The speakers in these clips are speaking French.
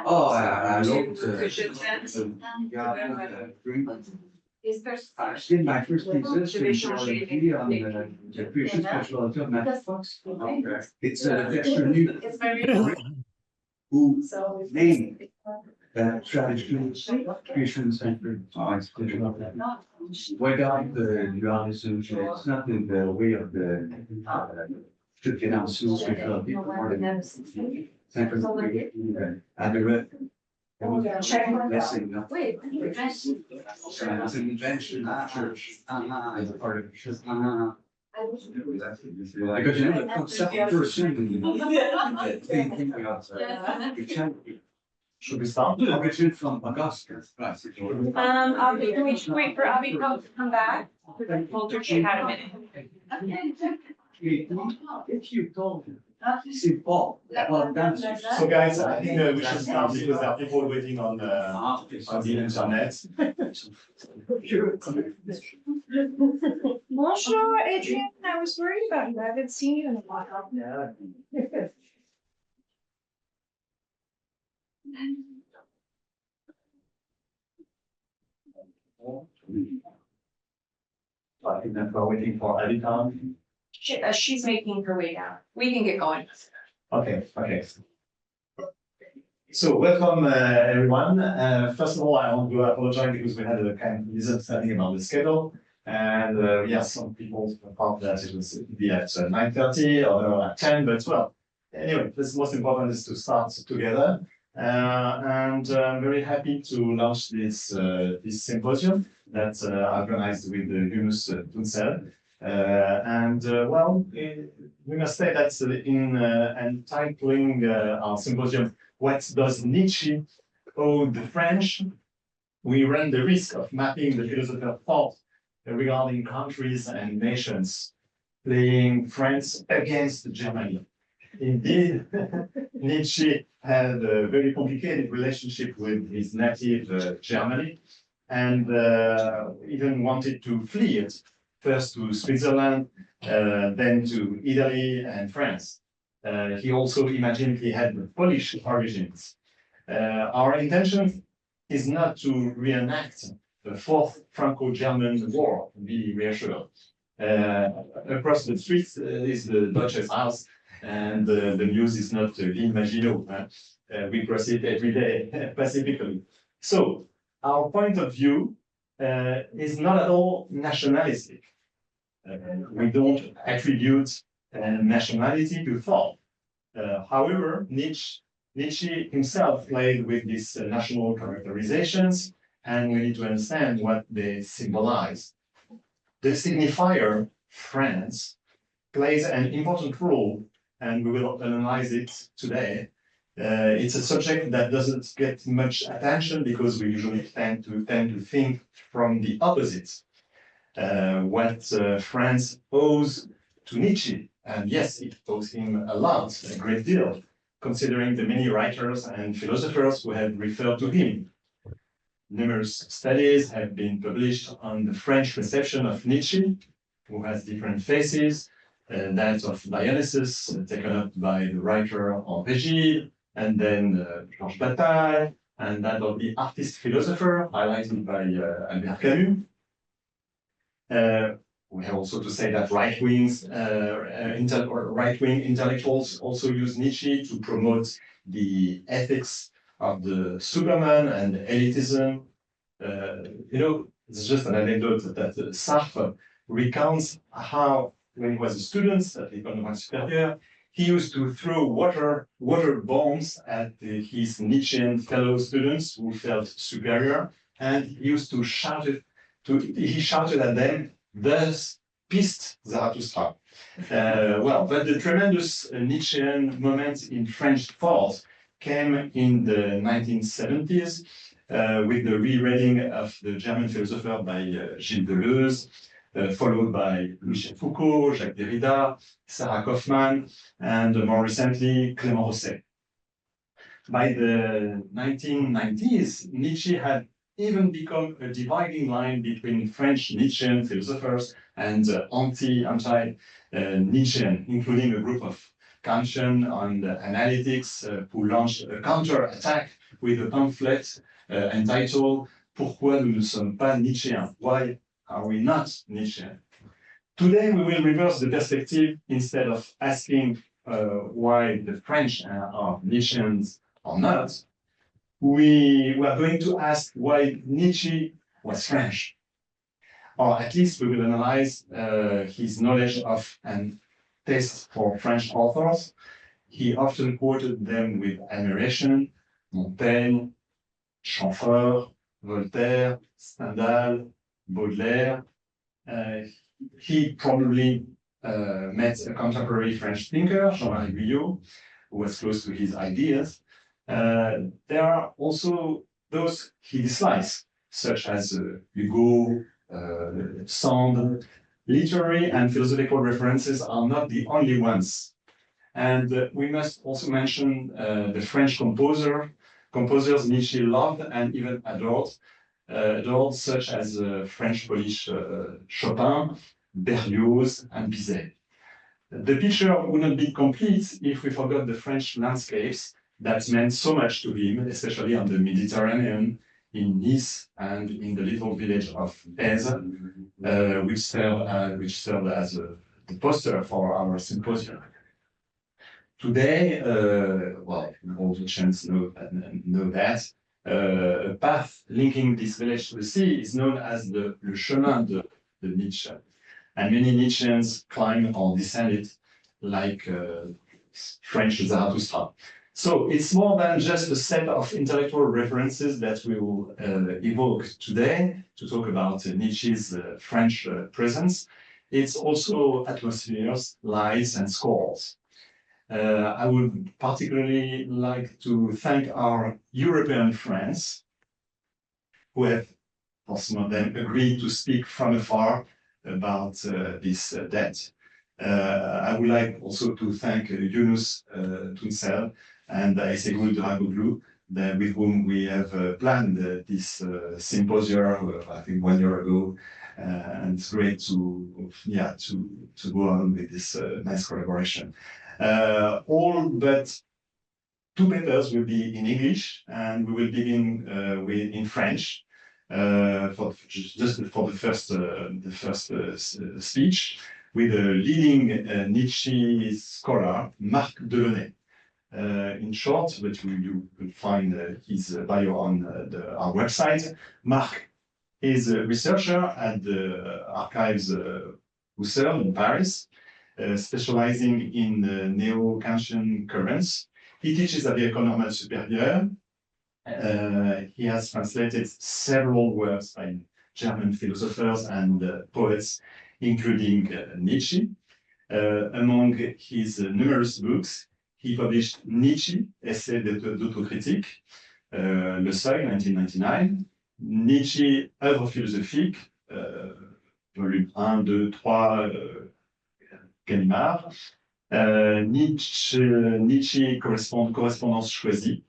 Oh, I love I did my first thesis in geology on the creation specialty of mathematics. It's extra new who named that traditional creation center. Why got the dualism? It's not in the way of the financial specialty or the center and the red. Blessing, no? It's an invention of the church as a part of the church. Because you know the concept person thinking about should we start? Origin from Augustine. Right. Can we just wait for Avi to come back? We'll do she had a minute. If you told him, see Paul, So guys, I think we should start because there are people waiting on the internet. Bonjour, Adrian. I was worried about you. I haven't seen you in a while. Yeah. I think that we're waiting for Adita. She's making her way down. We can get going. Okay. So welcome everyone. First of all, I want to apologize because we had a kind of misunderstanding about the schedule. And yeah, some people thought that it was be at 9:30 or at 10, but well, anyway, the most important is to start together. And I'm very happy to launch this symposium that I organized with Yunus Tunsel. Well, we must say that in entitling our symposium, "What does Nietzsche owe the French?" we run the risk of mapping the philosopher thought regarding countries and nations, playing France against Germany. Indeed, Nietzsche had a very complicated relationship with his native Germany, and even wanted to flee it, first to Switzerland, then to Italy and France. He also imagined he had Polish origins. Our intention is not to reenact the Fourth Franco-German War, be reassured. Across the street is the Duchess House, and the news is not l'Imagino. We cross it every day pacifically. So our point of view is not at all nationalistic. We don't attribute nationality to thought. However, Nietzsche himself played with these national characterizations, and we need to understand what they symbolize. The signifier France plays an important role, and we will analyze it today. It's a subject that doesn't get much attention because we usually tend to think from the opposite. What France owes to Nietzsche, and yes, it owes him a lot, a great deal, considering the many writers and philosophers who have referred to him. Numerous studies have been published on the French reception of Nietzsche, who has different faces, that of Dionysus, taken up by the writer Henri Gide, and then Georges Bataille, and that of the artist-philosopher, highlighted by Albert Camus. We have also to say that right-wing intellectuals also use Nietzsche to promote the ethics of the Superman and elitism. It's just an anecdote that Sartre recounts how, when he was a student at l'École Normale Supérieure, he used to throw water bombs at his Nietzschean fellow students who felt superior, and he used to he shouted at them, "Thus pissed Zarathustra." But the tremendous Nietzschean moment in French thought came in the 1970s with the rereading of the German philosopher by Gilles Deleuze, followed by Michel Foucault, Jacques Derrida, Sarah Kaufmann, and more recently, Clément Rosset. By the 1990s, Nietzsche had even become a dividing line between French Nietzschean philosophers and anti-Nietzschean, including a group of Kantian and analytics who launched a counter-attack with a pamphlet entitled Pourquoi nous ne sommes pas Nietzscheans? Why are we not Nietzschean? Today, we will reverse the perspective. Instead of asking why the French are Nietzscheans or not, we are going to ask why Nietzsche was French. Or at least we will analyze his knowledge of and taste for French authors. He often quoted them with admiration: Montaigne, Chamfort, Voltaire, Stendhal, Baudelaire. He probably met a contemporary French thinker, Jean-Marie Guyot, who was close to his ideas. There are also those he dislikes, such as Hugo, Sand. Literary and philosophical references are not the only ones. And we must also mention the French composers Nietzsche loved and even adored, such as French-Polish Chopin, Berlioz, and Bizet. The picture would not be complete if we forgot the French landscapes that meant so much to him, especially on the Mediterranean, in Nice, and in the little village of Aise, which served as the poster for our symposium. Today, well, all the chants know that, a path linking this village to the sea is known as the Le Chemin de Nietzsche. And many Nietzscheans climb or descend it like French Zarathustra. So it's more than just a set of intellectual references that we will evoke today to talk about Nietzsche's French presence. It's also atmospheres, lies, and scores. I would particularly like to thank our European friends who have, for some of them, agreed to speak from afar about this debt. I would like also to thank Yunus Tunsel and Aysegul Dragoglu, with whom we have planned this symposium, I think 1 year ago. And it's great to go on with this nice collaboration. All but 2 papers will be in English, and we will begin in French just for the first speech with a leading Nietzsche scholar, Marc Delaunay. In short, but you will find his bio on our website. Marc is a researcher at the Archives Husserl in Paris, specializing in neo-Kantian currents. He teaches at the École Normale Supérieure. He has translated several works by German philosophers and poets, including Nietzsche. Among his numerous books, he published Nietzsche, Essai d'autocritique, Le Seuil, 1999, Nietzsche, Œuvre philosophique, volume 1, 2, 3, Gallimard, Nietzsche correspondance choisie,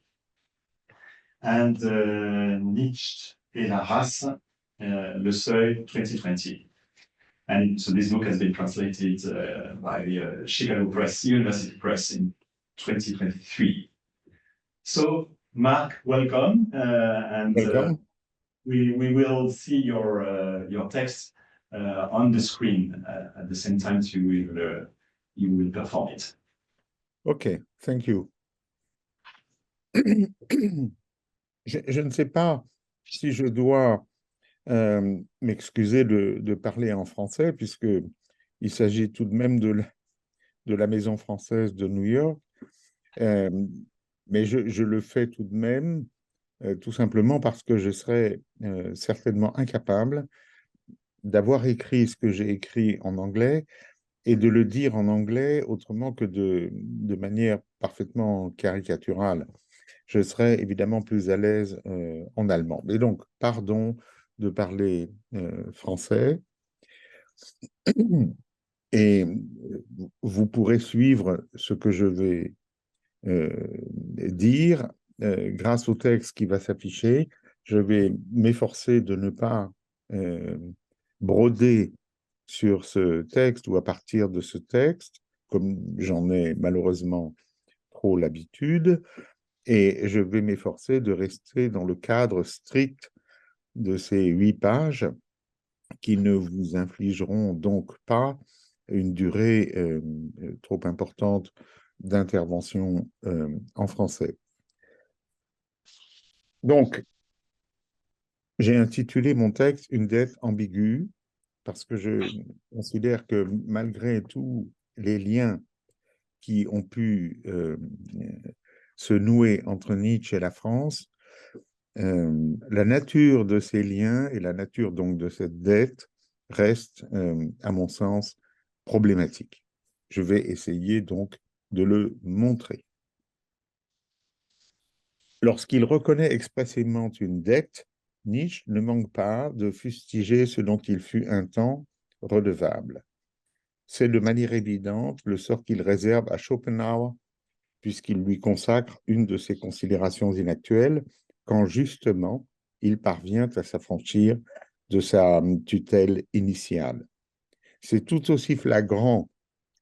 and Nietzsche et la race, Le Seuil, 2020. And so this book has been translated by the Chicago Press, University Press in 2023. So, Marc, welcome. Welcome. We will see your text on the screen at the same time you will perform it. Okay, thank you. Je ne sais pas si je dois m'excuser de parler en français, puisqu'il s'agit tout de même de la Maison française de New York, mais je le fais tout de même, tout simplement parce que je serais certainement incapable d'avoir écrit ce que j'ai écrit en anglais et de le dire en anglais autrement que de manière parfaitement caricaturale. Je serais évidemment plus à l'aise en allemand. Et donc, pardon de parler français. Et vous pourrez suivre ce que je vais dire grâce au texte qui va s'afficher. je vais m'efforcer de ne pas broder sur ce texte ou à partir de ce texte, comme j'en ai malheureusement trop l'habitude, et je vais m'efforcer de rester dans le cadre strict de ces 8 pages qui ne vous infligeront donc pas une durée trop importante d'intervention en français. Donc, j'ai intitulé mon texte « Une dette ambiguë » parce que je considère que malgré tous les liens qui ont pu se nouer entre Nietzsche et la France, la nature de ces liens et la nature donc de cette dette reste, à mon sens, problématique. Je vais essayer donc de le montrer. Lorsqu'il reconnaît expressément une dette, Nietzsche ne manque pas de fustiger ce dont il fut un temps redevable. C'est de manière évidente le sort qu'il réserve à Schopenhauer, puisqu'il lui consacre une de ses considérations inactuelles, quand justement il parvient à s'affranchir de sa tutelle initiale. C'est tout aussi flagrant,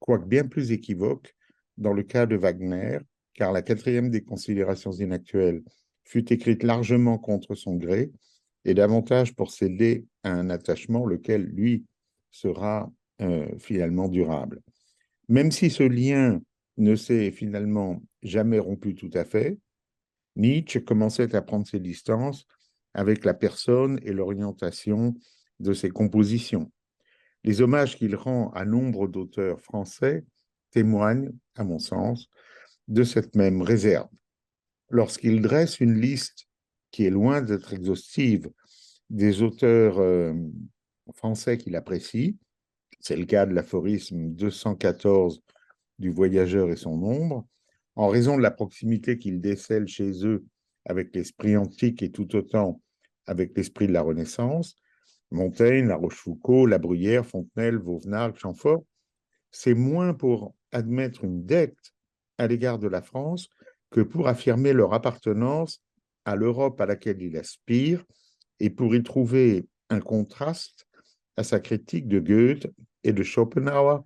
quoique bien plus équivoque, dans le cas de Wagner, car la 4e des considérations inactuelles fut écrite largement contre son gré et davantage pour céder à un attachement lequel, lui, sera finalement durable. Même si ce lien ne s'est finalement jamais rompu tout à fait, Nietzsche commençait à prendre ses distances avec la personne et l'orientation de ses compositions. Les hommages qu'il rend à nombre d'auteurs français témoignent, à mon sens, de cette même réserve. Lorsqu'il dresse une liste qui est loin d'être exhaustive des auteurs français qu'il apprécie, c'est le cas de l'aphorisme 214 du Voyageur et son ombre, en raison de la proximité qu'il décèle chez eux avec l'esprit antique et tout autant avec l'esprit de la Renaissance, Montaigne, La Rochefoucauld, La Bruyère, Fontenelle, Vauvenargues, Chamfort, c'est moins pour admettre une dette à l'égard de la France que pour affirmer leur appartenance à l'Europe à laquelle il aspire et pour y trouver un contraste à sa critique de Goethe et de Schopenhauer,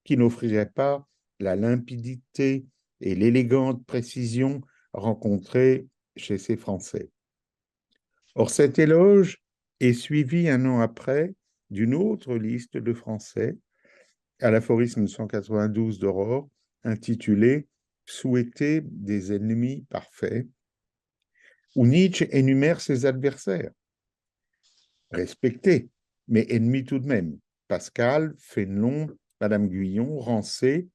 qui n'offrirait pas la limpidité et l'élégante précision rencontrées chez ces Français. Or, cet éloge est suivi un an après d'une autre liste de Français, à l'aphorisme 192 d'Aurore, intitulée « Souhaiter des ennemis parfaits », où Nietzsche énumère ses adversaires, respectés, mais ennemis tout de même, Pascal, Fénelon, Madame Guyon, Rancé,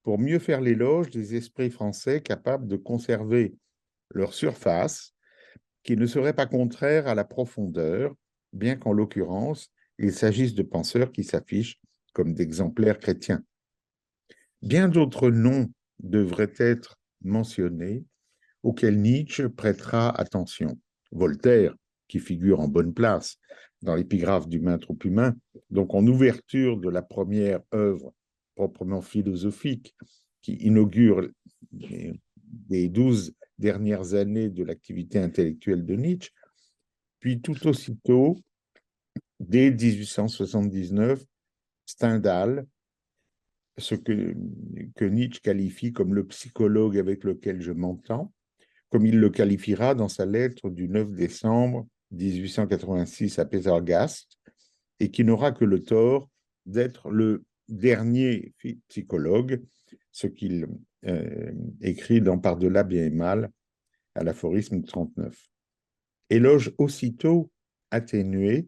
pour mieux faire l'éloge des esprits français capables de conserver leur surface, qui ne serait pas contraire à la profondeur, bien qu'en l'occurrence, il s'agisse de penseurs qui s'affichent comme d'exemplaires chrétiens. Bien d'autres noms devraient être mentionnés, auxquels Nietzsche prêtera attention. Voltaire, qui figure en bonne place dans l'épigraphe d'Humain trop humain, donc en ouverture de la première œuvre proprement philosophique qui inaugure les 12 dernières années de l'activité intellectuelle de Nietzsche, puis tout aussitôt, dès 1879, Stendhal, ce que Nietzsche qualifie comme le psychologue avec lequel je m'entends, comme il le qualifiera dans sa lettre du 9 décembre 1886 à Peter Gast, et qui n'aura que le tort d'être le dernier psychologue, ce qu'il écrit dans Par-delà bien et mal, à l'aphorisme 39. Éloge aussitôt atténué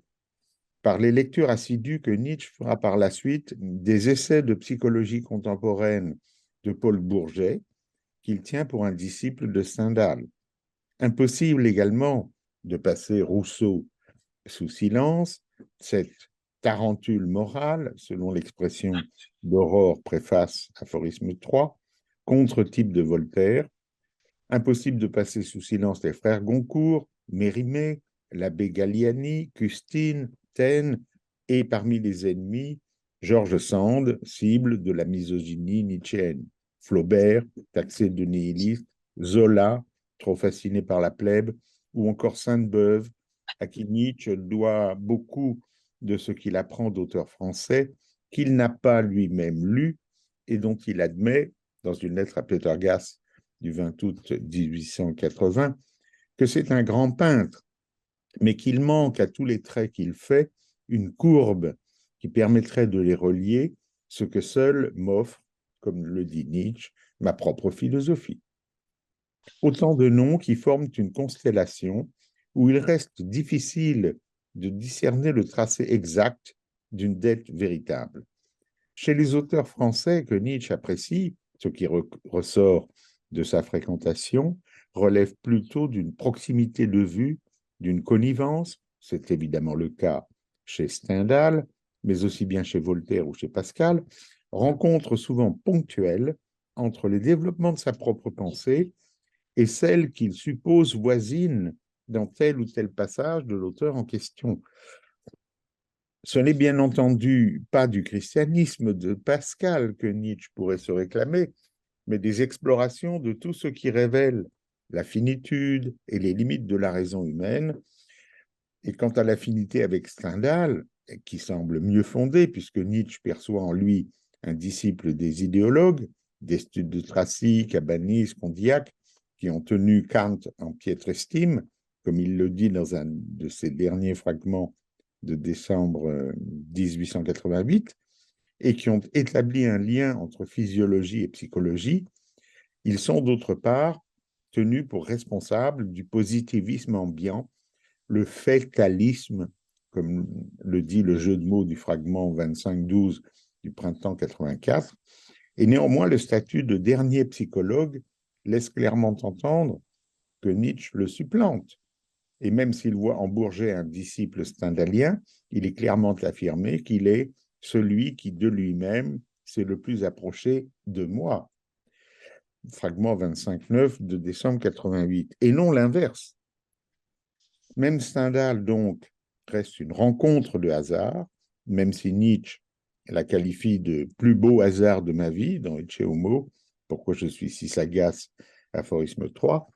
par les lectures assidues que Nietzsche fera par la suite des essais de psychologie contemporaine de Paul Bourget, qu'il tient pour un disciple de Stendhal. Impossible également de passer Rousseau sous silence, cette tarentule morale, selon l'expression d'Aurore préface aphorisme 3, contre-type de Voltaire. Impossible de passer sous silence les frères Goncourt, Mérimée, l'abbé Galliani, Custine, Taine, et parmi les ennemis, George Sand, cible de la misogynie nietzschéenne, Flaubert, taxé de nihiliste, Zola, trop fasciné par la plèbe, ou encore Sainte-Beuve, à qui Nietzsche doit beaucoup de ce qu'il apprend d'auteurs français qu'il n'a pas lui-même lu et dont il admet, dans une lettre à Peter Gass du 20 août 1880, que c'est un grand peintre, mais qu'il manque à tous les traits qu'il fait une courbe qui permettrait de les relier, ce que seul m'offre, comme le dit Nietzsche, ma propre philosophie. Autant de noms qui forment une constellation où il reste difficile de discerner le tracé exact d'une dette véritable. Chez les auteurs français que Nietzsche apprécie, ce qui ressort de sa fréquentation, relève plutôt d'une proximité de vue, d'une connivence, c'est évidemment le cas chez Stendhal, mais aussi bien chez Voltaire ou chez Pascal, rencontre souvent ponctuelle entre les développements de sa propre pensée et celle qu'il suppose voisine dans tel ou tel passage de l'auteur en question. Ce n'est bien entendu pas du christianisme de Pascal que Nietzsche pourrait se réclamer, mais des explorations de tout ce qui révèle la finitude et les limites de la raison humaine. Et quant à l'affinité avec Stendhal, qui semble mieux fondée, puisque Nietzsche perçoit en lui un disciple des idéologues, d'Estude de Tracy, Cabanis, Condillac, qui ont tenu Kant en piètre estime, comme il le dit dans un de ses derniers fragments de décembre 1888, et qui ont établi un lien entre physiologie et psychologie, ils sont d'autre part tenus pour responsables du positivisme ambiant, le fétalisme, comme le dit le jeu de mots du fragment 25-12 du printemps 84, et néanmoins le statut de dernier psychologue laisse clairement entendre que Nietzsche le supplante. Et même s'il voit en Bourget un disciple stendhalien, il est clairement affirmé qu'il est celui qui, de lui-même, s'est le plus approché de moi. Fragment 25-9 de décembre 88. Et non l'inverse. Même Stendhal, donc, reste une rencontre de hasard, même si Nietzsche la qualifie de plus beau hasard de ma vie, dans Nietzsche Homo, pourquoi je suis si sagace, aphorisme 3,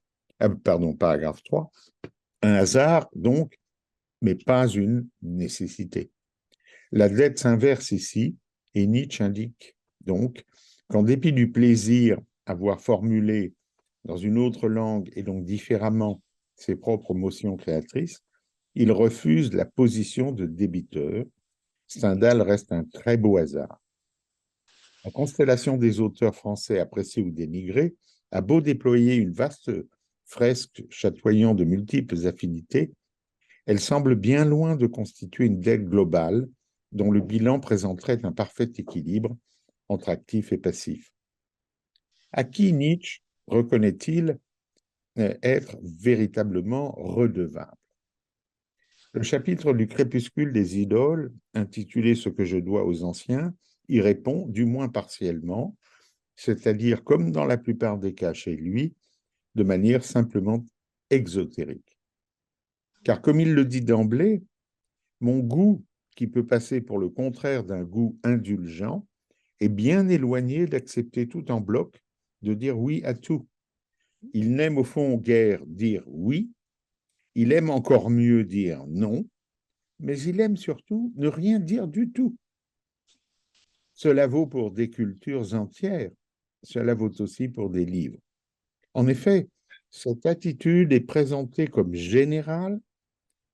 paragraphe 3. Un hasard, donc, mais pas une nécessité. La dette s'inverse ici, et Nietzsche indique donc qu'en dépit du plaisir à voir formuler dans une autre langue et donc différemment ses propres motions créatrices, il refuse la position de débiteur. Stendhal reste un très beau hasard. La constellation des auteurs français appréciés ou dénigrés a beau déployer une vaste fresque chatoyant de multiples affinités, elle semble bien loin de constituer une dette globale dont le bilan présenterait un parfait équilibre entre actif et passif. À qui Nietzsche reconnaît-il être véritablement redevable? Le chapitre du crépuscule des idoles, intitulé « Ce que je dois aux anciens », y répond, du moins partiellement, c'est-à-dire, comme dans la plupart des cas chez lui, de manière simplement exotérique. Car comme il le dit d'emblée, mon goût, qui peut passer pour le contraire d'un goût indulgent, est bien éloigné d'accepter tout en bloc, de dire oui à tout. Il n'aime au fond guère dire oui, il aime encore mieux dire non, mais il aime surtout ne rien dire du tout. Cela vaut pour des cultures entières, cela vaut aussi pour des livres. En effet, cette attitude est présentée comme générale,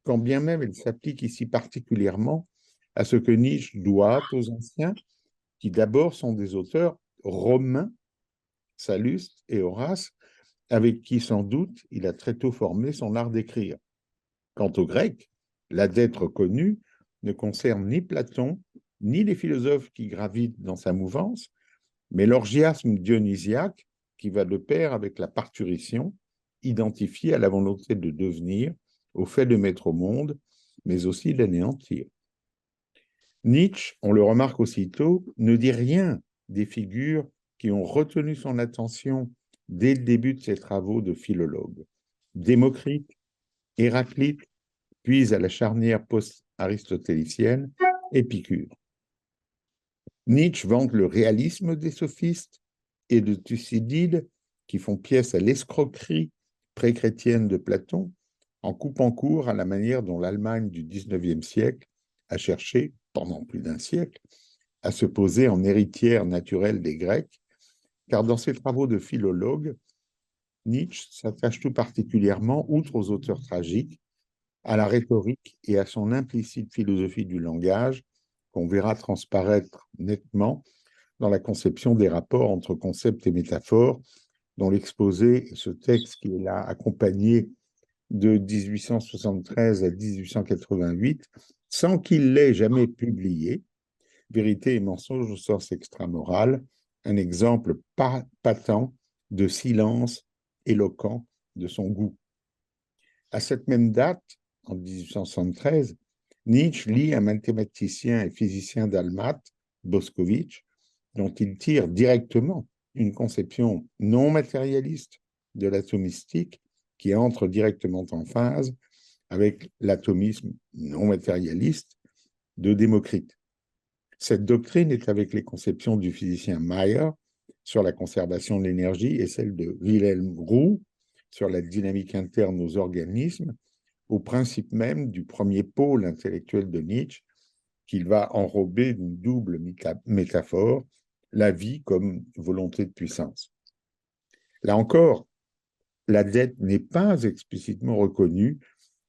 quand bien même elle s'applique ici particulièrement à ce que Nietzsche doit aux anciens, qui d'abord sont des auteurs romains, Sallust et Horace, avec qui sans doute il a très tôt formé son art d'écrire. Quant aux Grecs, la dette reconnue ne concerne ni Platon, ni les philosophes qui gravitent dans sa mouvance, mais l'orgiasme dionysiaque qui va de pair avec la parturition, identifiée à la volonté de devenir, au fait de mettre au monde, mais aussi d'anéantir. Nietzsche, on le remarque aussitôt, ne dit rien des figures qui ont retenu son attention dès le début de ses travaux de philologue. Démocrite, Héraclite, puis à la charnière post-aristotélicienne, Épicure. Nietzsche vante le réalisme des sophistes et de Thucydide, qui font pièce à l'escroquerie pré-chrétienne de Platon, en coupant court à la manière dont l'Allemagne du XIXe siècle a cherché, pendant plus d'un siècle, à se poser en héritière naturelle des Grecs, car dans ses travaux de philologue, Nietzsche s'attache tout particulièrement, outre aux auteurs tragiques, à la rhétorique et à son implicite philosophie du langage, qu'on verra transparaître nettement dans la conception des rapports entre concepts et métaphores, dont l'exposé, ce texte qui est là accompagné de 1873 à 1888, sans qu'il l'ait jamais publié, Vérité et mensonge au sens extramoral, un exemple patent de silence éloquent de son goût. À cette même date, en 1873, Nietzsche lit un mathématicien et physicien dalmate, Boscovitch, dont il tire directement une conception non matérialiste de l'atomistique qui entre directement en phase avec l'atomisme non matérialiste de Démocrite. Cette doctrine est avec les conceptions du physicien Mayer sur la conservation de l'énergie et celle de Wilhelm Roux sur la dynamique interne aux organismes, au principe même du premier pôle intellectuel de Nietzsche, qu'il va enrober d'une double métaphore, la vie comme volonté de puissance. Là encore, la dette n'est pas explicitement reconnue,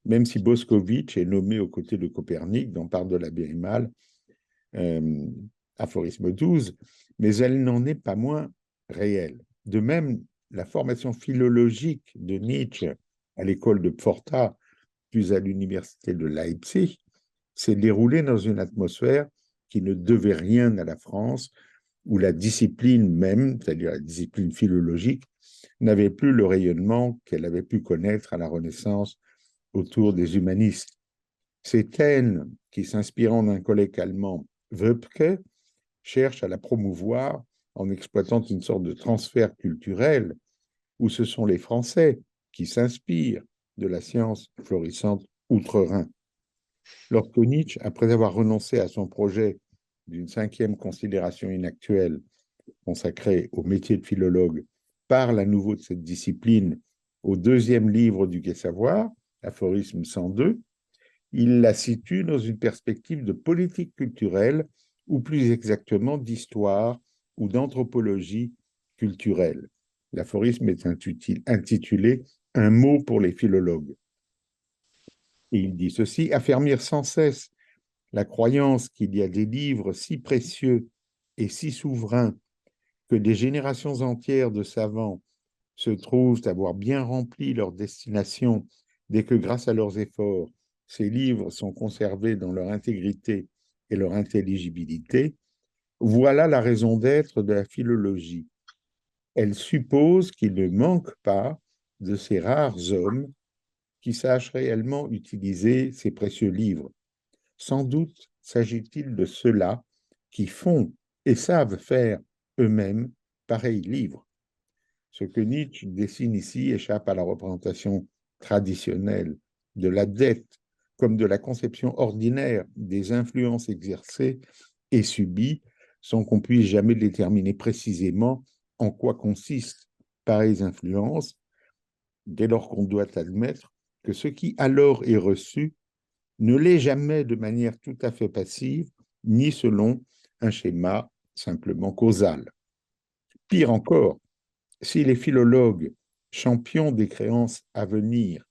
même si Boscovitch est nommé aux côtés de Copernic dans Part de la bien et mal, aphorisme 12, mais elle n'en est pas moins réelle. De même, la formation philologique de Nietzsche à l'école de Pforta, puis à l'université de Leipzig, s'est déroulée dans une atmosphère qui ne devait rien à la France, où la discipline même, c'est-à-dire la discipline philologique, n'avait plus le rayonnement qu'elle avait pu connaître à la Renaissance autour des humanistes. C'est elle qui, s'inspirant d'un collègue allemand, Wöbke, cherche à la promouvoir en exploitant une sorte de transfert culturel où ce sont les Français qui s'inspirent de la science florissante outre-Rhin. Lorsque Nietzsche, après avoir renoncé à son projet d'une 5e considération inactuelle consacrée au métier de philologue, parle à nouveau de cette discipline au 2e livre du Gai Savoir, aphorisme 102, il la situe dans une perspective de politique culturelle, ou plus exactement d'histoire ou d'anthropologie culturelle. L'aphorisme est intitulé « Un mot pour les philologues ». Et il dit ceci: « Affermir sans cesse la croyance qu'il y a des livres si précieux et si souverains que des générations entières de savants se trouvent avoir bien rempli leur destination dès que, grâce à leurs efforts, ces livres sont conservés dans leur intégrité et leur intelligibilité, voilà la raison d'être de la philologie. Elle suppose qu'il ne manque pas de ces rares hommes qui sachent réellement utiliser ces précieux livres. Sans doute s'agit-il de ceux-là qui font et savent faire eux-mêmes pareils livres. Ce que Nietzsche dessine ici échappe à la représentation traditionnelle de la dette comme de la conception ordinaire des influences exercées et subies sans qu'on puisse jamais déterminer précisément en quoi consistent pareilles influences, dès lors qu'on doit admettre que ce qui alors est reçu ne l'est jamais de manière tout à fait passive, ni selon un schéma simplement causal. Pire encore, si les philologues, champions des créances à venir,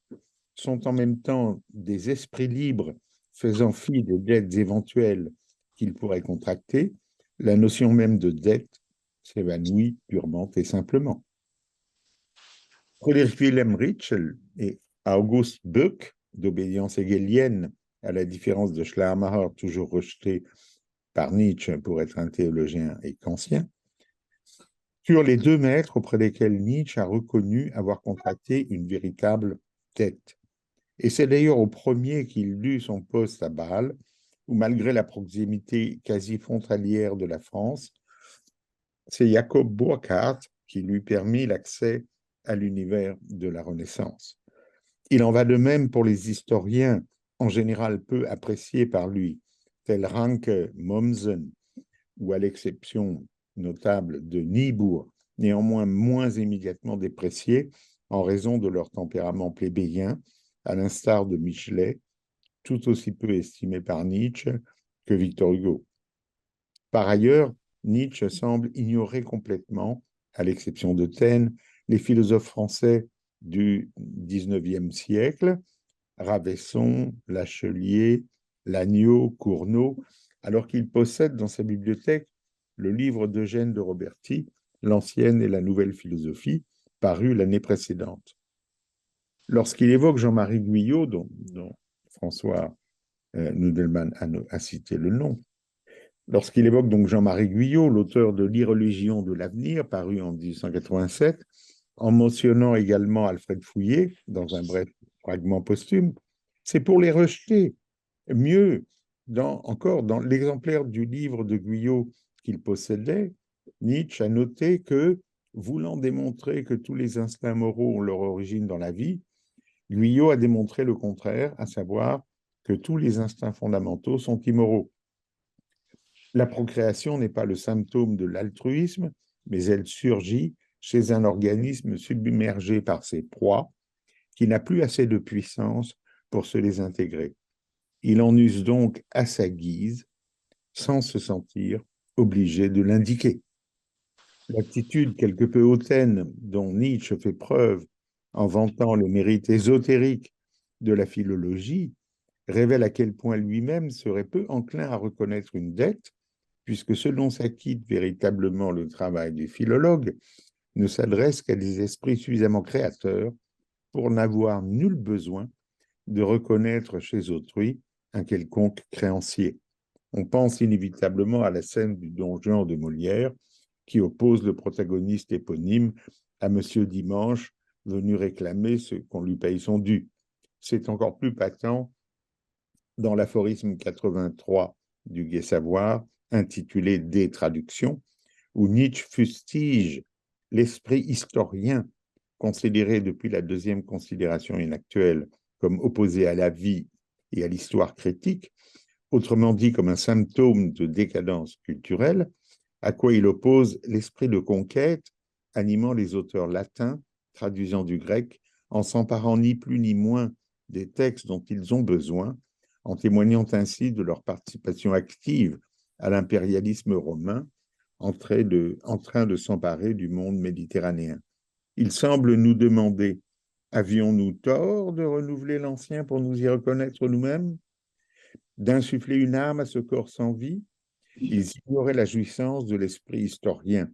sont en même temps des esprits libres faisant fi des dettes éventuelles qu'ils pourraient contracter, la notion même de dette s'évanouit purement et simplement. Friedrich Wilhelm Ritschl et August Böck, d'obédience hegelienne, à la différence de Schleiermacher, toujours rejeté par Nietzsche pour être un théologien et kantien, furent les 2 maîtres auprès desquels Nietzsche a reconnu avoir contracté une véritable dette. Et c'est d'ailleurs au premier qu'il dut son poste à Bâle, où malgré la proximité quasi frontalière de la France, c'est Jacob Burckhardt qui lui permit l'accès à l'univers de la Renaissance. Il en va de même pour les historiens, en général peu appréciés par lui, tels Ranke, Mommsen, ou à l'exception notable de Niebuhr, néanmoins moins immédiatement dépréciés en raison de leur tempérament plébéien à l'instar de Michelet, tout aussi peu estimé par Nietzsche que Victor Hugo. Par ailleurs, Nietzsche semble ignorer complètement, à l'exception de Taine, les philosophes français du XIXe siècle, Ravesson, Lachelier, Lagneau, Cournot, alors qu'il possède dans sa bibliothèque le livre d'Eugène de Roberti, L'ancienne et la nouvelle philosophie, paru l'année précédente. Lorsqu'il évoque Jean-Marie Guyot, dont François Nudelman a cité le nom, lorsqu'il évoque donc Jean-Marie Guyot, l'auteur de l'Irreligion de l'avenir, paru en 1887, en mentionnant également Alfred Fouillé dans un bref fragment posthume, c'est pour les rejeter. Mieux, encore dans l'exemplaire du livre de Guyot qu'il possédait, Nietzsche a noté que, voulant démontrer que tous les instincts moraux ont leur origine dans la vie, Guyot a démontré le contraire, à savoir que tous les instincts fondamentaux sont immoraux. La procréation n'est pas le symptôme de l'altruisme, mais elle surgit chez un organisme submergé par ses proies, qui n'a plus assez de puissance pour se les intégrer. Il en use donc à sa guise, sans se sentir obligé de l'indiquer. L'attitude quelque peu hautaine dont Nietzsche fait preuve en vantant les mérites ésotériques de la philologie révèle à quel point lui-même serait peu enclin à reconnaître une dette, puisque ce dont s'acquitte véritablement le travail du philologue ne s'adresse qu'à des esprits suffisamment créateurs pour n'avoir nul besoin de reconnaître chez autrui un quelconque créancier. On pense inévitablement à la scène du Don Juan de Molière, qui oppose le protagoniste éponyme à Monsieur Dimanche, venu réclamer ce qu'on lui paye son dû. C'est encore plus patent dans l'aphorisme 83 du Gai Savoir, intitulé Des traductions, où Nietzsche fustige l'esprit historien, considéré depuis la deuxième considération inactuelle comme opposé à la vie et à l'histoire critique, autrement dit comme un symptôme de décadence culturelle, à quoi il oppose l'esprit de conquête animant les auteurs latins traduisant du grec en s'emparant ni plus ni moins des textes dont ils ont besoin, en témoignant ainsi de leur participation active à l'impérialisme romain en train de s'emparer du monde méditerranéen. Il semble nous demander, avions-nous tort de renouveler l'ancien pour nous y reconnaître nous-mêmes, d'insuffler une âme à ce corps sans vie? Ils ignoraient la jouissance de l'esprit historien.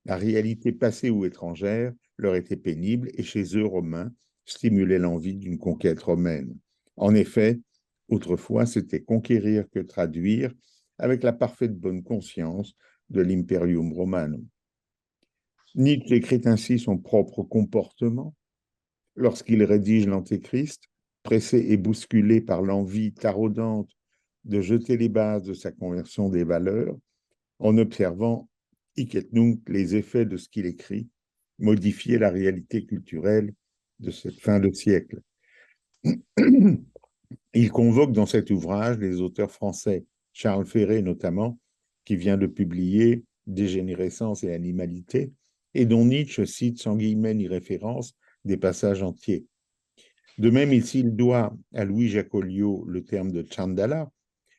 La réalité passée ou étrangère leur était pénible et chez eux, Romains, stimulait l'envie d'une conquête romaine. En effet, autrefois, c'était conquérir que traduire avec la parfaite bonne conscience de l'imperium romanum. Nietzsche décrit ainsi son propre comportement lorsqu'il rédige l'Antéchrist, pressé et bousculé par l'envie taraudante de jeter les bases de sa conversion des valeurs, en observant hic et nunc les effets de ce qu'il écrit, modifier la réalité culturelle de cette fin de siècle. Il convoque dans cet ouvrage les auteurs français, Charles Ferré notamment, qui vient de publier Dégénérescence et animalité, et dont Nietzsche cite sans guillemets ni référence des passages entiers. De même, s'il doit à Louis Jacolliot le terme de Chandala,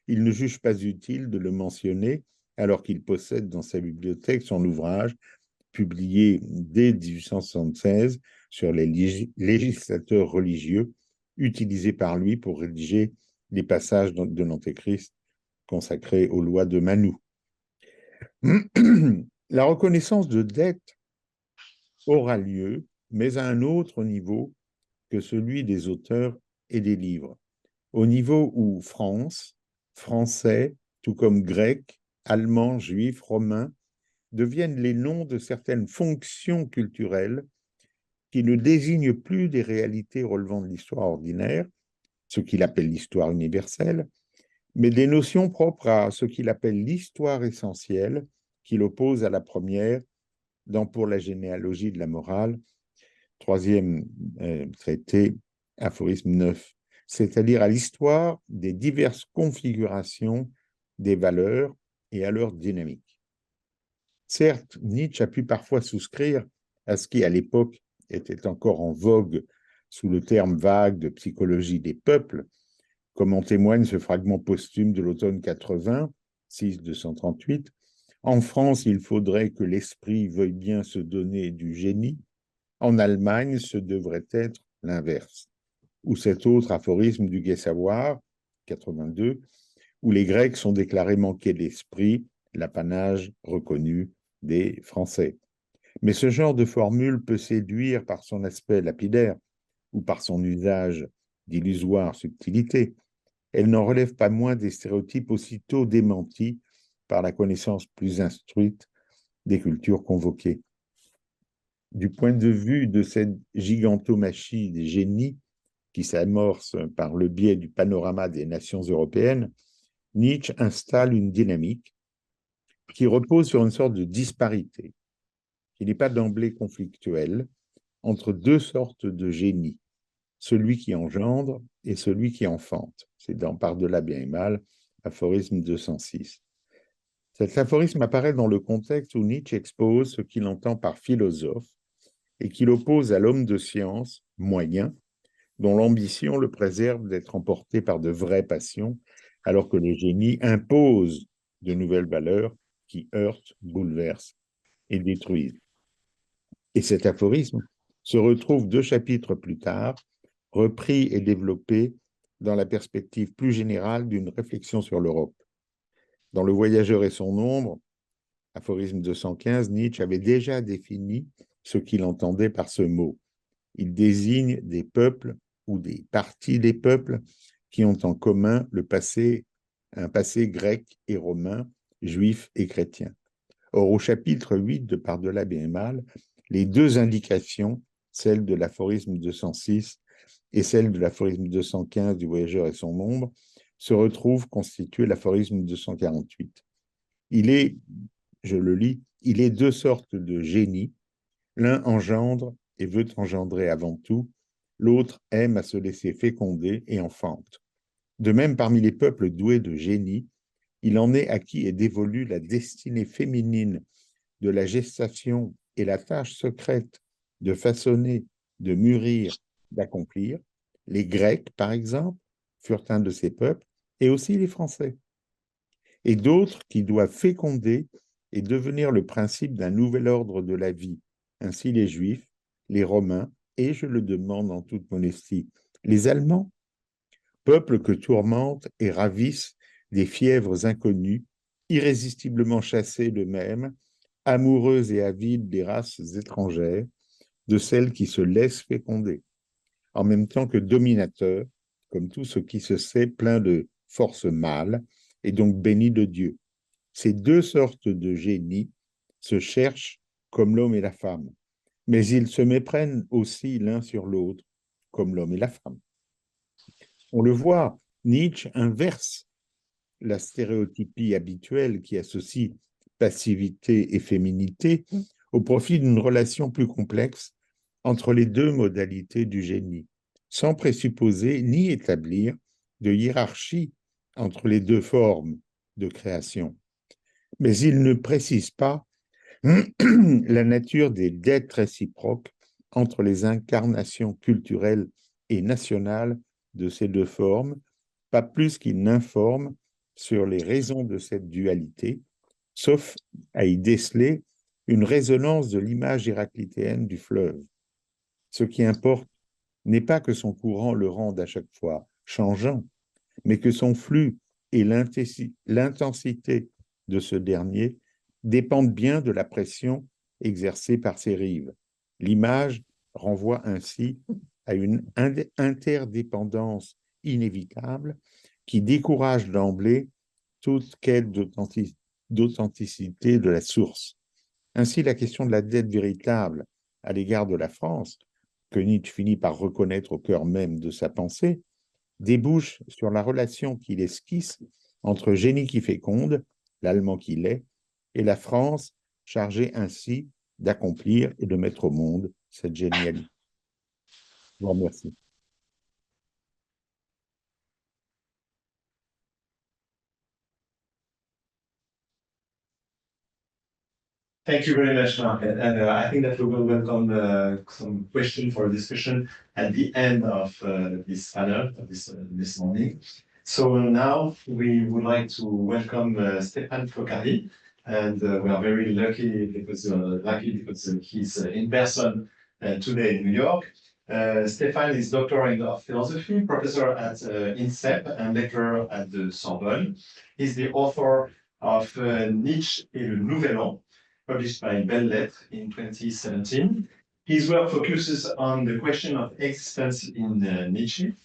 il ne juge pas utile de le mentionner alors qu'il possède dans sa bibliothèque son ouvrage, publié dès 1876, sur les législateurs religieux, utilisé par lui pour rédiger les passages de l'Antéchrist consacrés aux lois de Manu. La reconnaissance de dette aura lieu, mais à un autre niveau que celui des auteurs et des livres. Au niveau où France, français, tout comme grec, allemand, juif, romain, deviennent les noms de certaines fonctions culturelles qui ne désignent plus des réalités relevant de l'histoire ordinaire, ce qu'il appelle l'histoire universelle, mais des notions propres à ce qu'il appelle l'histoire essentielle, qu'il oppose à la première dans Pour la généalogie de la morale, troisième traité, aphorisme 9, c'est-à-dire à l'histoire des diverses configurations des valeurs et à leur dynamique. Certes, Nietzsche a pu parfois souscrire à ce qui, à l'époque, était encore en vogue sous le terme vague de psychologie des peuples, comme en témoigne ce fragment posthume de l'automne 80, 6-238. En France, il faudrait que l'esprit veuille bien se donner du génie. En Allemagne, ce devrait être l'inverse. Ou cet autre aphorisme du Gai Savoir, 82, où les Grecs sont déclarés manquer d'esprit, l'apanage reconnu des Français. Mais ce genre de formule peut séduire par son aspect lapidaire ou par son usage d'illusoire subtilité. Elle n'en relève pas moins des stéréotypes aussitôt démentis par la connaissance plus instruite des cultures convoquées. Du point de vue de cette gigantomachie des génies qui s'amorce par le biais du panorama des nations européennes, Nietzsche installe une dynamique qui repose sur une sorte de disparité, qui n'est pas d'emblée conflictuelle, entre deux sortes de génies, celui qui engendre et celui qui enfante. C'est dans Par-delà bien et mal, aphorisme 206. Cet aphorisme apparaît dans le contexte où Nietzsche expose ce qu'il entend par philosophe et qu'il oppose à l'homme de science moyen, dont l'ambition le préserve d'être emporté par de vraies passions, alors que les génies imposent de nouvelles valeurs qui heurtent, bouleversent et détruisent. Et cet aphorisme se retrouve 2 chapitres plus tard, repris et développé dans la perspective plus générale d'une réflexion sur l'Europe. Dans Le Voyageur et son ombre, aphorisme 215, Nietzsche avait déjà défini ce qu'il entendait par ce mot. Il désigne des peuples ou des parties des peuples qui ont en commun un passé grec et romain, juif et chrétien. Or, au chapitre 8 de Par-delà bien et mal, les deux indications, celle de l'aphorisme 206 et celle de l'aphorisme 215 du Voyageur et son ombre, se retrouvent constituer l'aphorisme 248. Il est, je le lis, il est deux sortes de génies. L'un engendre et veut engendrer avant tout, l'autre aime à se laisser féconder et enfante. De même, parmi les peuples doués de génie, il en est à qui est dévolue la destinée féminine de la gestation et la tâche secrète de façonner, de mûrir, d'accomplir. Les Grecs, par exemple, furent un de ces peuples, et aussi les Français. Et d'autres qui doivent féconder et devenir le principe d'un nouvel ordre de la vie. Ainsi les Juifs, les Romains, et je le demande en toute modestie, les Allemands, peuples que tourmentent et ravissent des fièvres inconnues, irrésistiblement chassés d'eux-mêmes, amoureux et avides des races étrangères, de celles qui se laissent féconder, en même temps que dominateurs, comme tout ce qui se sait plein de force mâle et donc béni de Dieu. Ces deux sortes de génies se cherchent comme l'homme et la femme, mais ils se méprennent aussi l'un sur l'autre, comme l'homme et la femme. On le voit, Nietzsche inverse la stéréotypie habituelle qui associe passivité et féminité au profit d'une relation plus complexe entre les deux modalités du génie, sans présupposer ni établir de hiérarchie entre les deux formes de création. Mais il ne précise pas la nature des dettes réciproques entre les incarnations culturelles et nationales de ces deux formes, pas plus qu'il n'informe sur les raisons de cette dualité, sauf à y déceler une résonance de l'image héraclitéenne du fleuve. Ce qui importe n'est pas que son courant le rende à chaque fois changeant, mais que son flux et l'intensité de ce dernier dépendent bien de la pression exercée par ses rives. L'image renvoie ainsi à une interdépendance inévitable qui décourage d'emblée toute quête d'authenticité de la source. Ainsi, la question de la dette véritable à l'égard de la France, que Nietzsche finit par reconnaître au cœur même de sa pensée, débouche sur la relation qu'il esquisse entre génie qui féconde, l'allemand qu'il est, et la France chargée ainsi d'accomplir et de mettre au monde cette génialité. Je vous remercie. Thank you very much, Mark. And I think that we will welcome some questions for discussion at the end of this panel, this morning. So now we would like to welcome Stéphane Focari, and we are very lucky because he's in person today in New York. Stéphane is doctor of philosophy, professor at INSEP, and lecturer at the Sorbonne. He's the author of Nietzsche et le Nouvel An, published by Belles Lettres in 2017. His work focuses on the question of existence in Nietzsche,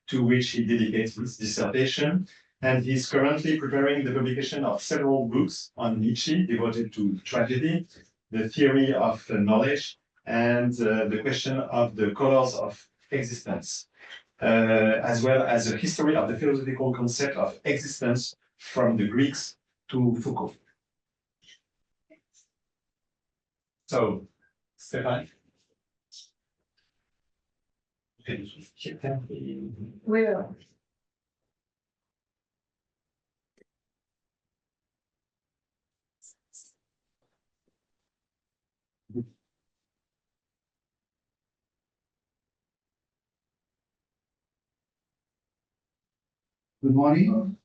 to which he dedicates his dissertation, and he's currently preparing the publication of several books on Nietzsche devoted to tragedy, the theory of knowledge, and the question of the colors of existence, as well as a history of the philosophical concept of existence from the Greeks to Foucault. So, Stéphane. Oui. Good morning.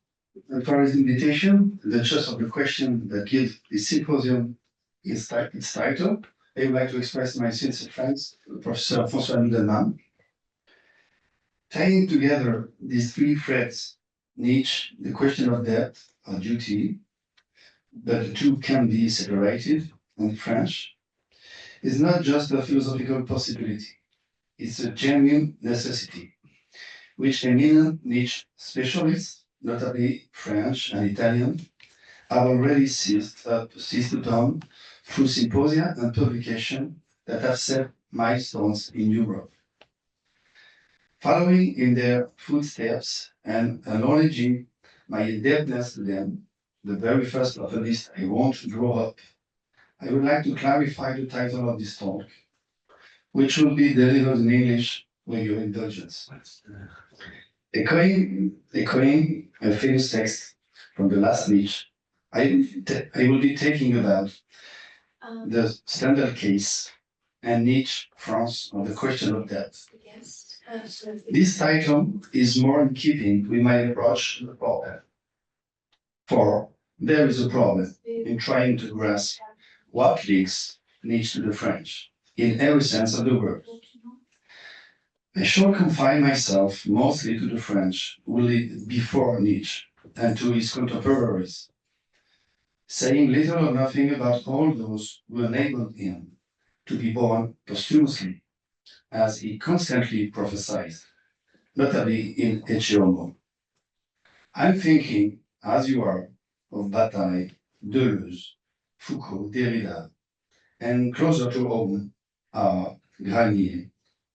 For his invitation, the choice of the question that gives the symposium its title, I would like to express my sincere thanks to Professor François Nudelman. Tying together these three threads, Nietzsche, the question of death or duty, but the two can be separated in French, is not just a philosophical possibility. It's a genuine necessity, which eminent Nietzsche specialists, notably French and Italian, have already seized upon through symposia and publication that have set milestones in Europe. Following in their footsteps and acknowledging my indebtedness to them, the very first of the list I want to draw up, I would like to clarify the title of this talk, which will be delivered in English with your indulgence. Echoing a famous text from the last Nietzsche, I will be talking about the Stendhal case and Nietzsche, France, on the question of death. This title is more in keeping with my approach to the problem. For there is a problem in trying to grasp what links Nietzsche to the French, in every sense of the word. I shall confine myself mostly to the French who lived before Nietzsche and to his contemporaries, saying little or nothing about all those who enabled him to be born posthumously, as he constantly prophesied, notably in Nietzsche Owe. I'm thinking, as you are, of Bataille, Deleuze, Foucault, Derrida, and closer to home are Granier,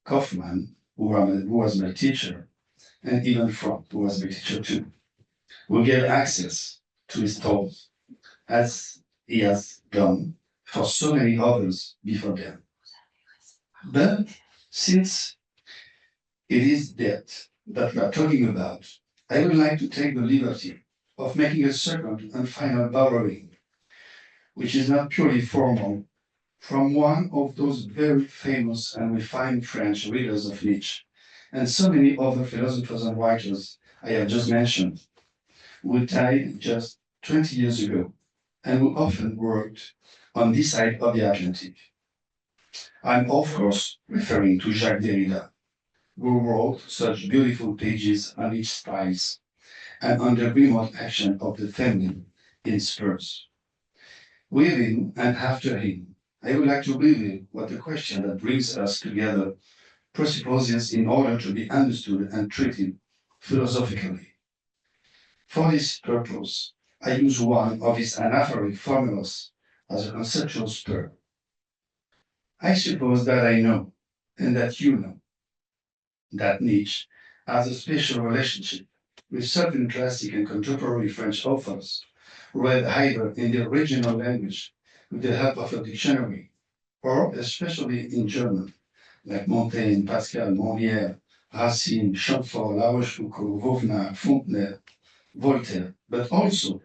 Kaufmann, who was my teacher, and even Freud, who was my teacher too, will get access to his thoughts, as he has done for so many others before them. But since it is death that we are talking about, I would like to take the liberty of making a second and final borrowing, which is not purely formal, from one of those very famous and refined French readers of Nietzsche, and so many other philosophers and writers I have just mentioned, who died just 20 years ago, and who often worked on this side of the Atlantic. I'm of course referring to Jacques Derrida, who wrote such beautiful pages on each styles and on the remote action of the feminine in Spurs. With him and after him, I would like to reveal what the question that brings us together presupposes in order to be understood and treated philosophically. For this purpose, I use one of his anaphoric formulas as a conceptual spur. I suppose that I know, and that you know, that Nietzsche has a special relationship with certain classic and contemporary French authors, read either in the original language with the help of a dictionary, or especially in German, like Montaigne, Pascal, Molière, Racine, Chamfort, La Rochefoucauld, Vauvenargues, Fontenelle, Voltaire, but also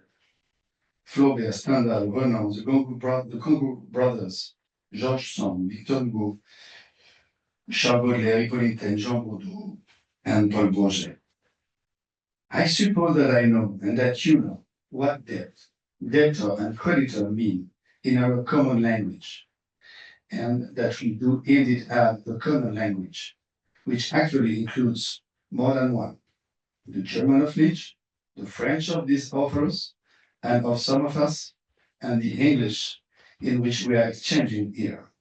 Flaubert, Stendhal, Renan, the Congo brothers, Georges Sand, Victor Hugo, Charles Baudelaire, Hippolyte, Jean Baudou, and Paul Bourget. I suppose that I know, and that you know, what debtor and creditor mean in our common language, and that we do indeed have a common language, which actually includes more than one. The German of Nietzsche, the French of these authors, and of some of us, and the English in which we are exchanging here.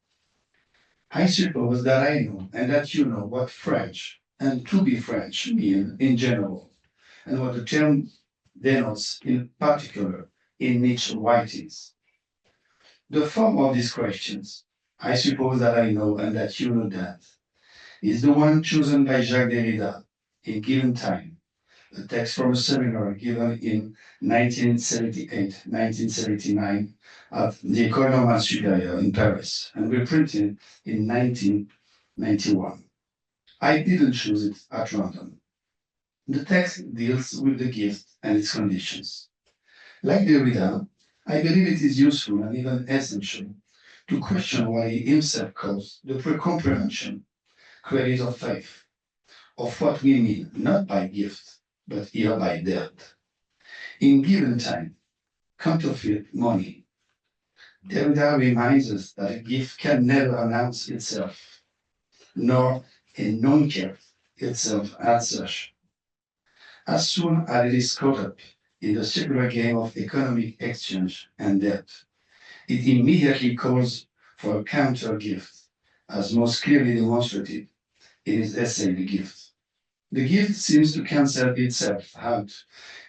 I suppose that I know, and that you know, what French and to be French mean in general, and what the term denotes in particular in Nietzsche writings. The form of these questions, I suppose that I know and that you know that, is the one chosen by Jacques Derrida in Given Time, a text from a seminar given in 1978-1979 at the École Normale Supérieure in Paris and reprinted in 1991. I didn't choose it at random. The text deals with the gift and its conditions. Like Derrida, I believe it is useful and even essential to question what he himself calls the pre-comprehension, credit of faith, of what we mean not by gift, but here by debt. In Given Time, counterfeit money, Derrida reminds us that a gift can never announce itself, nor a non-gift itself as such. As soon as it is caught up in the circular game of economic exchange and debt, it immediately calls for a counter-gift, as most clearly demonstrated in his essay, The Gift. The gift seems to cancel itself out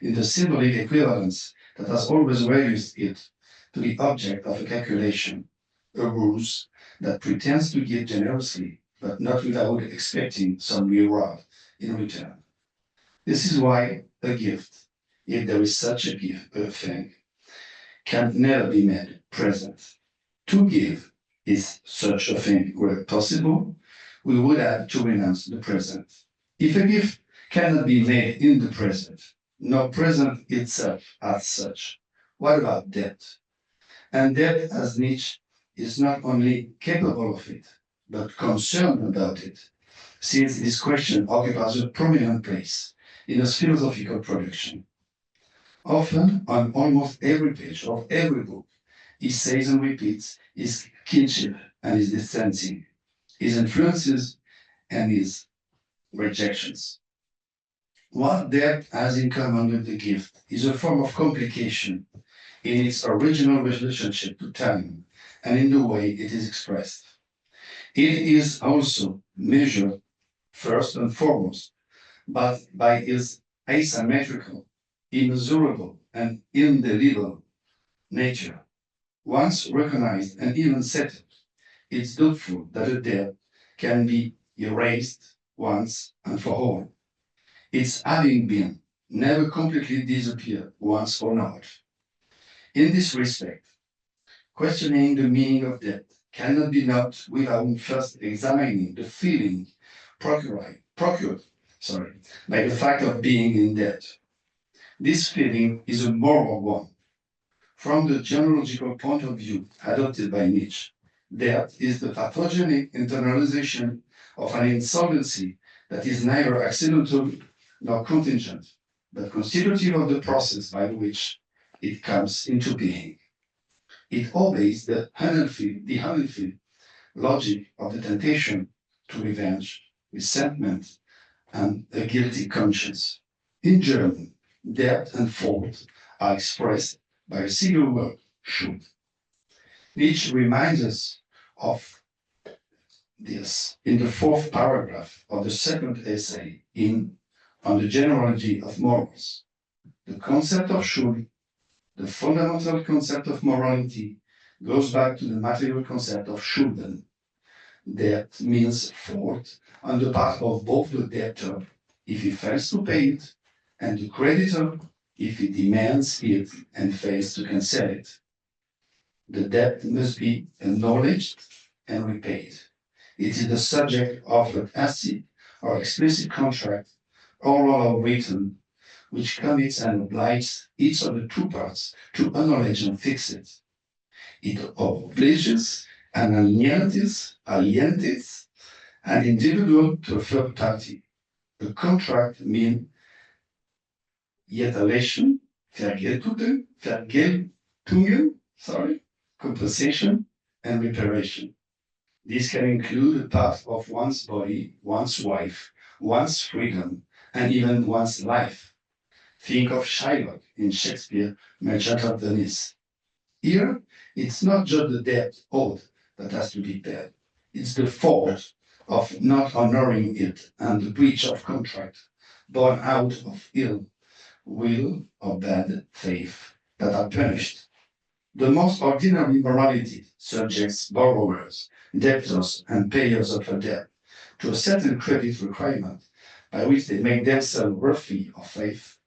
in the symbolic equivalence that has always reduced it to the object of a calculation, a ruse that pretends to give generously, but not without expecting some reward in return. This is why a gift, if there is such a gift, a thing, can never be made present. To give is such a thing were possible, we would have to renounce the present. If a gift cannot be made in the present, nor present itself as such, what about debt? And debt, as Nietzsche, is not only capable of it, but concerned about it, since this question occupies a prominent place in his philosophical production. Often, on almost every page of every book, he says and repeats his kinship and his distancing, his influences and his rejections. What debt has in common with the gift is a form of complication in its original relationship to time and in the way it is expressed. It is also measured first and foremost, but by its asymmetrical, immeasurable, and indelible nature. Once recognized and even settled, it's doubtful that a debt can be erased once and for all. Its having been never completely disappeared once or not. In this respect, questioning the meaning of debt cannot be not without first examining the feeling procured by the fact of being in debt. This feeling is a moral one. From the genealogical point of view adopted by Nietzsche, debt is the pathogenic internalization of an insolvency that is neither accidental nor contingent, but constitutive of the process by which it comes into being. It obeys the unhealthy logic of the temptation to revenge, resentment, and a guilty conscience. In German, debt and fault are expressed by a single word, Schuld. Nietzsche reminds us of this in the fourth paragraph of the second essay on the genealogy of morals. The concept of Schuld, the fundamental concept of morality, goes back to the material concept of Schulden. Debt means fault on the part of both the debtor if he fails to pay it, and the creditor if he demands it and fails to cancel it. The debt must be acknowledged and repaid. It is the subject of a tacit or explicit contract, oral or written, which commits and obliges each of the two parts to acknowledge and fix it. It obliges and alienates an individual to a third party. A contract means Yetalation, Vergeltung, compensation, and reparation. This can include a part of one's body, one's wife, one's freedom, and even one's life. Think of Shylock in Shakespeare's Merchant of Venice. Here, it's not just the debt owed that has to be paid. It's the fault of not honoring it and the breach of contract born out of ill will or bad faith that are punished. The most ordinary morality subjects borrowers, debtors, and payers of a debt to a certain credit requirement by which they make themselves worthy of faith,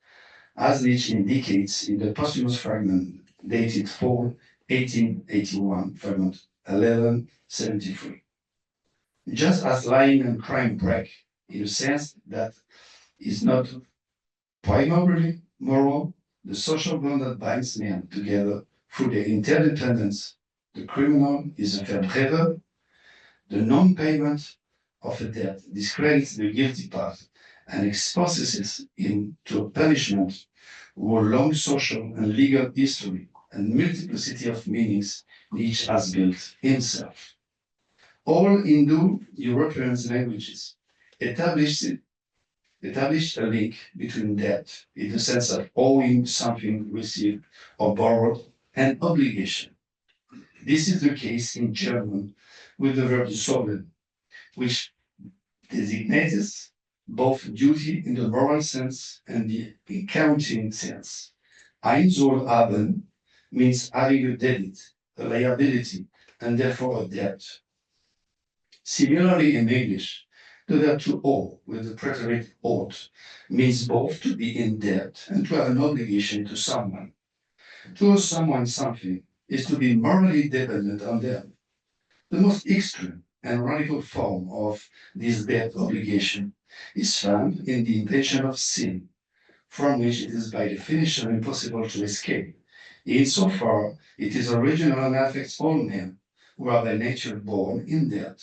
as Nietzsche indicates in the posthumous fragment dated fall 1881, fragment 1173. Just as lying and crime break, in a sense that is not primarily moral, the social bond that binds men together through their interdependence, the criminal is a verbrever. The non-payment of a debt discredits the guilty part and exposes him to a punishment with a long social and legal history and multiplicity of meanings Nietzsche has built himself. All Indo-European languages established a link between debt, in the sense of owing something received or borrowed, and obligation. This is the case in German with the verb sollen, which designates both duty in the moral sense and the accounting sense. Ein soll haben means having a debit, a liability, and therefore a debt. Similarly in English, the verb to owe with the preterite ought means both to be in debt and to have an obligation to someone. To owe someone something is to be morally dependent on them. The most extreme and radical form of this debt obligation is found in the intention of sin, from which it is by definition impossible to escape, insofar it is original and affects all men who are by nature born in debt.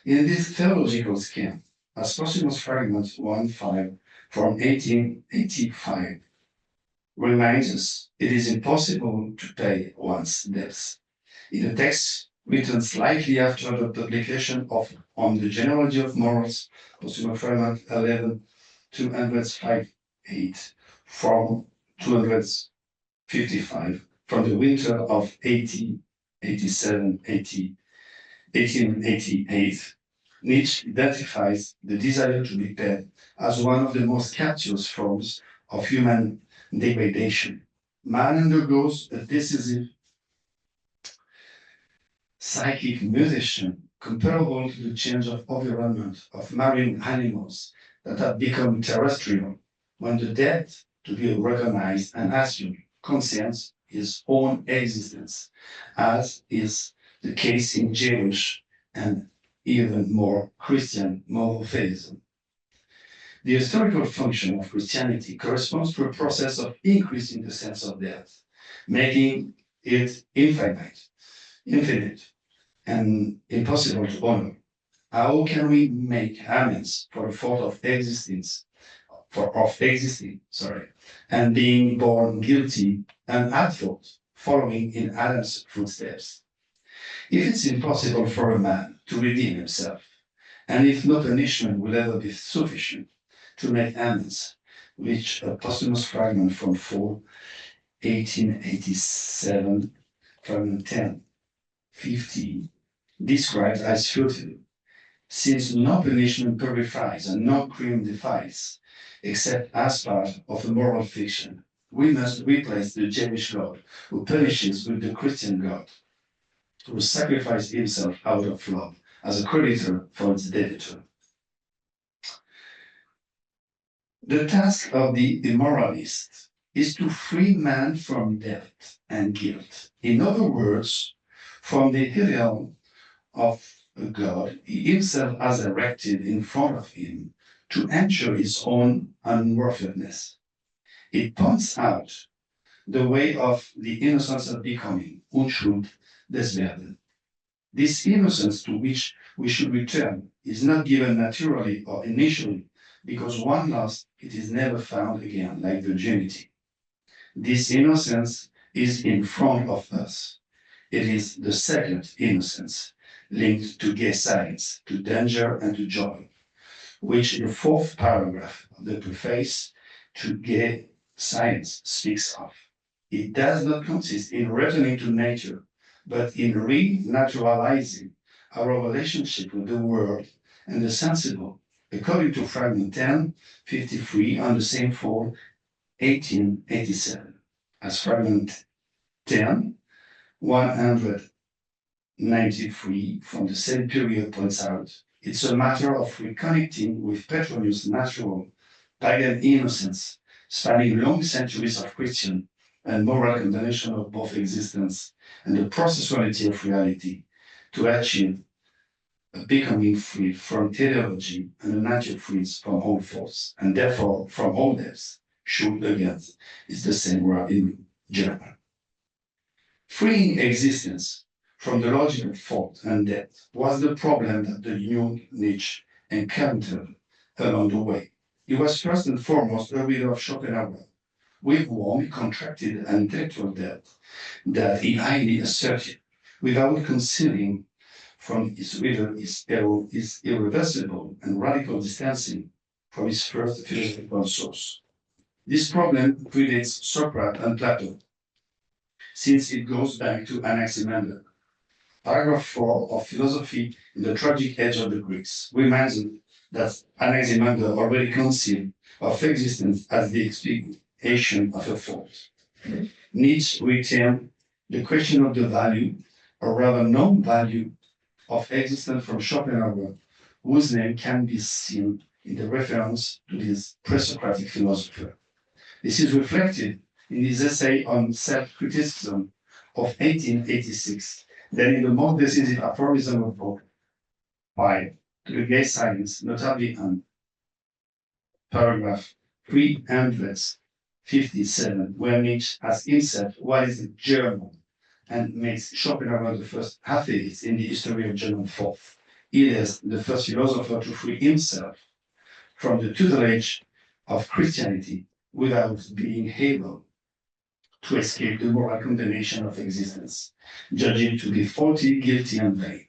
In this theological scheme, as posthumous fragment 1.5 from 1885 reminds us, it is impossible to pay one's debts. In a text written slightly after the publication of On the Genealogy of Morals, posthumous fragment 11, 205.8 from 255, from the winter of 1888, Nietzsche identifies the desire to be paid as one of the most captious forms of human degradation. Man undergoes a decisive psychic mutation comparable to the change of environment of marine animals that have become terrestrial, when the debt to be recognized and assumed concerns his own existence, as is the case in Jewish and even more Christian monotheism. The historical function of Christianity corresponds to a process of increasing the sense of death, making it infinite, and impossible to honor. How can we make amends for the fault of existing, and being born guilty and at fault, following in Adam's footsteps? If it's impossible for a man to redeem himself, and if no punishment will ever be sufficient to make amends, which a posthumous fragment from fall 1887, fragment 10:15, described as futile, since no punishment purifies and no crime defies, except as part of a moral fiction. We must replace the Jewish God who punishes with the Christian God, who sacrificed himself out of love as a creditor for its debtor. The task of the immoralist is to free man from debt and guilt. In other words, from the ideal of a God he himself has erected in front of him to ensure his own unworthiness. It points out the way of the innocence of becoming, Unschuld des Werden. This innocence to which we should return is not given naturally or initially, because one lost, it is never found again, like virginity. This innocence is in front of us. It is the second innocence, linked to gay science, to danger and to joy, which the fourth paragraph of the preface to gay science speaks of. It does not consist in returning to nature, but in renaturalizing our relationship with the world and the sensible, according to fragment 1053 on the same fall, 1887. As fragment 10, 193 from the same period points out, it's a matter of reconnecting with Petronius' natural pagan innocence, spanning long centuries of Christian and moral condemnation of both existence and the processuality of reality, to achieve a becoming free from teleology and a nature free from all force, and therefore from all depths. Schuld again is the same word in German. Freeing existence from the logical fault and death was the problem that the young Nietzsche encountered along the way. He was first and foremost a reader of Schopenhauer, with whom he contracted an intellectual debt that he highly asserted, without concealing from his reader his irreversible and radical distancing from his first philosophical source. This problem predates Socrates and Plato, since it goes back to Anaximander. Paragraph 4 of Philosophy in the Tragic Age of the Greeks reminds us that Anaximander already conceived of existence as the explication of a fault. Nietzsche retained the question of the value, or rather non-value, of existence from Schopenhauer, whose name can be seen in the reference to this pre-Socratic philosopher. This is reflected in his essay on self-criticism of 1886, then in the most decisive aphorism of book 5, to the gay science, notably on paragraph 357, where Nietzsche asks himself what is the German, and makes Schopenhauer the first atheist in the history of German thought. He is the first philosopher to free himself from the tutelage of Christianity without being able to escape the moral condemnation of existence, judging to be faulty, guilty, and vain.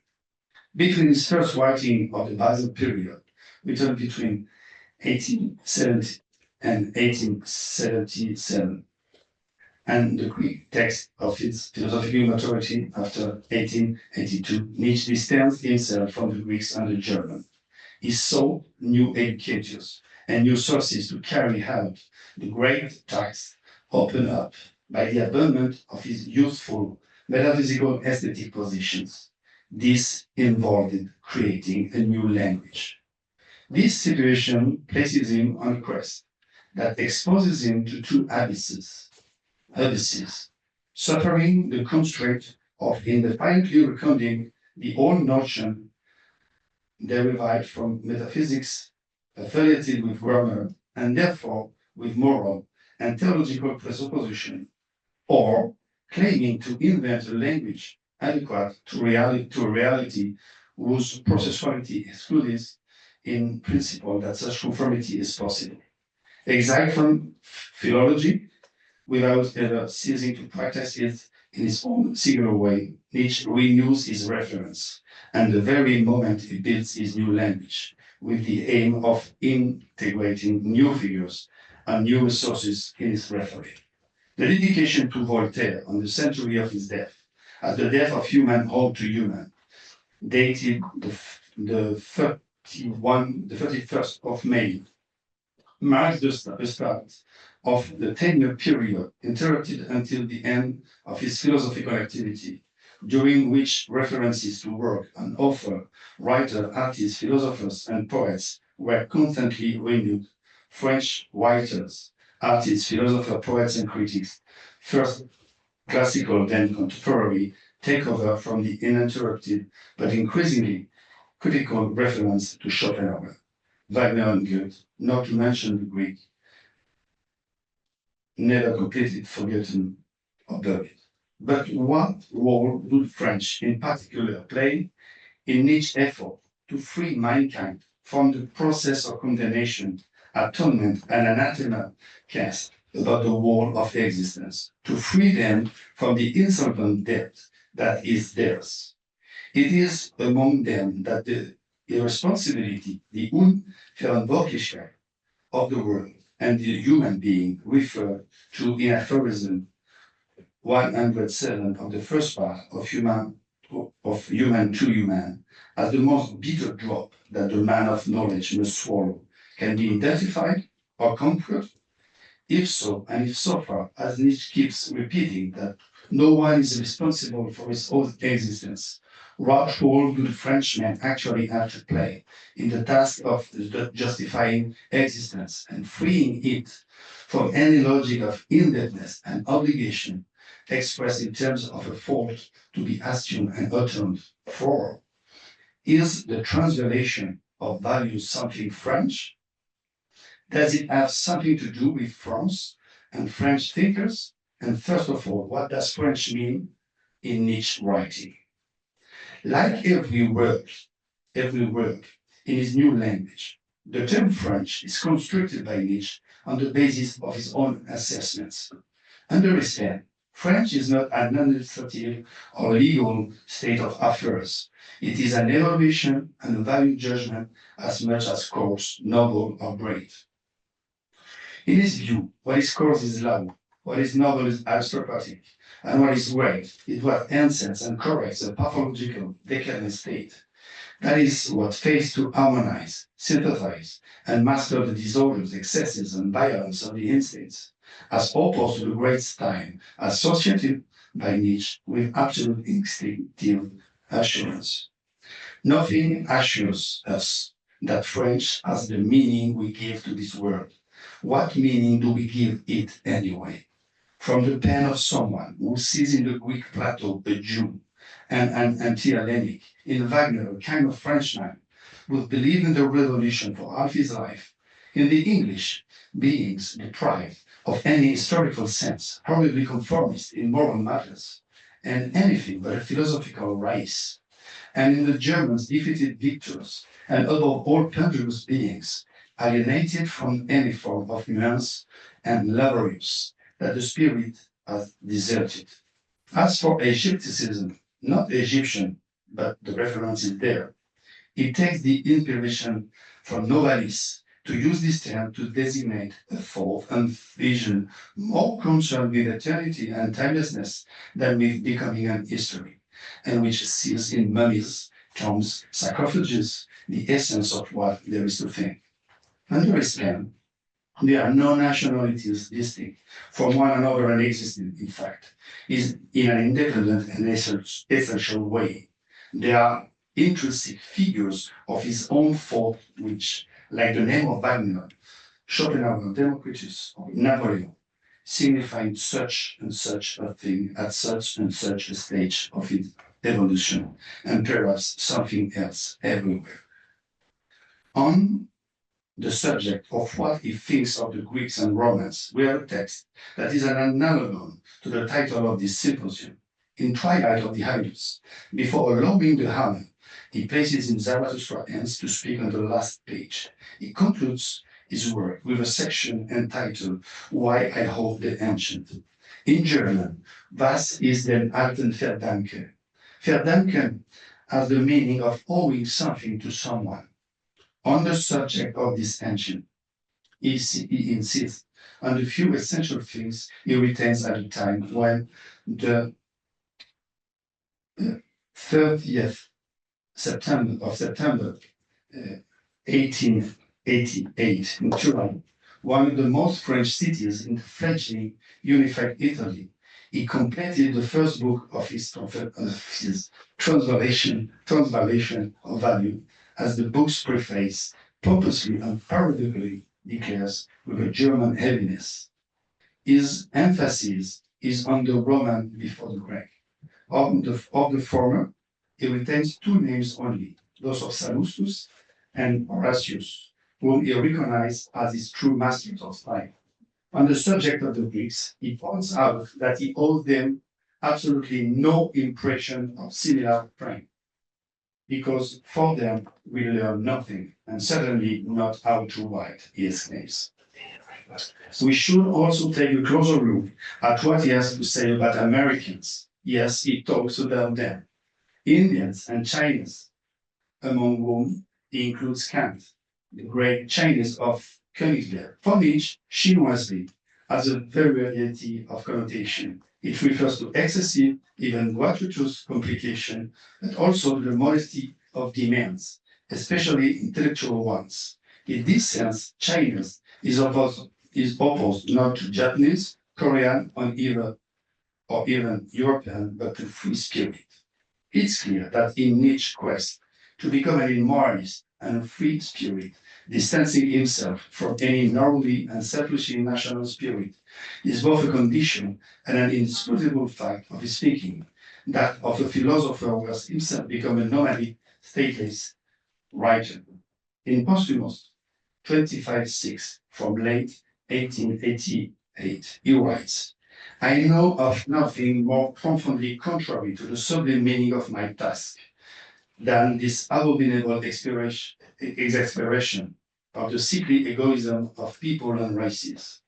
Between his first writing of the Basel period, written between 1870 and 1877, and the Greek text of its philosophical maturity after 1882, Nietzsche distanced himself from the Greeks and the German. He sought new educators and new sources to carry out the great task opened up by the abandonment of his youthful metaphysical aesthetic positions. This involved creating a new language. This situation places him on a quest that exposes him to two abysses, suffering the constraint of indefinitely recording the old notion derived from metaphysics affiliated with grammar and therefore with moral and theological presupposition, or claiming to invent a language adequate to reality whose processuality excludes in principle that such conformity is possible. Exiled from philology, without ever ceasing to practice it in his own singular way, Nietzsche renews his reference, and the very moment he builds his new language, with the aim of integrating new figures and new resources in his rhetoric. The dedication to Voltaire on the century of his death, as the death of human ode to human, dated the 31st of May, marks the start of the 10-year period interrupted until the end of his philosophical activity, during which references to work and author, writer, artists, philosophers, and poets were constantly renewed. French writers, artists, philosophers, poets, and critics, first classical, then contemporary, take over from the uninterrupted but increasingly critical reference to Schopenhauer, Wagner, and Goethe, not to mention the Greek never completely forgotten about it. But what role do the French in particular play in Nietzsche's effort to free mankind from the process of condemnation, atonement, and anathema cast about the wall of existence, to free them from the insolvent debt that is theirs? It is among them that the irresponsibility, the Unverantwortlichkeit of the world and the human being referred to in aphorism 107 of the first part of Human to Human as the most bitter drop that the man of knowledge must swallow can be identified or conquered. If so, and if so far as Nietzsche keeps repeating that no one is responsible for his own existence, what role do the Frenchmen actually have to play in the task of justifying existence and freeing it from any logic of indebtedness and obligation expressed in terms of a fault to be assumed and atoned for? Is the translation of values something French? Does it have something to do with France and French thinkers? And first of all, what does French mean in Nietzsche writing? Like every word in his new language, the term French is constructed by Nietzsche on the basis of his own assessments. Understand, French is not an administrative or legal state of affairs. It is an evaluation and a value judgment as much as coarse, noble, or brave. In his view, what is coarse is loud, what is noble is aristocratic, and what is great is what answers and corrects a pathological, decadent state. That is what fails to harmonize, synthesize, and master the disorders, excesses, and violence of the instincts, as opposed to the great style associated by Nietzsche with absolute instinctive assurance. Nothing assures us that French has the meaning we give to this word. What meaning do we give it anyway? From the pen of someone who sees in the Greek Plato a Jew and an anti-Hellenic, in Wagner a kind of Frenchman, who believed in the revolution for half his life, in the English, beings deprived of any historical sense, probably conformist in moral matters, and anything but a philosophical race, and in the Germans defeated victors, and above all pendulous beings, alienated from any form of nuance and laborious, that the spirit has deserted. As for Egypticism, not Egyptian, but the reference is there, it takes the inspiration from Novalis to use this term to designate a thought and vision more concerned with eternity and timelessness than with becoming an history, and which sees in mummies, tombs, sarcophages, the essence of what there is to think. Under his pen, there are no nationalities distinct from one another and existing, in fact, is in an independent and essential way. They are intrinsic figures of his own thought, which, like the name of Wagner, Schopenhauer, Democritus, or Napoleon, signifying such and such a thing at such and such a stage of its evolution, and perhaps something else everywhere. On the subject of what he thinks of the Greeks and Romans, we have a text that is an analogon to the title of this symposium. In Twilight of the Idols, before allowing the hammer, he places in Zarathustra's hands to speak on the last page. He concludes his work with a section entitled Why I Hold the Ancient. In German, was ist den alten Verdanken? Verdanken has the meaning of owing something to someone. On the subject of this ancient, he insists on the few essential things he retains at a time when the 30th September 1888 in Turin, one of the most French cities in the fledgling unified Italy, he completed the first book of his translation of value, as the book's preface purposely and paradoxically declares with a German heaviness. His emphasis is on the Roman before the Greek. Of the former, he retains two names only, those of Sallustus and Horatius, whom he recognized as his true masters of style. On the subject of the Greeks, he points out that he owes them absolutely no impression of similar frame, because for them we learn nothing, and certainly not how to write, he exclaims. We should also take a closer look at what he has to say about Americans. Yes, he talks about them, Indians and Chinese, among whom he includes Kant, the great Chinese of Königsberg. For Nietzsche, chinoiserie has a variety of connotation. It refers to excessive, even gratuitous complication, but also to the modesty of demands, especially intellectual ones. In this sense, Chinese is opposed not to Japanese, Korean, or even European, but to free spirit. It's clear that in Nietzsche's quest to become an immoralist and a free spirit, distancing himself from any normally and selfishly national spirit is both a condition and an indisputable fact of his thinking, that of a philosopher who has himself become a nomadic, stateless writer. In Posthumous 25:6 from late 1888, he writes, I know of nothing more profoundly contrary to the sublime meaning of my task than this abominable exasperation of the sickly egoism of people and races.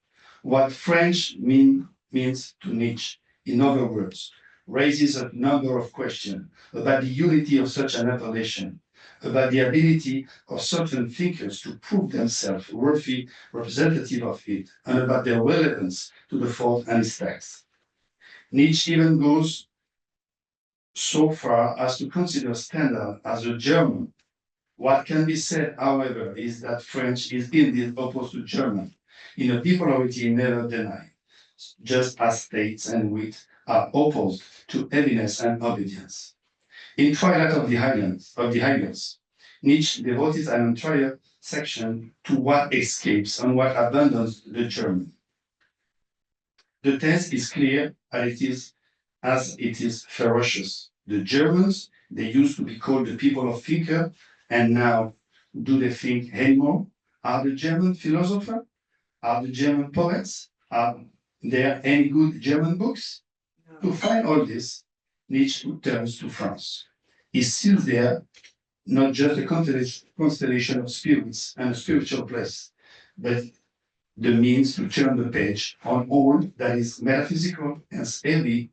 What French means to Nietzsche, in other words, raises a number of questions about the unity of such an appellation, about the ability of certain thinkers to prove themselves worthy representative of it, and about their relevance to the thought and its text. Nietzsche even goes so far as to consider Stendhal as a German. What can be said, however, is that French is indeed opposed to German, in a bipolarity never denied, just as states and wit are opposed to heaviness and obedience. In Twilight of the Highlands, Nietzsche devoted an entire section to what escapes and what abandons the German. The text is clear as it is ferocious. The Germans, they used to be called the people of thinker, and now do they think anymore? Are the German philosophers? Are the German poets? Are there any good German books? To find all this, Nietzsche turns to France. He sees there not just a constellation of spirits and a spiritual place, but the means to turn the page on all that is metaphysical and heavy,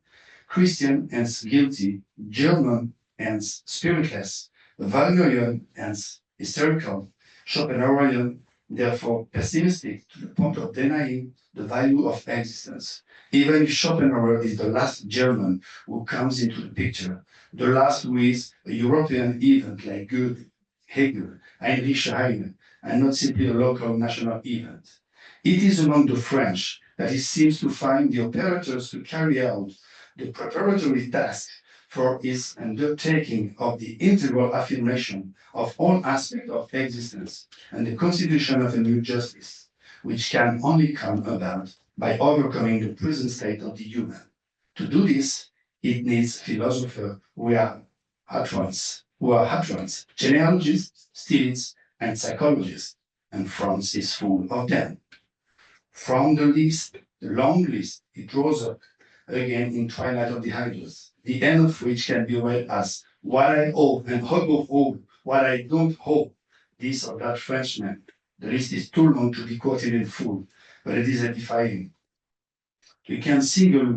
Christian and guilty, German and spiritless, Wagnerian and hysterical, Schopenhauerian, therefore pessimistic to the point of denying the value of existence. Even if Schopenhauer is the last German who comes into the picture, the last who is a European event like Goethe, Hegel, Heinrich Heine, and not simply a local national event. It is among the French that he seems to find the operators to carry out the preparatory task for his undertaking of the integral affirmation of all aspects of existence and the constitution of a new justice, which can only come about by overcoming the present state of the human. To do this, it needs philosophers who are at once genealogists, stylists, and psychologists, and France is full of them. From the long list, it draws up again in Twilight of the Highlands, the end of which can be read as what I owe and above all, what I don't owe, this or that Frenchman. The list is too long to be quoted in full, but it is edifying. We can single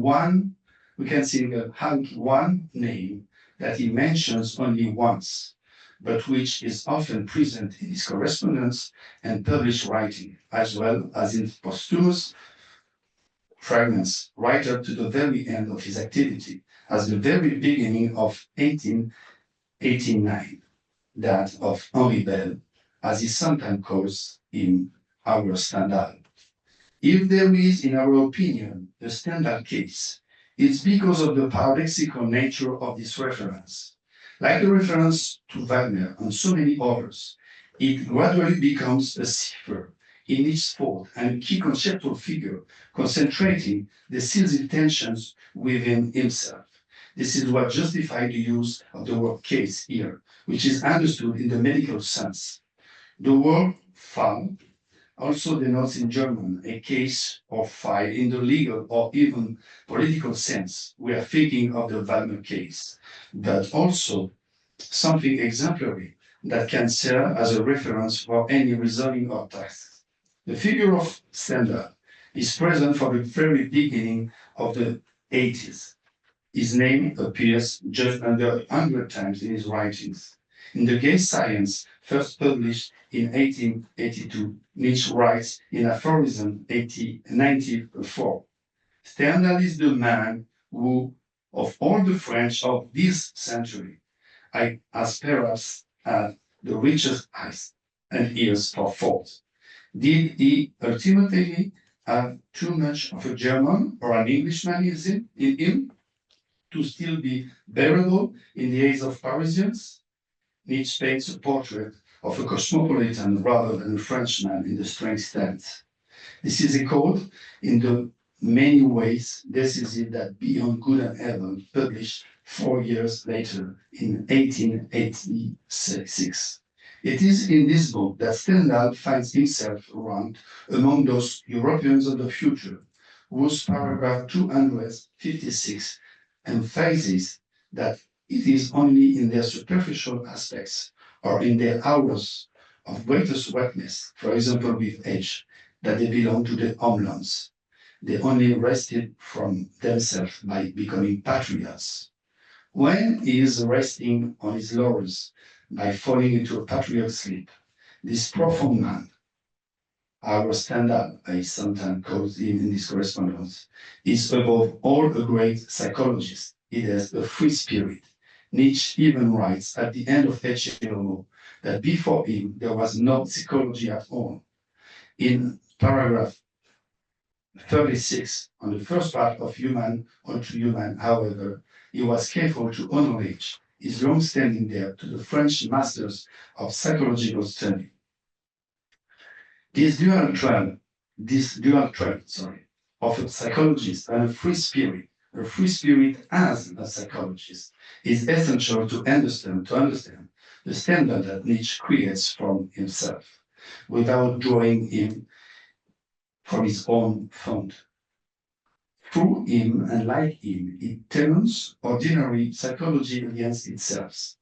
out one name that he mentions only once, but which is often present in his correspondence and published writing, as well as in posthumous fragments right up to the very end of his activity, as the very beginning of 1889, that of Henri Bell, as he sometimes calls him, our Stendhal. If there is, in our opinion, a Stendhal case, it's because of the paradoxical nature of this reference. Like the reference to Wagner and so many others, it gradually becomes a cipher in its thought and a key conceptual figure concentrating the silly tensions within himself. This is what justifies the use of the word case here, which is understood in the medical sense. The word fall also denotes in German a case or file in the legal or even political sense. We are thinking of the Wagner case, but also something exemplary that can serve as a reference for any reasoning or task. The figure of Stendhal is present from the very beginning of the 80s. His name appears just under 100 times in his writings. In The Gay Science, first published in 1882, Nietzsche writes in aphorism 94, Stendhal is the man who, of all the French of this century, has perhaps had the richest eyes and ears for thought. Did he ultimately have too much of a German or an Englishmanism in him to still be bearable in the eyes of Parisians? Nietzsche paints a portrait of a cosmopolitan rather than a Frenchman in the strange stance. This is echoed in the many ways decisive that Beyond Good and Evil, published 4 years later in 1886. It is in this book that Stendhal finds himself ranked among those Europeans of the future, whose paragraph 256 emphasizes that it is only in their superficial aspects or in their hours of greatest wetness, for example with age, that they belong to the homelands. They only rested from themselves by becoming patriots. When he is resting on his laurels by falling into a patriot sleep, this profound man, our Stendhal, I sometimes call him in this correspondence, is above all a great psychologist. He has a free spirit. Nietzsche even writes at the end of H.L.O. that before him there was no psychology at all. In paragraph 36, on the first part of Human unto Human, however, he was careful to acknowledge his long-standing debt to the French masters of psychological study. This dual trend, of a psychologist and a free spirit as a psychologist, is essential to understand the standard that Nietzsche creates from himself, without drawing him from his own font. Through him and like him, it turns ordinary psychology against itself,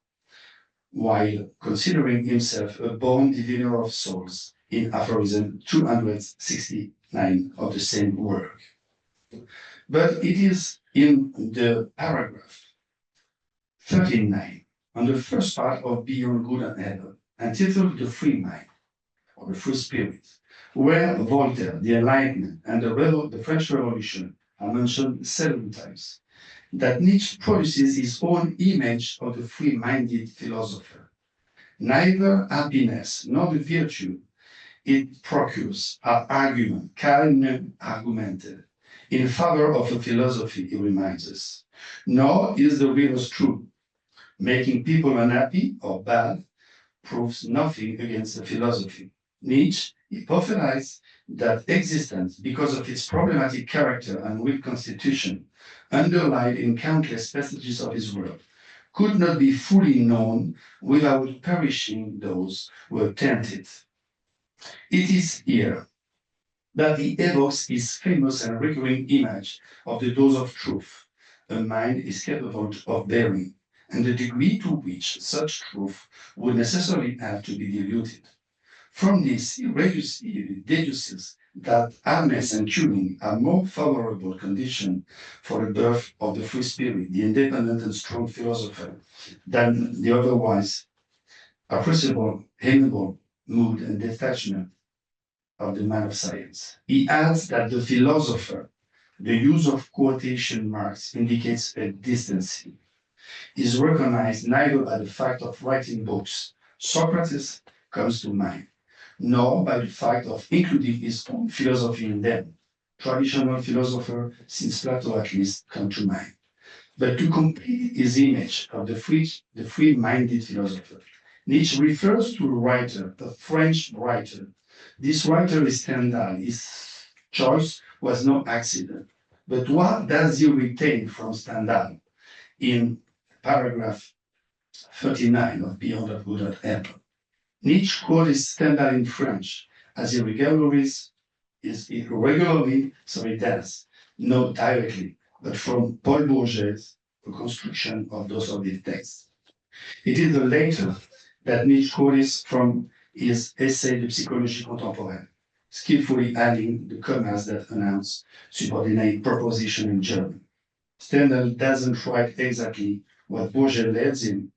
while considering himself a born diviner of souls in aphorism 269 of the same work. But it is in the paragraph 39, on the first part of Beyond Good and Evil, entitled The Free Mind, or the Free Spirit, where Voltaire, the Enlightenment, and the French Revolution are mentioned 7 times, that Nietzsche produces his own image of the free-minded philosopher. Neither happiness nor the virtue it procures are argument, calmly argumented, in favor of a philosophy, he reminds us. Nor is the reverse true. Making people unhappy or bad proves nothing against the philosophy. Nietzsche hypothesized that existence, because of its problematic character and weak constitution, underlined in countless passages of his work, could not be fully known without perishing those who attempt it. It is here that he evokes his famous and recurring image of the dose of truth a mind is capable of bearing, and the degree to which such truth would necessarily have to be diluted. From this, he deduces that hardness and tuning are more favorable conditions for the birth of the free spirit, the independent and strong philosopher, than the otherwise appreciable, amiable mood and detachment of the man of science. He adds that the philosopher, the use of quotation marks indicates a distancing, is recognized neither by the fact of writing books, Socrates comes to mind, nor by the fact of including his own philosophy in them. Traditional philosopher, since Plato at least, come to mind. But to complete his image of the free-minded philosopher, Nietzsche refers to a writer, a French writer. This writer is Stendhal. His choice was no accident. But what does he retain from Stendhal in paragraph 39 of Beyond Good and Evil? Nietzsche quotes Stendhal in French as he regularly does, not directly, but from Paul Bourget's the construction of those of these texts. It is the later that Nietzsche quotes from his essay de psychologie contemporaine, skillfully adding the commas that announce subordinate proposition in German. Stendhal doesn't write exactly what Bourget leads him,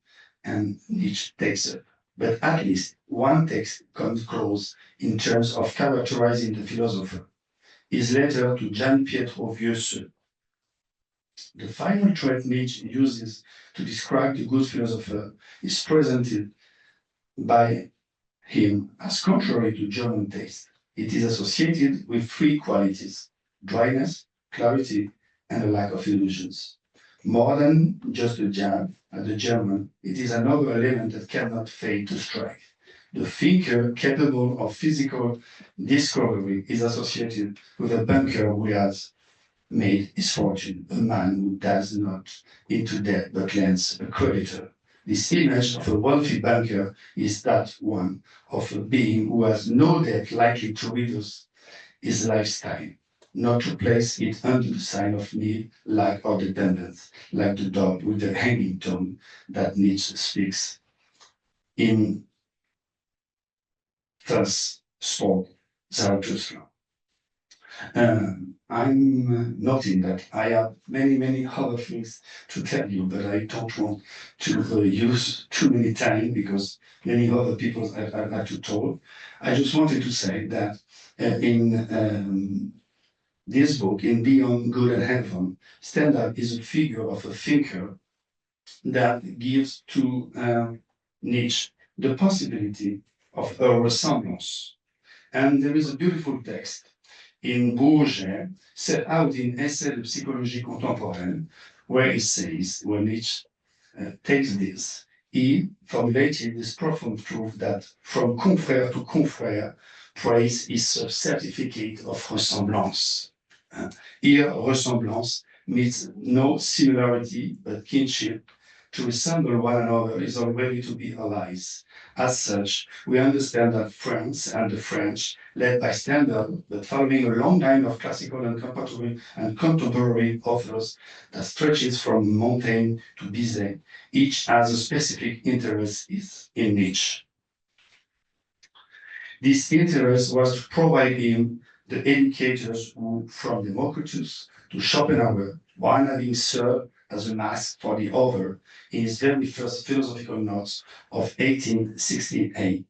and Nietzsche takes it. But at least one text comes close in terms of characterizing the philosopher. His letter to Gian Pietro Vieusseux. The final trait Nietzsche uses to describe the good philosopher is presented by him as contrary to German taste. It is associated with three qualities: dryness, clarity, and a lack of illusions. More than just a jab at the German, it is another element that cannot fail to strike. The thinker capable of physical discovery is associated with a banker who has made his fortune, a man who does not into debt but lends a creditor. This image of a wealthy banker is that one of a being who has no debt likely to reduce his lifestyle, not to place it under the sign of need, lack, or dependence, like the dog with the hanging tongue that Nietzsche speaks. In Thus spoke Zarathustra. I'm noting that I have many other things to tell you, but I don't want to use too many time because many other people have to talk. I just wanted to say that in this book, in Beyond Good and Heaven, Stendhal is a figure of a thinker that gives to Nietzsche the possibility of a resemblance. And there is a beautiful text in Bourget, set out in Essai de psychologie contemporaine, where he says, when Nietzsche takes this, he formulated this profound truth that from confrère to confrère, praise is a certificate of ressemblance. Here, ressemblance means no similarity, but kinship. To resemble one another is already to be allies. As such, we understand that France and the French, led by Stendhal, but following a long line of classical and contemporary authors that stretches from Montaigne to Bizet, each has a specific interest in Nietzsche. This interest was to provide him the educators who, from Democritus to Schopenhauer, one having served as a mask for the other in his very first philosophical notes of 1868,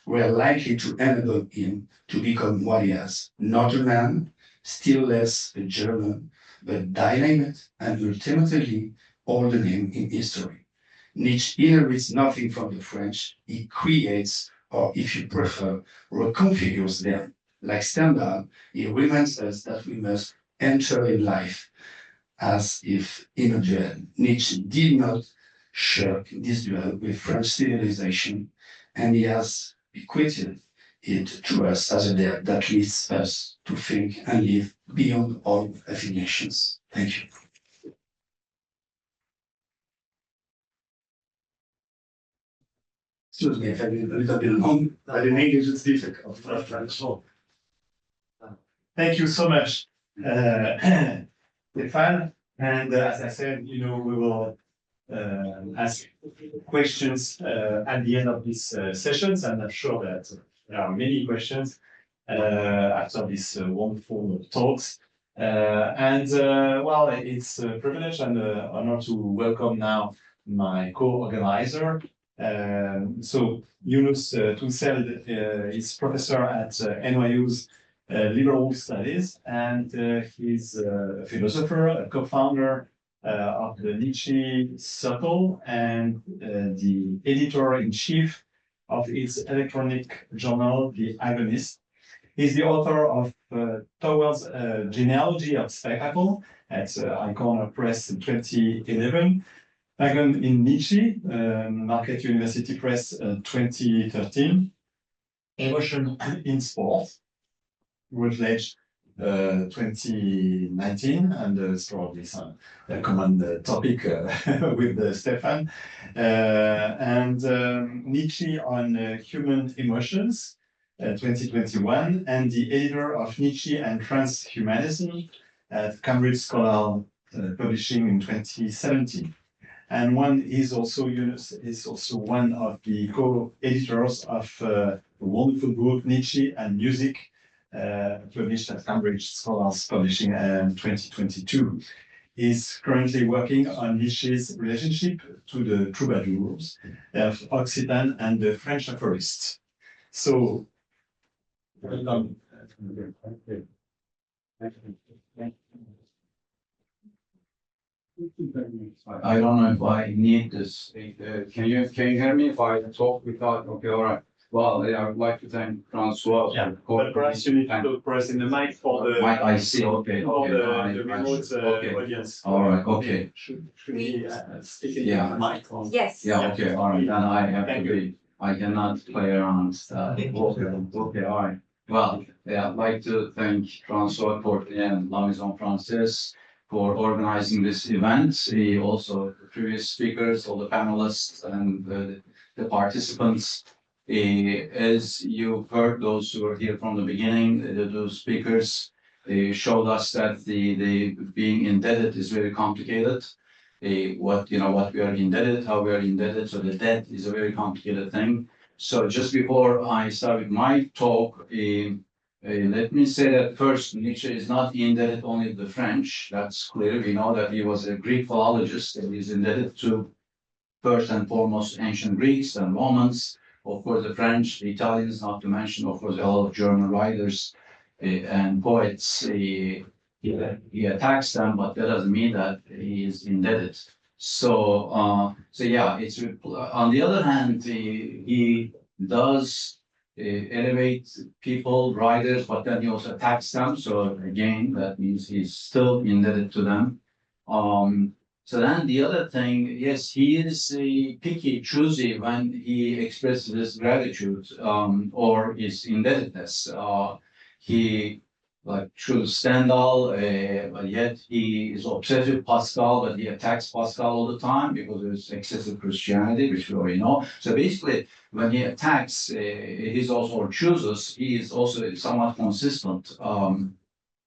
were likely to enable him to become what he is, not a man, still less a German, but dynamite and ultimately all the name in history. Nietzsche inherits nothing from the French, he creates, or if you prefer, reconfigures them. Like Stendhal, he reminds us that we must enter in life as if in a duel. Nietzsche did not shirk this duel with French civilization, and he has bequeathed it to us as a debt that leads us to think and live beyond all affiliations. Thank you. Excuse me if I'm a little bit long, but in English it's difficult. Thank you so much, Stéphane. And as I said, we will ask questions at the end of these sessions. And I'm sure that there are many questions after these wonderful talks. Well, it's a privilege and an honor to welcome now my co-organizer. So Yunus Tuncel is professor at NYU's Liberal Studies, and he's a philosopher, a co-founder of the Nietzsche Circle, and the editor-in-chief of its electronic journal, The Agonist. He's the author of Towards a Genealogy of Spectacle at Icorner Press in 2011, Wagon in Nietzsche, Marquette University Press 2013, Emotion in Sport, Routledge 2019, and it's probably some common topic with Stéphane, and Nietzsche on human emotions, 2021, and the editor of Nietzsche and Transhumanism at Cambridge Scholar Publishing in 2017. And is also one of the co-editors of the wonderful book Nietzsche and Music, published at Cambridge Scholars Publishing in 2022. He's currently working on Nietzsche's relationship to the troubadours of Occitan and the French aphorists. So, welcome. I don't know if I need this. Can you hear me if I talk without? Okay, all right. Well, I would like to thank Francois. Yeah, but perhaps you need to look first in the mic for the. Mic, I see. Okay. For the I remote okay. audience. All right. Okay. Should be speaking Yeah. in the mic. Or... Yes. Yeah. Okay. All right. Then I have Thank to be. I cannot play around. Okay. Okay. All right. Well, yeah, I'd like to thank Francois Portier and La Maison Française for organizing this event. Also the previous speakers, all the panelists, and the participants. As you've heard, those who were here from the beginning, those speakers showed us that the being indebted is very complicated. What we are indebted, how we are indebted. So the debt is a very complicated thing. So just before I start with my talk, let me say that first, Nietzsche is not indebted only to the French. That's clear. We know that he was a Greek philologist and he's indebted to first and foremost ancient Greeks and Romans. Of course, the French, the Italians, not to mention, of course, a lot of German writers and poets. He attacks them, but that doesn't mean that he is indebted. So yeah, it's on the other hand, he does elevate people, writers, but then he also attacks them. So again, that means he's still indebted to them. So then the other thing, yes, he is picky, choosy when he expresses his gratitude or his indebtedness. He chooses Stendhal, but yet he is obsessed with Pascal, but he attacks Pascal all the time because of his excessive Christianity, which we already know. So basically, when he attacks, he's also or chooses, he is also somewhat consistent.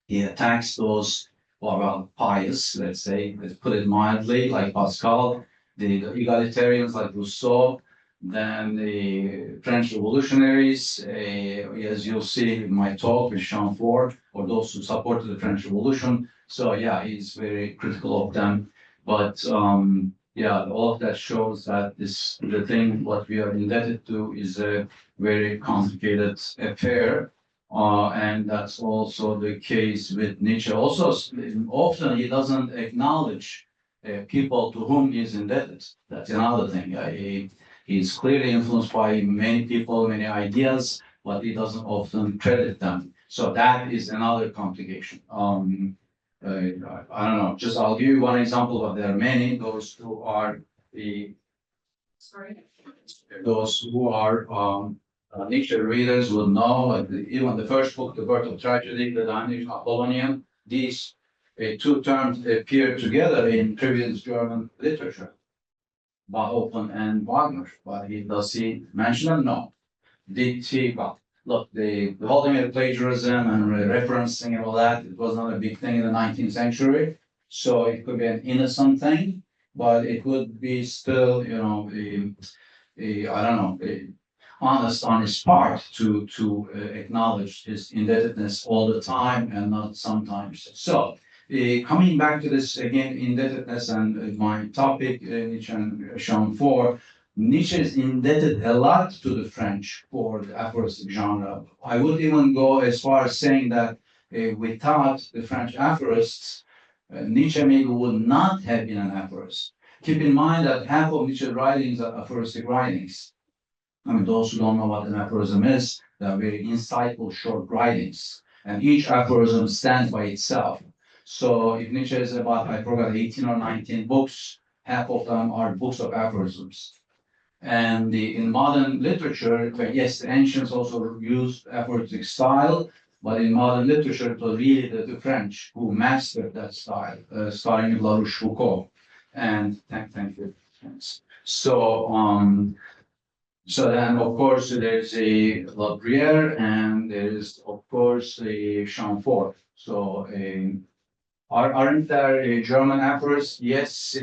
He attacks those well, pious, let's say, let's put it mildly, like Pascal, the egalitarians like Rousseau, then the French revolutionaries, as you'll see in my talk with Chamfort, or those who supported the French Revolution. So yeah, he's very critical of them. But yeah, all of that shows that the thing what we are indebted to is a very complicated affair. And that's also the case with Nietzsche. Also, often he doesn't acknowledge people to whom he is indebted. That's another thing. He's clearly influenced by many people, many ideas, but he doesn't often credit them. So that is another complication. I don't know. Just I'll give you one example, but there are many. Those who are Nietzsche readers will know, even the first book, The Birth of Tragedy, the Heinrich Apollonian, these two terms appear together in previous German literature, Beethoven and Wagner. But does he mention them? No. Did he? Well, look, the Vladimir plagiarism and referencing and all that, it was not a big thing in the 19th century. So it could be an innocent thing, but it would be still, I don't know, honest on his part to acknowledge his indebtedness all the time and not sometimes. So coming back to this again, indebtedness and my topic, Nietzsche and Chamfort, Nietzsche is indebted a lot to the French for the aphoristic genre. I would even go as far as saying that without the French aphorists, Nietzsche maybe would not have been an aphorist. Keep in mind that half of Nietzsche's writings are aphoristic writings. I mean, those who don't know what an aphorism is, they are very insightful, short writings. And each aphorism stands by itself. So if Nietzsche is about, I forgot, 18 or 19 books, half of them are books of aphorisms. And in modern literature, yes, the ancients also used aphoristic style, but in modern literature, it was really the French who mastered that style, starting with La Rochefoucauld. And thank you. Thanks. So, So then, of course, there's a La Bruyere and there's, of course, a Chamfort. So, aren't there German aphorists? Yes,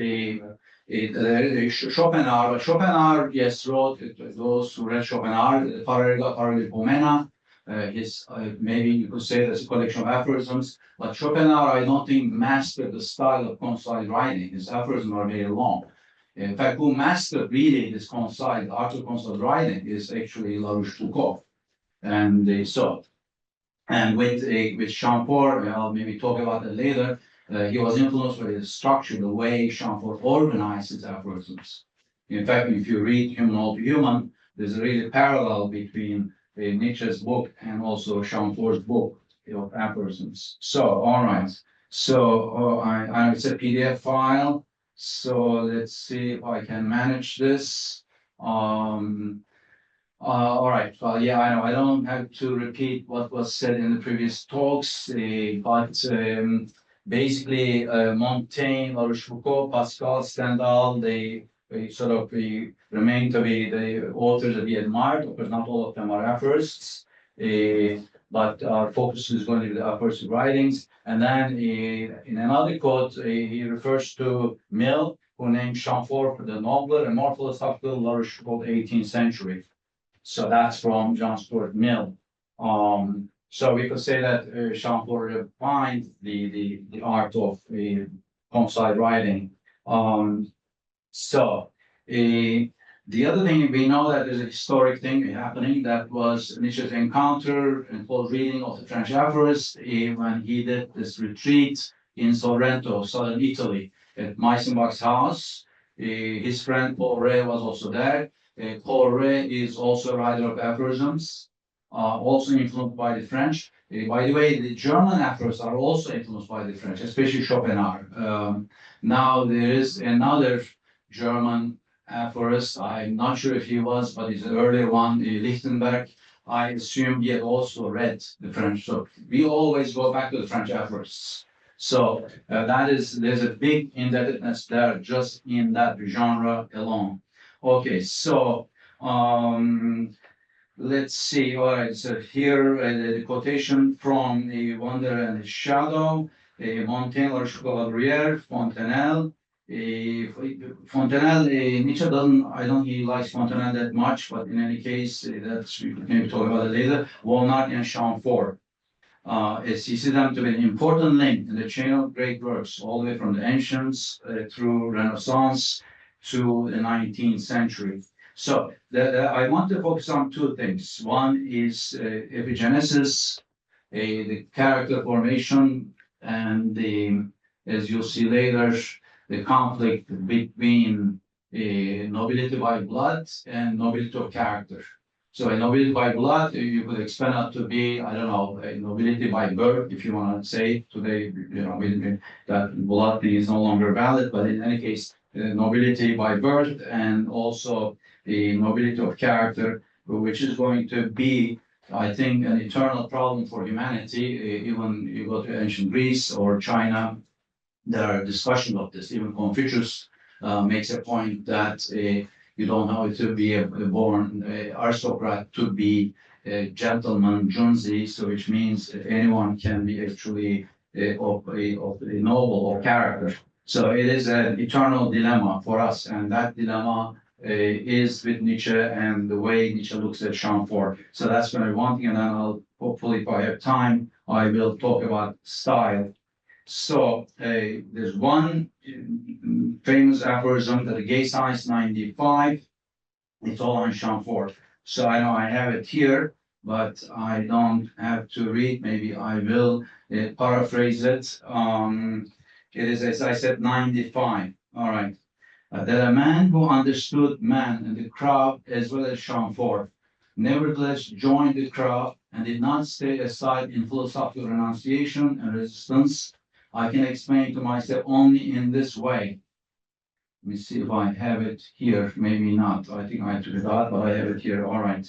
Schopenhauer, but Schopenhauer, yes, wrote those who read Schopenhauer, Paralipomena. His maybe you could say that's a collection of aphorisms, but Schopenhauer, I don't think mastered the style of concise writing. His aphorisms are very long. In fact, who mastered really this concise, the art of concise writing is actually La Rochefoucauld. And and with Chamfort, I'll maybe talk about it later. He was influenced by the structure, the way Chamfort organized his aphorisms. In fact, if you read Human All to Human, there's a really parallel between Nietzsche's book and also Chamfort's book of aphorisms. So, all right. So, it's a PDF file. So let's see if I can manage this. All right. Well, yeah, I know. I don't have to repeat what was said in the previous talks, but basically, Montaigne, La Rochefoucauld, Pascal, Stendhal, they sort of remain to be the authors that we admired, because not all of them are aphorists. But our focus is going to be the aphoristic writings. And then in another quote, he refers to Mill, who named Chamfort the nobler and more philosophical La Rochefoucauld 18th century. So that's from John Stuart Mill. So we could say that Chamfort refined the art of concise writing. The other thing, we know that there's a historic thing happening that was Nietzsche's encounter and close reading of the French aphorist when he did this retreat in Sorrento, southern Italy, at Meisenbach's house. His friend Paul Ray was also there. Paul Ray is also a writer of aphorisms, also influenced by the French. By the way, the German aphorists are also influenced by the French, especially Schopenhauer. Now there is another German aphorist. I'm not sure if he was, but he's an earlier one, Lichtenberg. I assume he had also read the French. So we always go back to the French aphorists. So there's a big indebtedness there just in that genre alone. Okay, so let's see. All right, so here the quotation from The Wonder and the Shadow, Montaigne, La Rochefoucauld, Fontenelle. Fontenelle, Nietzsche doesn't, I don't think he likes Fontenelle that much, but in any case, that's, we can maybe talk about it later. Walnut and Chamfort. He sees them to be an important link in the chain of great works, all the way from the ancients through Renaissance to the 19th century. So I want to focus on two things. One is epigenesis, the character formation, and as you'll see later, the conflict between nobility by blood and nobility of character. So a nobility by blood, you could expand it to be, I don't know, a nobility by birth, if you want to say today, that blood thing is no longer valid, but in any case, nobility by birth and also the nobility of character, which is going to be, I think, an eternal problem for humanity. Even you go to ancient Greece or China, there are discussions of this. Even Confucius makes a point that you don't have to be a born aristocrat to be a gentleman, junzi, so which means anyone can be actually of a noble or character. So it is an eternal dilemma for us, and that dilemma is with Nietzsche and the way Nietzsche looks at Chamfort. So that's going to be one thing, and then I'll hopefully, if I have time, I will talk about style. So there's one famous aphorism that the Gay Science 95, it's all on Chamfort. So I know I have it here, but I don't have to read. Maybe I will paraphrase it. It is, as I said, 95. All right. That a man who understood man and the crowd as well as Chamfort, nevertheless joined the crowd and did not stay aside in philosophical renunciation and resistance, I can explain to myself only in this way. Let me see if I have it here. Maybe not. I think I took it out, but I have it here. All right.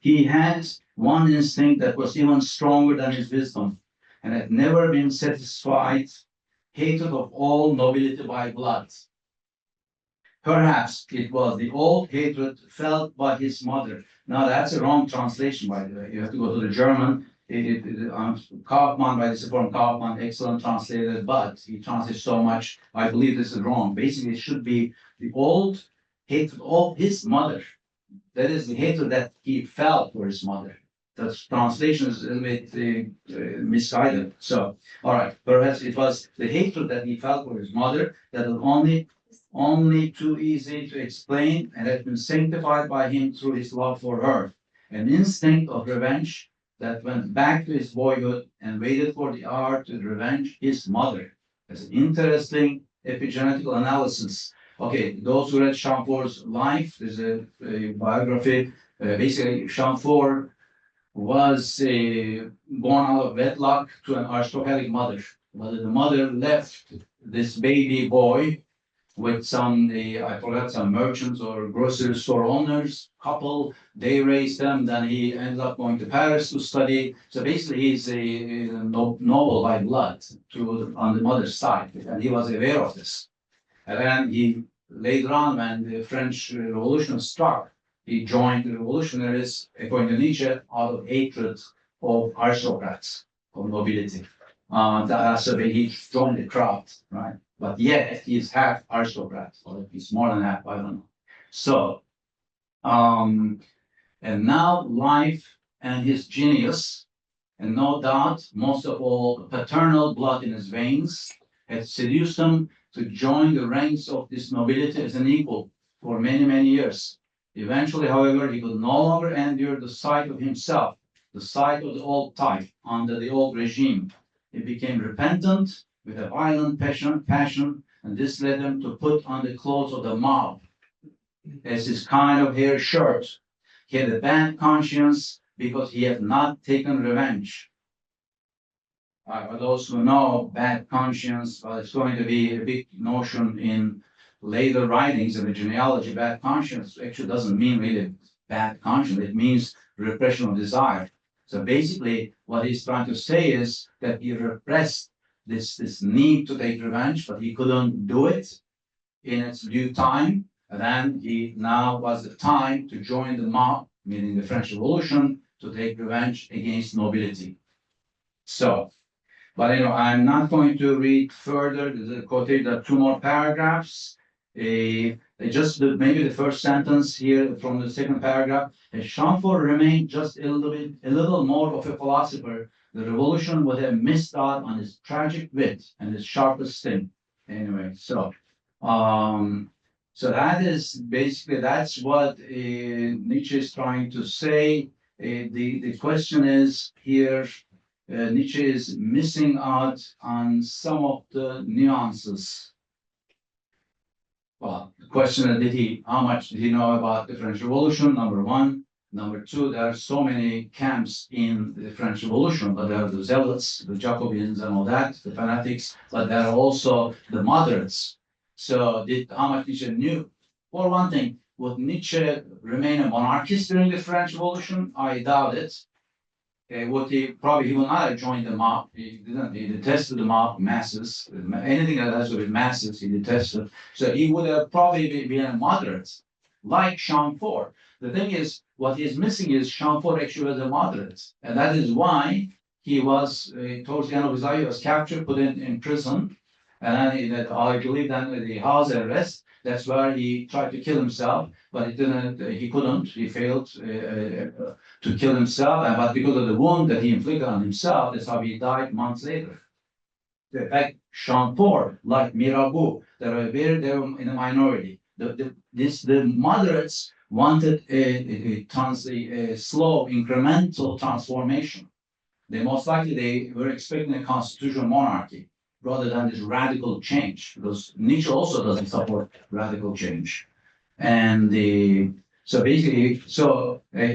He had one instinct that was even stronger than his wisdom and had never been satisfied, hatred of all nobility by blood. perhaps it was the old hatred felt by his mother. Now that's a wrong translation, by the way. You have to go to the German. Kaufmann, by this from Kaufmann, excellent translator, but he translates so much. I believe this is wrong. Basically, it should be the old hatred of his mother. That is the hatred that he felt for his mother. The translation is a little bit misguided. So, all right, perhaps it was the hatred that he felt for his mother that was only too easy to explain and had been sanctified by him through his love for her. An instinct of revenge that went back to his boyhood and waited for the hour to revenge his mother. That's an interesting epigenetical analysis. Okay, those who read Chamfort's life, there's a biography. Basically, Chamfort was born out of wedlock to an aristocratic mother. But the mother left this baby boy with some, I forgot, some merchants or grocery store owners, couple. They raised them. Then he ended up going to Paris to study. So basically, he's a noble by blood on the mother's side, and he was aware of this. And then he later on, when the French Revolution struck, he joined the revolutionaries, according to Nietzsche, out of hatred of aristocrats, of nobility. That's the way he joined the crowd, right? But yet he's half aristocrat, or he's more than half, I don't know. So, and now life and his genius, and no doubt, most of all, the paternal blood in his veins, had seduced him to join the ranks of this nobility as an equal for many, many years. Eventually, however, he could no longer endure the sight of himself, the sight of the old type under the old regime. He became repentant with a violent passion, and this led him to put on the clothes of the mob as his kind of hair shirt. He had a bad conscience because he had not taken revenge. For those who know bad conscience, well, it's going to be a big notion in later writings in the genealogy. Bad conscience actually doesn't mean really bad conscience. It means repression of desire. So basically, what he's trying to say is that he repressed this need to take revenge, but he couldn't do it in its due time. And then now was the time to join the mob, meaning the French Revolution, to take revenge against nobility. So, but I'm not going to read further. The quotation, there are two more paragraphs. Just maybe the first sentence here from the second paragraph. Chamfort remained just a little more of a philosopher. The revolution would have missed out on his tragic wit and his sharpest sting. Anyway, so that is basically, that's what Nietzsche is trying to say. The question is here, Nietzsche is missing out on some of the nuances. Well, the question is, how much did he know about the French Revolution? Number one. Number two, there are so many camps in the French Revolution, but there are the zealots, the Jacobins and all that, the fanatics, but there are also the moderates. So how much Nietzsche knew? For one thing, would Nietzsche remain a monarchist during the French Revolution? I doubt it. Would he probably, he will not have joined the mob. He didn't. He detested the mob, masses. Anything that has to do with masses, he detested. So he would have probably been a moderate, like Chamfort. The thing is, what he's missing is Chamfort actually was a moderate, and that is why he was towards the end of his life, he was captured, put in prison, and then I believe then the house arrest. That's where he tried to kill himself, but he couldn't. He failed to kill himself, but because of the wound that he inflicted on himself, that's how he died months later. In fact, Chamfort, like Mirabeau, they were in a minority. The moderates wanted a slow, incremental transformation. Most likely they were expecting a constitutional monarchy rather than this radical change, because Nietzsche also doesn't support radical change. And so basically,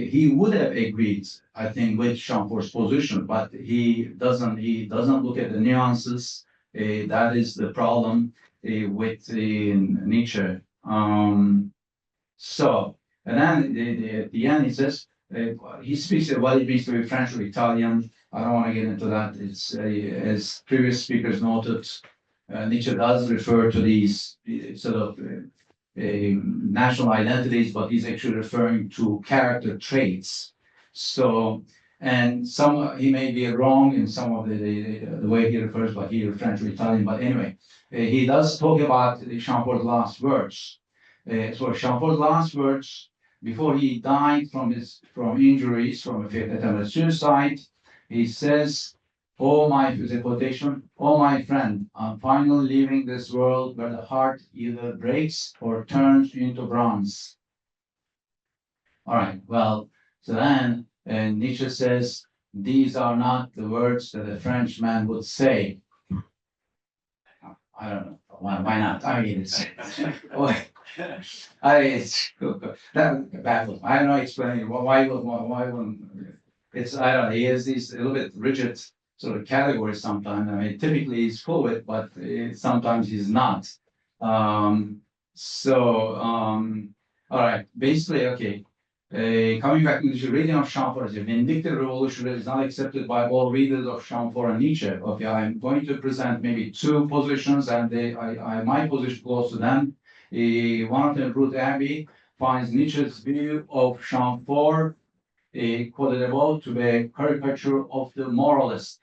he would have agreed, I think, with Chamfort's position, but he doesn't look at the nuances. That is the problem with Nietzsche. And then at the end, he says, he speaks of what it means to be French or Italian. I don't want to get into that. It's as previous speakers noted, Nietzsche does refer to these sort of national identities, but he's actually referring to character traits. So, and he may be wrong in some of the way he refers, but here French or Italian. But anyway, he does talk about Chamfort's last words. So Chamfort's last words before he died from injuries from a failed attempt at suicide, he says, "Oh my," is a quotation, "Oh my friend, I'm finally leaving this world where the heart either breaks or turns into bronze." All right, well, so then Nietzsche says, "These are not the words that a Frenchman would say." I don't know, why not? I mean, it's, it's that baffles me. I don't know explaining why wouldn't it's, I don't know, he has these a little bit rigid sort of categories sometimes. I mean, typically he's fluid, but sometimes he's not. All right, basically, okay. Coming back to the reading of Chamfort, a vindictive revolutionary is not accepted by all readers of Chamfort and Nietzsche. Okay, I'm going to present maybe two positions, and my position close to them. One of them, Ruth Abbey, finds Nietzsche's view of Chamfort, quoted above, to be a caricature of the moralist.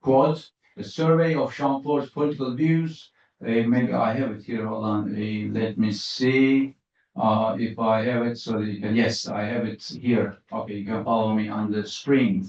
Quote, "A survey of Chamfort's political views." Maybe I have it here. Hold on. Let me see. If I have it, so that you can, yes, I have it here. Okay, you can follow me on the screen.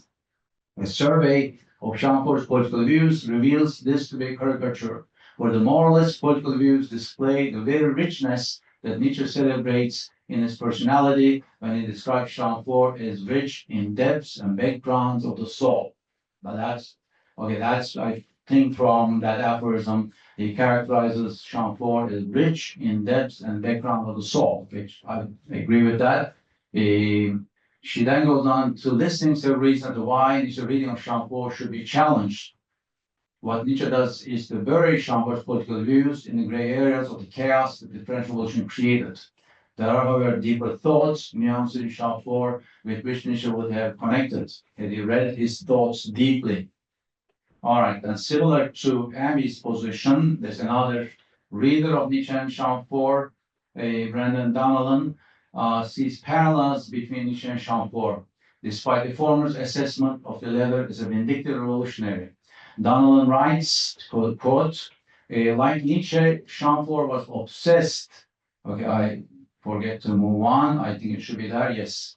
A survey of Chamfort's political views reveals this to be a caricature, where the moralist political views display the very richness that Nietzsche celebrates in his personality when he describes Chamfort as rich in depths and backgrounds of the soul. But that's, I think, from that aphorism, he characterizes Chamfort as rich in depths and background of the soul, which I agree with that. She then goes on to listing several reasons why Nietzsche's reading of Chamfort should be challenged. What Nietzsche does is to bury Chamfort's political views in the gray areas of the chaos that the French Revolution created. There are, however, deeper thoughts, nuances in Chamfort with which Nietzsche would have connected, had he read his thoughts deeply. All right, and similar to Abbey's position, there's another reader of Nietzsche and Chamfort, Brendan Donnellan, sees parallels between Nietzsche and Chamfort, despite the former's assessment of the latter as a vindictive revolutionary. Donnellan writes, quote, "Like Nietzsche, Chamfort was obsessed." Okay, I forget to move on. I think it should be there. Yes.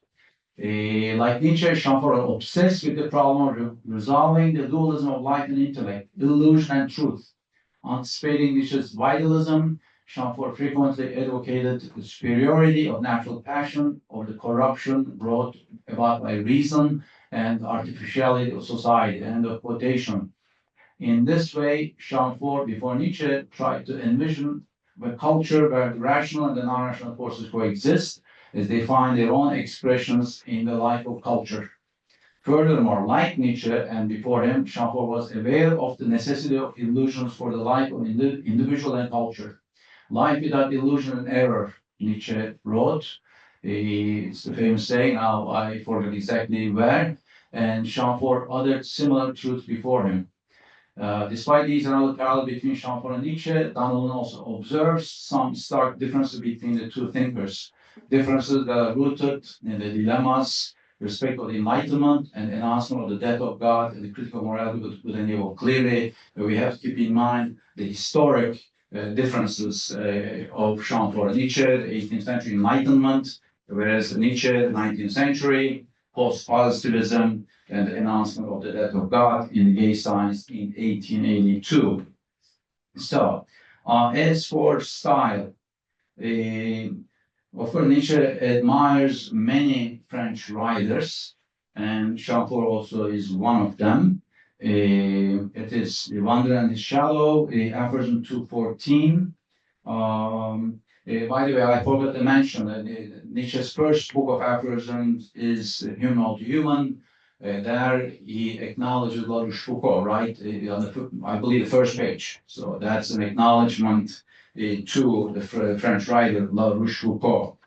Like Nietzsche, Chamfort was obsessed with the problem of resolving the dualism of light and intellect, illusion and truth. Anticipating Nietzsche's vitalism, Chamfort frequently advocated the superiority of natural passion over the corruption brought about by reason and artificiality of society. End of quotation. In this way, Chamfort, before Nietzsche, tried to envision a culture where the rational and the non-rational forces coexist, as they find their own expressions in the life of culture. Furthermore, like Nietzsche and before him, Chamfort was aware of the necessity of illusions for the life of individual and culture. Life without illusion and error, Nietzsche wrote. It's the famous saying, now I forget exactly where, and Chamfort uttered similar truths before him. Despite these and other parallels between Chamfort and Nietzsche, Donnellan also observes some stark differences between the two thinkers. Differences that are rooted in the dilemmas, respect of the Enlightenment, and announcement of the death of God and the critical morality of good and evil. Clearly, we have to keep in mind the historic differences of Chamfort and Nietzsche, the 18th century Enlightenment, whereas Nietzsche, the 19th century, post-positivism, and the announcement of the death of God in the gay science in 1882. So, as for style, of course, Nietzsche admires many French writers, and Chamfort also is one of them. It is The Wanderer and the Shallow, aphorism 214. By the way, I forgot to mention that Nietzsche's first book of aphorisms is Human to Human. There he acknowledges La Rochefoucauld, right? I believe the first page. So that's an acknowledgement to the French writer La Rochefoucauld.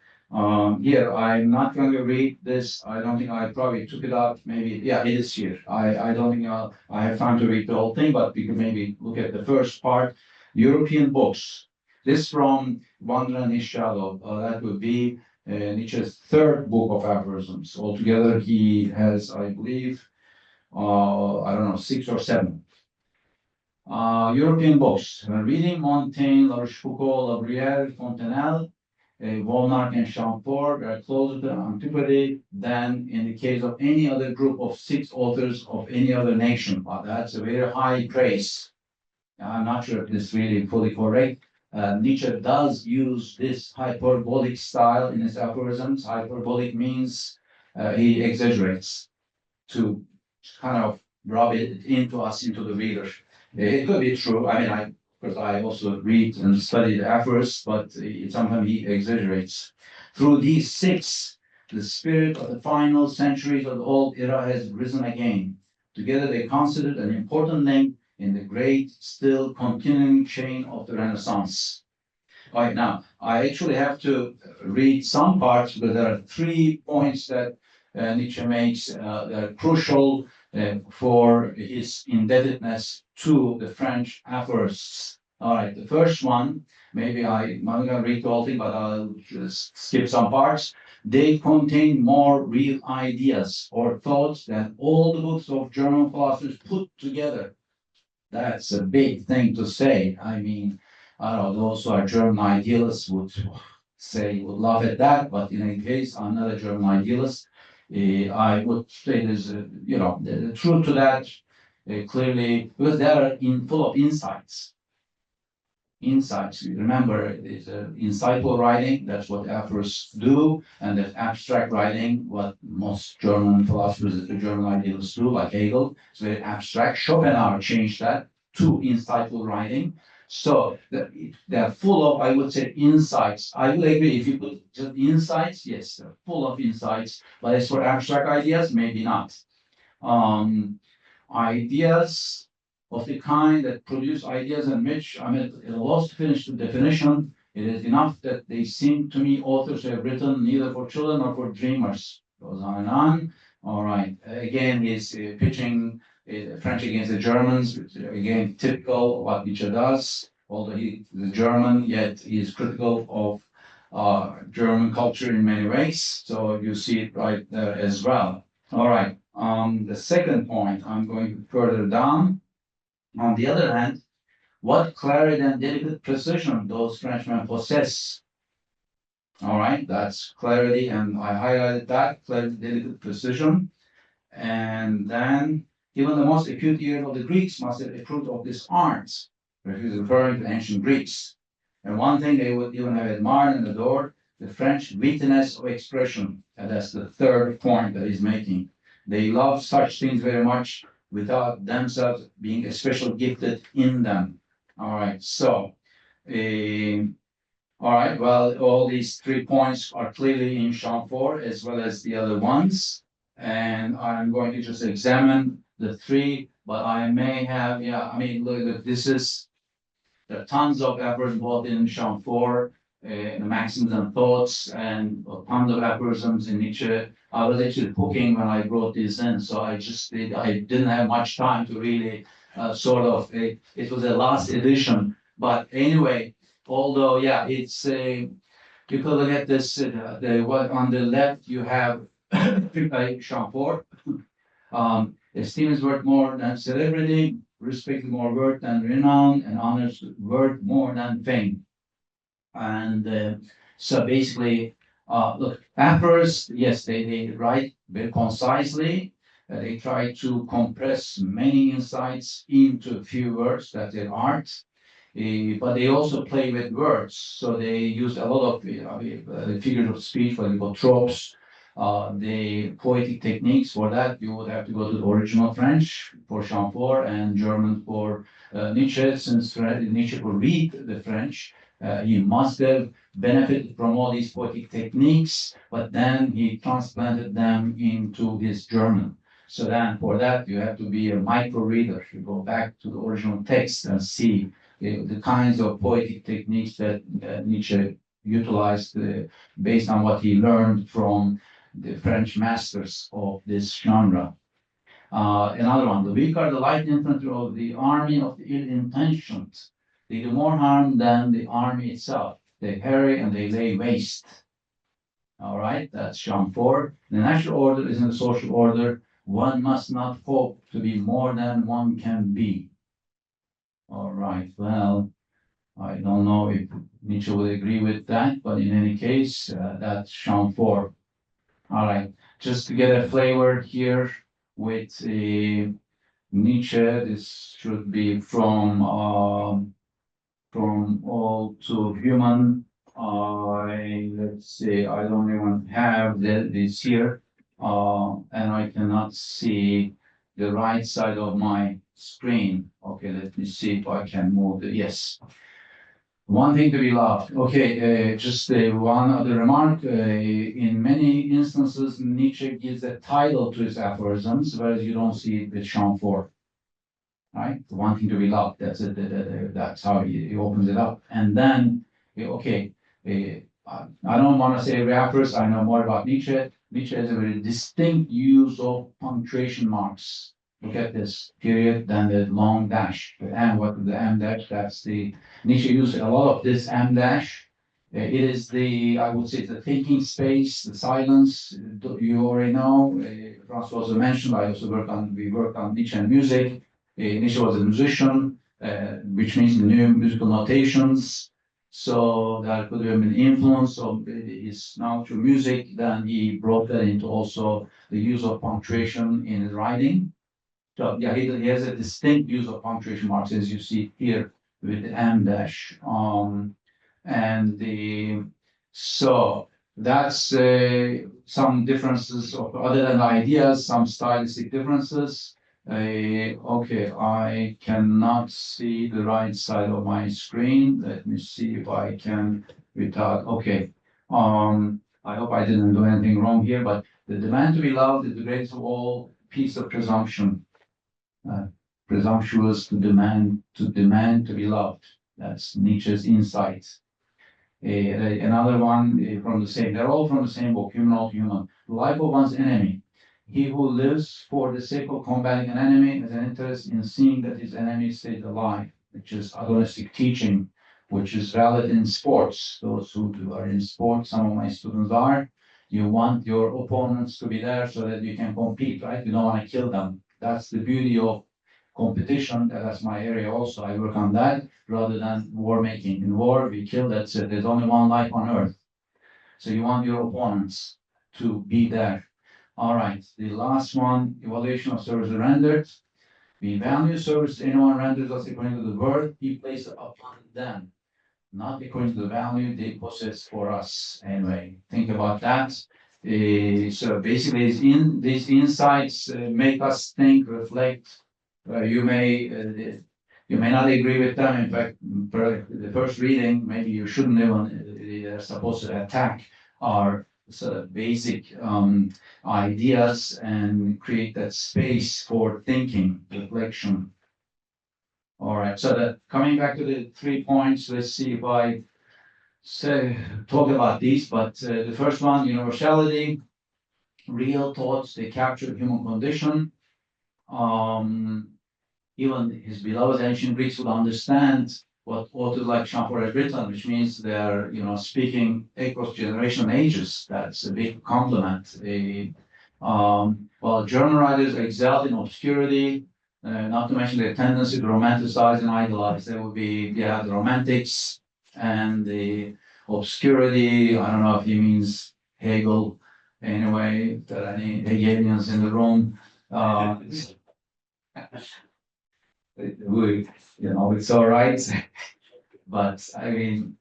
Here, I'm not going to read this. I don't think I probably took it out. Maybe, yeah, it is here. I don't think I have time to read the whole thing, but we can maybe look at the first part. European books. This from Wonder and His Shadow. That would be Nietzsche's third book of aphorisms. Altogether, he has, I believe, I don't know, 6 or 7. European books. When reading Montaigne, La Rochefoucauld, La Bruyère, Fontenelle, Volnark, and Chamfort are closer to antiquity than in the case of any other group of 6 authors of any other nation. But that's a very high praise. I'm not sure if this is really fully correct. Nietzsche does use this hyperbolic style in his aphorisms. Hyperbolic means he exaggerates to kind of rub it into us, into the reader. It could be true. I mean, because I also read and study the aphorisms, but sometimes he exaggerates. Through these 6, the spirit of the final centuries of the old era has risen again. Together, they considered an important link in the great, still continuing chain of the Renaissance. All right, now, I actually have to read some parts, but there are 3 points that Nietzsche makes that are crucial for his indebtedness to the French aphorists. All right, the first one, maybe I'm not going to read the whole thing, but I'll just skip some parts. They contain more real ideas or thoughts than all the books of German philosophers put together. That's a big thing to say. I mean, I don't know, those who are German idealists would laugh at that, but in any case, I'm not a German idealist. I would say there's, the truth to that clearly, because they are full of insights. Remember, it's insightful writing, that's what aphorists do, and that abstract writing, what most German philosophers, the German idealists do, like Hegel, it's very abstract. Schopenhauer changed that to insightful writing. So they're full of, I would say, insights. I would agree, if you put just insights, yes, they're full of insights, but as for abstract ideas, maybe not. Ideas of the kind that produce ideas in which I'm at a loss to finish the definition. It is enough that they seem to me authors who have written neither for children nor for dreamers. Goes on and on. All right. Again, he's pitching French against the Germans, which, again, typical of what Nietzsche does. Although he is a German, yet he is critical of German culture in many ways. So you see it right there as well. All right. The second point, I'm going further down. On the other hand, what clarity and delicate precision those Frenchmen possess. All right, that's clarity, and I highlighted that, clarity, delicate precision. And then, even the most acute ear of the Greeks must have approved of this art, he's referring to ancient Greeks. And one thing they would even have admired and adored, the French wittiness of expression. And that's the third point that he's making. They love such things very much, without themselves being especially gifted in them. All right, so, all right, well, all these 3 points are clearly in Chamfort as well as the other ones. And I'm going to just examine the 3, but I may have, look, there are tons of efforts involved in Chamfort, the maxims and thoughts, and tons of aphorisms in Nietzsche. I was actually cooking when I brought this in, so I didn't have much time to really it was a last edition. But anyway, although, yeah, it's you could look at this, what on the left you have Chamfort. Esteem is worth more than celebrity, respect is more worth than renown, and honor is worth more than fame. And so basically, look, aphorists, yes, they write very concisely. They try to compress many insights into a few words. That's their art. But they also play with words. So they use a lot of figures of speech, for example, tropes, the poetic techniques. For that, you would have to go to the original French for Chamfort and German for Nietzsche. Since Nietzsche could read the French, he must have benefited from all these poetic techniques, but then he transplanted them into his German. So then for that, you have to be a micro reader. You go back to the original text and see the kinds of poetic techniques that Nietzsche utilized based on what he learned from the French masters of this genre. Another one, the weak are the light infantry of the army of the ill-intentioned. They do more harm than the army itself. they harry and they lay waste. All right, that's Jean 4. The natural order is in the social order. One must not hope to be more than one can be. All right, well, I don't know if Nietzsche would agree with that, but in any case, that's Jean 4. All right, just to get a flavor here with Nietzsche, this should be from all to human. Let's see, I don't even have this here, and I cannot see the right side of my screen. Okay, let me see if I can move the, yes. One thing to be loved. Okay, just one other remark. In many instances, Nietzsche gives a title to his aphorisms, whereas you don't see it with Jean 4. Right? The one thing to be loved. That's it. That's how he opens it up. And then, okay, I don't want to say every aphorism. I know more about Nietzsche. Nietzsche has a very distinct use of punctuation marks. Look at this period, then the long dash, the M, what the M dash, that's the, Nietzsche used a lot of this M dash. It is the, I would say, the thinking space, the silence. You already know, Francois also mentioned, we worked on Nietzsche and music. Nietzsche was a musician, which means the new musical notations. So that could have been influence of his now through music. Then he brought that into also the use of punctuation in his writing. So yeah, he has a distinct use of punctuation marks, as you see here with the M dash. And the so that's some differences of other than ideas, some stylistic differences. Okay, I cannot see the right side of my screen. Let me see if I can without. Okay, I hope I didn't do anything wrong here. But the demand to be loved is the greatest of all piece of presumption. Presumptuous to demand to be loved. That's Nietzsche's insight. Another one from the same. They're all from the same book, Human All Human. The life of one's enemy. He who lives for the sake of combating an enemy has an interest in seeing that his enemy stays alive, which is agonistic teaching, which is valid in sports. Those who are in sports, some of my students are. You want your opponents to be there so that you can compete, right? You don't want to kill them. That's the beauty of competition. That's my area also. I work on that rather than war making. In war, we kill, that's it. There's only one life on earth. So you want your opponents to be there. All right, the last one, evaluation of service rendered. We value service anyone renders us according to the worth he places upon them, not according to the value they possess for us. Anyway, think about that. So basically, these insights make us think, reflect. You may not agree with them. In fact, the first reading, maybe you shouldn't even. They're supposed to attack our sort of basic ideas and create that space for thinking, reflection. All right. So coming back to the 3 points, let's see if I talk about these. But the first one, universality, real thoughts, they capture human condition. Even his beloved ancient Greeks would understand what authors like Jean-Paul has written, which means they're speaking across generation ages. That's a big compliment. While German writers excelled in obscurity, not to mention their tendency to romanticize and idolize. There would be the romantics and the obscurity. I don't know if he means Hegel. Anyway, if there are any Hegelians in the room. It's all right. But I mean,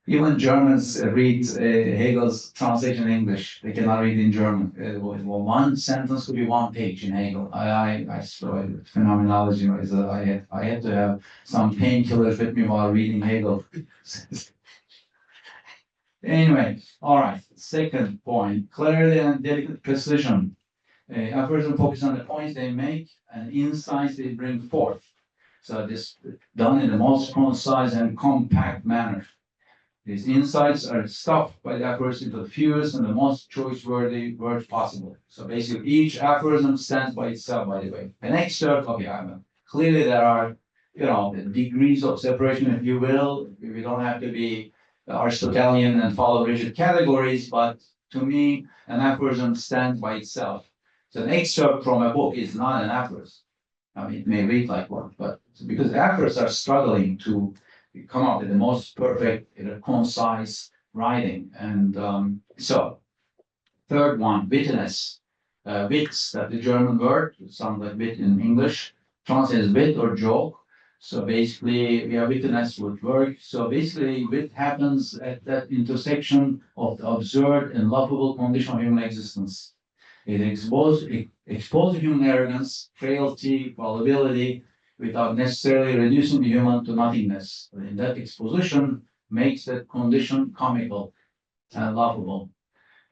even Germans read Hegel's translation in English. They cannot read in German. One sentence could be one page in Hegel. I saw phenomenology. I had to have some painkillers with me while reading Hegel. Anyway, all right. Second point: clarity and delicate precision. Aphorism focus on the points they make and insights they bring forth. So this done in the most concise and compact manner. These insights are stuffed by the aphorism into the fewest and the most choice-worthy words possible. So basically, each aphorism stands by itself, by the way. An excerpt, clearly there are, the degrees of separation, if you will. We don't have to be Aristotelian and follow rigid categories, but to me, an aphorism stands by itself. So an excerpt from a book is not an aphorism. I mean, it may read like one, but because the aphorists are struggling to come up with the most perfect, concise writing. And so, third one, wittiness. Wits, that the German word, it sounds like wit in English, translates wit or joke. So basically, we have wittiness with work. So basically, wit happens at that intersection of the absurd and laughable condition of human existence. It exposes human arrogance, frailty, fallibility, without necessarily reducing the human to nothingness. And that exposition makes that condition comical and laughable.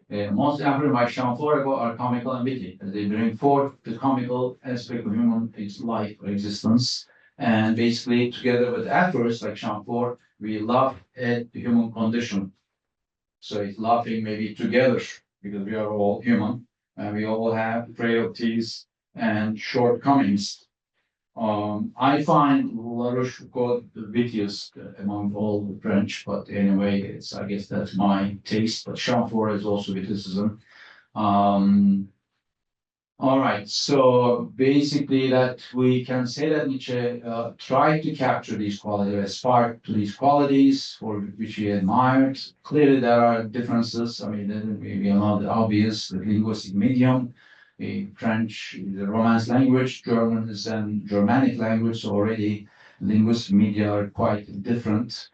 Most aphorisms by Chamfort are comical and witty, as they bring forth the comical aspect of human life or existence. And basically, together with aphorisms like Chamfort, we laugh at the human condition. So it's laughing maybe together, because we are all human, and we all have frailties and shortcomings. I find La Rochefoucauld the wittiest among all the French, but anyway, I guess that's my taste. But Chamfort is also witticism. All right, so basically that we can say that Nietzsche tried to capture these qualities, aspired to these qualities for which he admired. Clearly there are differences. I mean, maybe not obvious, the linguistic medium. French is a Romance language, German is a Germanic language, so already linguistic media are quite different.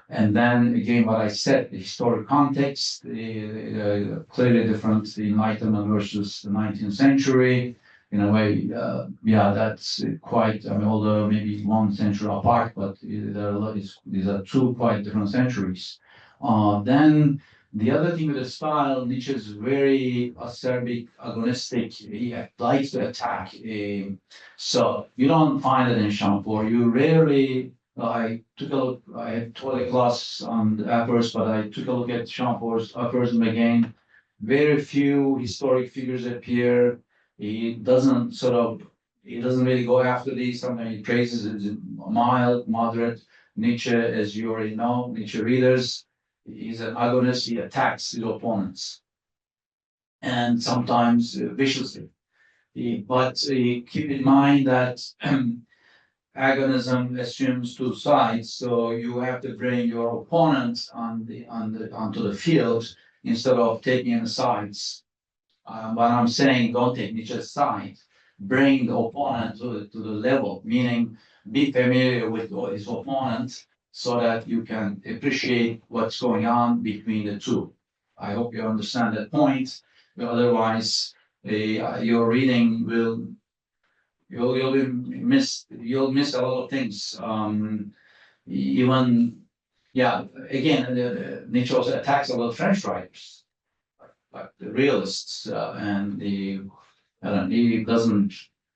And then again, what I said, the historic context, clearly different, the Enlightenment versus the 19th century. In a way, yeah, that's quite, I mean, although maybe 1 century apart, but these are 2 quite different centuries. Then the other thing with the style, Nietzsche is very acerbic, agonistic. He likes to attack. So you don't find it in Chamfort. You rarely. I took a look. I had taught a class on the aphorisms, but I took a look at Chamfort's aphorism again. Very few historic figures appear. He doesn't really go after these. Sometimes he praises it mild, moderate. Nietzsche, as you already know, Nietzsche readers, he's an agonist. He attacks his opponents, and sometimes viciously. But keep in mind that agonism assumes 2 sides, so you have to bring your opponent onto the field instead of taking the sides. But I'm saying, don't take Nietzsche's side. Bring the opponent to the level, meaning be familiar with his opponent so that you can appreciate what's going on between the two. I hope you understand that point. Otherwise, your reading will you'll miss a lot of things. Even again, Nietzsche also attacks a lot of French writers, like the realists, and he doesn't,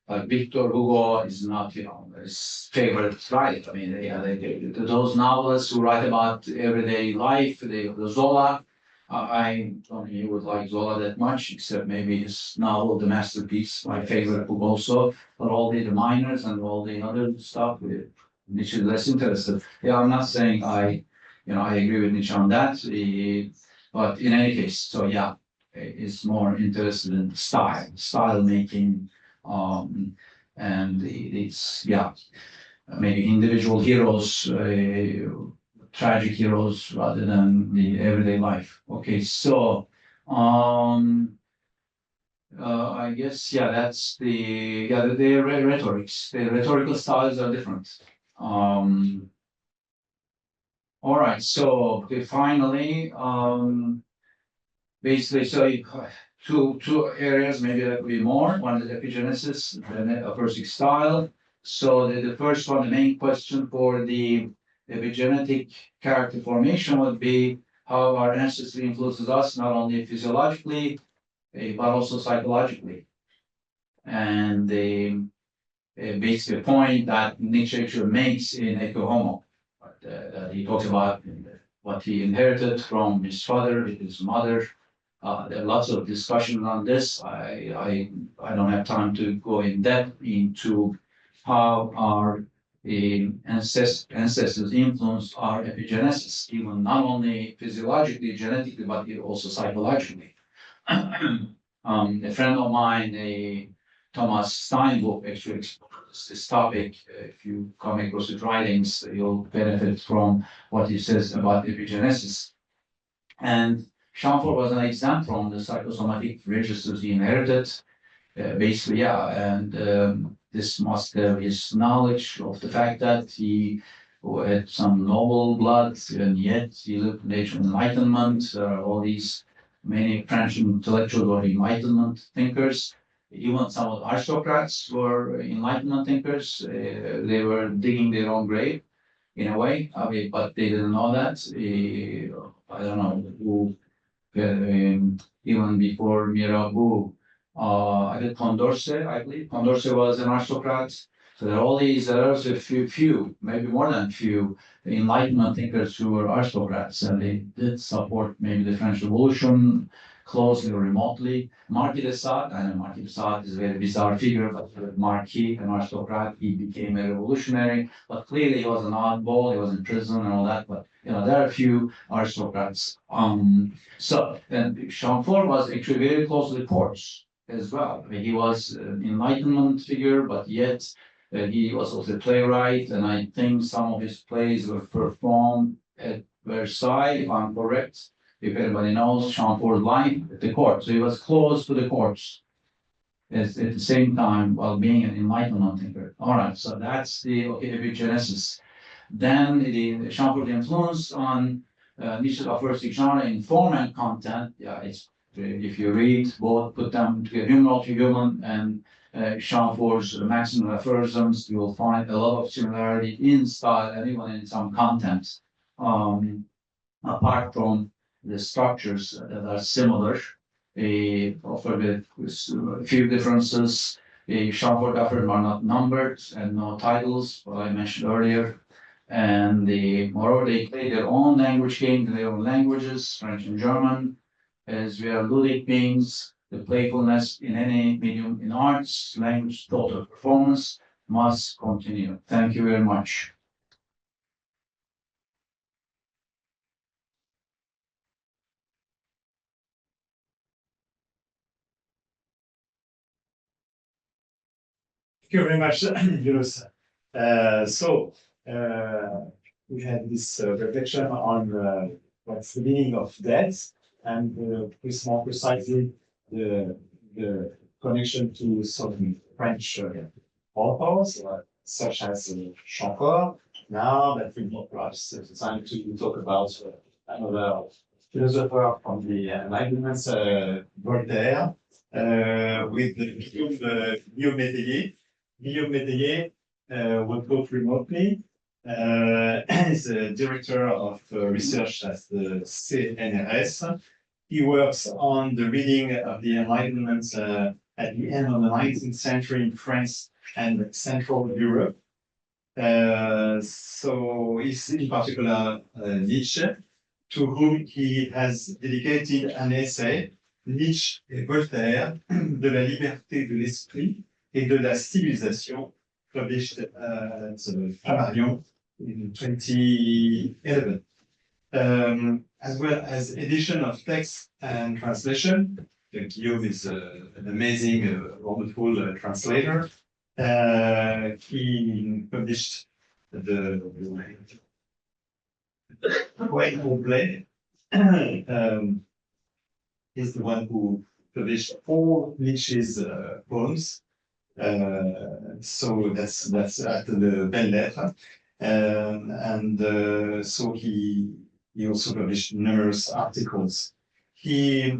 like Victor Hugo is not, his favorite writer. I mean, those novelists who write about everyday life, the Zola. I don't think he would like Zola that much, except maybe his novel, The Masterpiece, my favorite book also. But all the minors and all the other stuff, Nietzsche is less interested. Yeah, I'm not saying I agree with Nietzsche on that. But in any case, so yeah, is more interested in style making, and it's maybe individual heroes. Tragic heroes rather than the everyday life. Okay, so I guess that's the rhetorics. The rhetorical styles are different. All right, so finally, basically, so two areas, maybe that would be more. One is epigenesis, then aphoristic style. So the first one, the main question for the epigenetic character formation would be how our ancestry influences us, not only physiologically, but also psychologically. And basically a point that Nietzsche actually makes in Ecce Homo, that he talks about what he inherited from his father, his mother. There are lots of discussion on this. I don't have time to go in depth into how our ancestors influence our epigenesis, even not only physiologically, genetically, but also psychologically. A friend of mine, Thomas Steinbock, actually explores this topic. If you come across his writings, you'll benefit from what he says about epigenesis. And Chamfort was an example from the psychosomatic registers he inherited. Basically, yeah, and this must have his knowledge of the fact that he had some noble blood, and yet he lived in the age of enlightenment. All these many French intellectuals were enlightenment thinkers. Even some of the aristocrats were enlightenment thinkers. They were digging their own grave in a way, I mean, but they didn't know that. I don't know who, even before Mirabeau. I did Condorcet, I believe. Condorcet was an aristocrat. So there are all these, there's a few, maybe more than few, Enlightenment thinkers who were aristocrats, and they did support maybe the French Revolution closely or remotely. Marquis de Sade, I know Marquis de Sade is a very bizarre figure, but Marquis, an aristocrat, he became a revolutionary, but clearly he was an oddball, he was in prison and all that, but you know, there are a few aristocrats. So, and Chamfort was actually very close to the courts as well. I mean, he was an Enlightenment figure, but yet he was also a playwright, and I think some of his plays were performed at Versailles, if I'm correct. If anybody knows Chamfort's life at the court, so he was close to the courts at the same time while being an Enlightenment thinker. All right, so that's the epigenesis. Then the Chamfort's influence on Nietzsche's aphoristic genre in form and content. Yeah, it's if you read both, put them together, human to human, and Chamfort's maximum aphorisms, you will find a lot of similarity in style and even in some content. Apart from the structures that are similar, offer a few differences. Chamfort aphorisms are not numbered and no titles, what I mentioned earlier. And moreover, they play their own language games in their own languages, French and German, as we are ludic beings. The playfulness in any medium in arts, language, thought, or performance must continue. Thank you very much. Thank you very much, Yunus. We had this reflection on what's the meaning of death, and more precisely the connection to some French authors, such as Chamfort. Now that we will perhaps the time to talk about another philosopher from the Enlightenment, Voltaire, with Guillaume Métayer. Guillaume Métayer will talk remotely. He's a director of research at the CNRS. He works on the reading of the Enlightenment at the end of the 19th century in France and Central Europe. So he's in particular Nietzsche, to whom he has dedicated an essay, Nietzsche et Voltaire, de la liberté de l'esprit et de la civilisation, published at Flammarion in 2011. As well as edition of text and translation. Guillaume is an amazing, wonderful translator. He published the Way of Play. He's the one who published all Nietzsche's poems. So that's at the Belles Lettres. So he also published numerous articles. He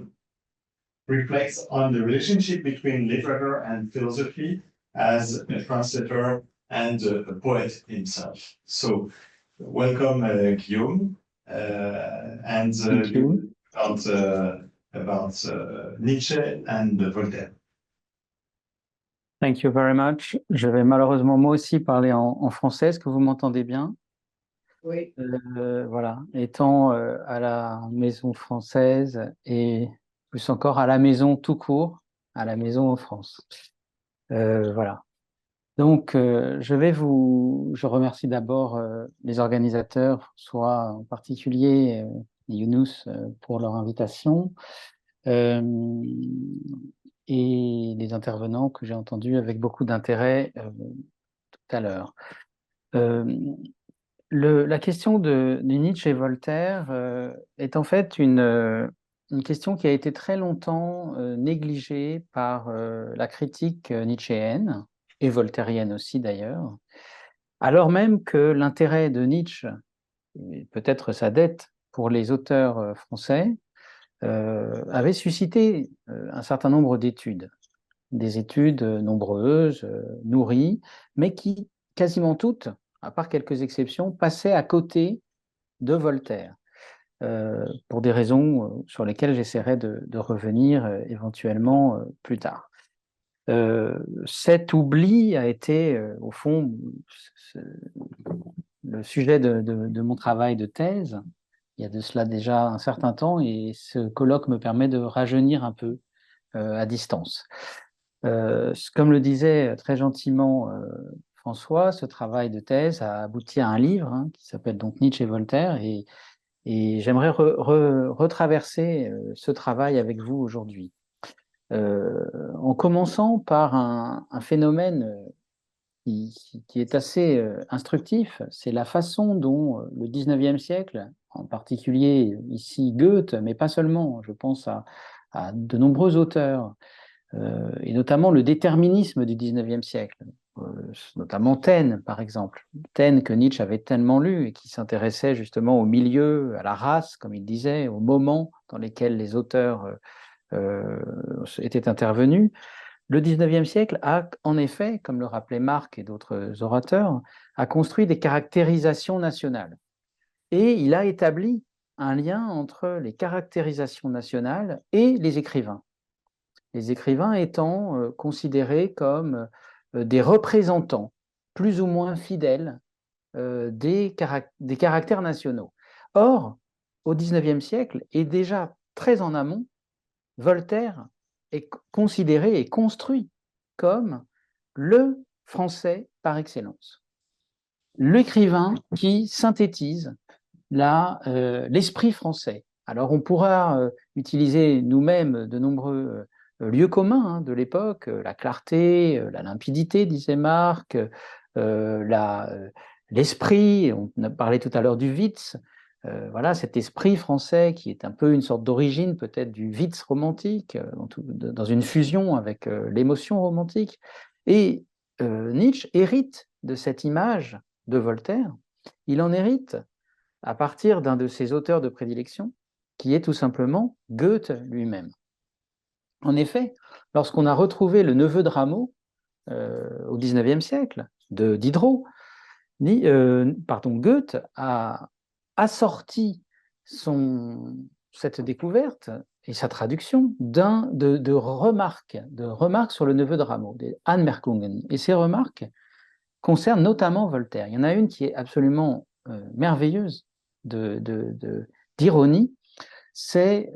reflects on the relationship between literature and philosophy as a translator and a poet himself. So welcome, Guillaume, and about Nietzsche and Voltaire. Thank you very much. Je vais malheureusement moi aussi parler en français. Est-ce que vous m'entendez bien? Oui. Voilà. Étant à la maison française et plus encore à la maison tout court, à la maison en France. Voilà. Donc, je remercie d'abord les organisateurs, soit en particulier Younous pour leur invitation, et les intervenants que j'ai entendus avec beaucoup d'intérêt tout à l'heure. La question de Nietzsche et Voltaire est en fait une question qui a été très longtemps négligée par la critique nietzschéenne, et voltairienne aussi d'ailleurs, alors même que l'intérêt de Nietzsche, et peut-être sa dette pour les auteurs français, avait suscité un certain nombre d'études, des études nombreuses, nourries, mais qui, quasiment toutes, à part quelques exceptions, passaient à côté de Voltaire, pour des raisons sur lesquelles j'essaierai de revenir éventuellement plus tard. Cet oubli a été, au fond, le sujet de mon travail de thèse, il y a de cela déjà un certain temps, et ce colloque me permet de rajeunir un peu à distance. Comme le disait très gentiment François, ce travail de thèse a abouti à un livre qui s'appelle donc Nietzsche et Voltaire, et j'aimerais retraverser ce travail avec vous aujourd'hui. En commençant par un phénomène qui est assez instructif, c'est la façon dont le 19e siècle, en particulier ici Goethe, mais pas seulement, je pense à de nombreux auteurs, et notamment le déterminisme du 19e siècle, notamment Taine, par exemple. Taine, que Nietzsche avait tellement lu et qui s'intéressait justement au milieu, à la race, comme il disait, aux moments dans lesquels les auteurs étaient intervenus. Le 19e siècle a, en effet, comme le rappelait Marc et d'autres orateurs, a construit des caractérisations nationales. Et il a établi un lien entre les caractérisations nationales et les écrivains. Les écrivains étant considérés comme des représentants plus ou moins fidèles des caractères nationaux. Or, au XIXe siècle, et déjà très en amont, Voltaire est considéré et construit comme le français par excellence. L'écrivain qui synthétise l'esprit français. Alors on pourra utiliser nous-mêmes de nombreux lieux communs de l'époque, la clarté, la limpidité, disait Marc, l'esprit, on a parlé tout à l'heure du Witz, voilà, cet esprit français qui est un peu une sorte d'origine peut-être du Witz romantique, dans une fusion avec l'émotion romantique. Et Nietzsche hérite de cette image de Voltaire, il en hérite à partir d'un de ses auteurs de prédilection, qui est tout simplement Goethe lui-même. En effet, lorsqu'on a retrouvé le neveu de Rameau au XIXe siècle, de Diderot, Goethe a assorti cette découverte et sa traduction de remarques sur le neveu de Rameau, des Anmerkungen. Et ces remarques concernent notamment Voltaire. Il y en a une qui est absolument merveilleuse d'ironie, c'est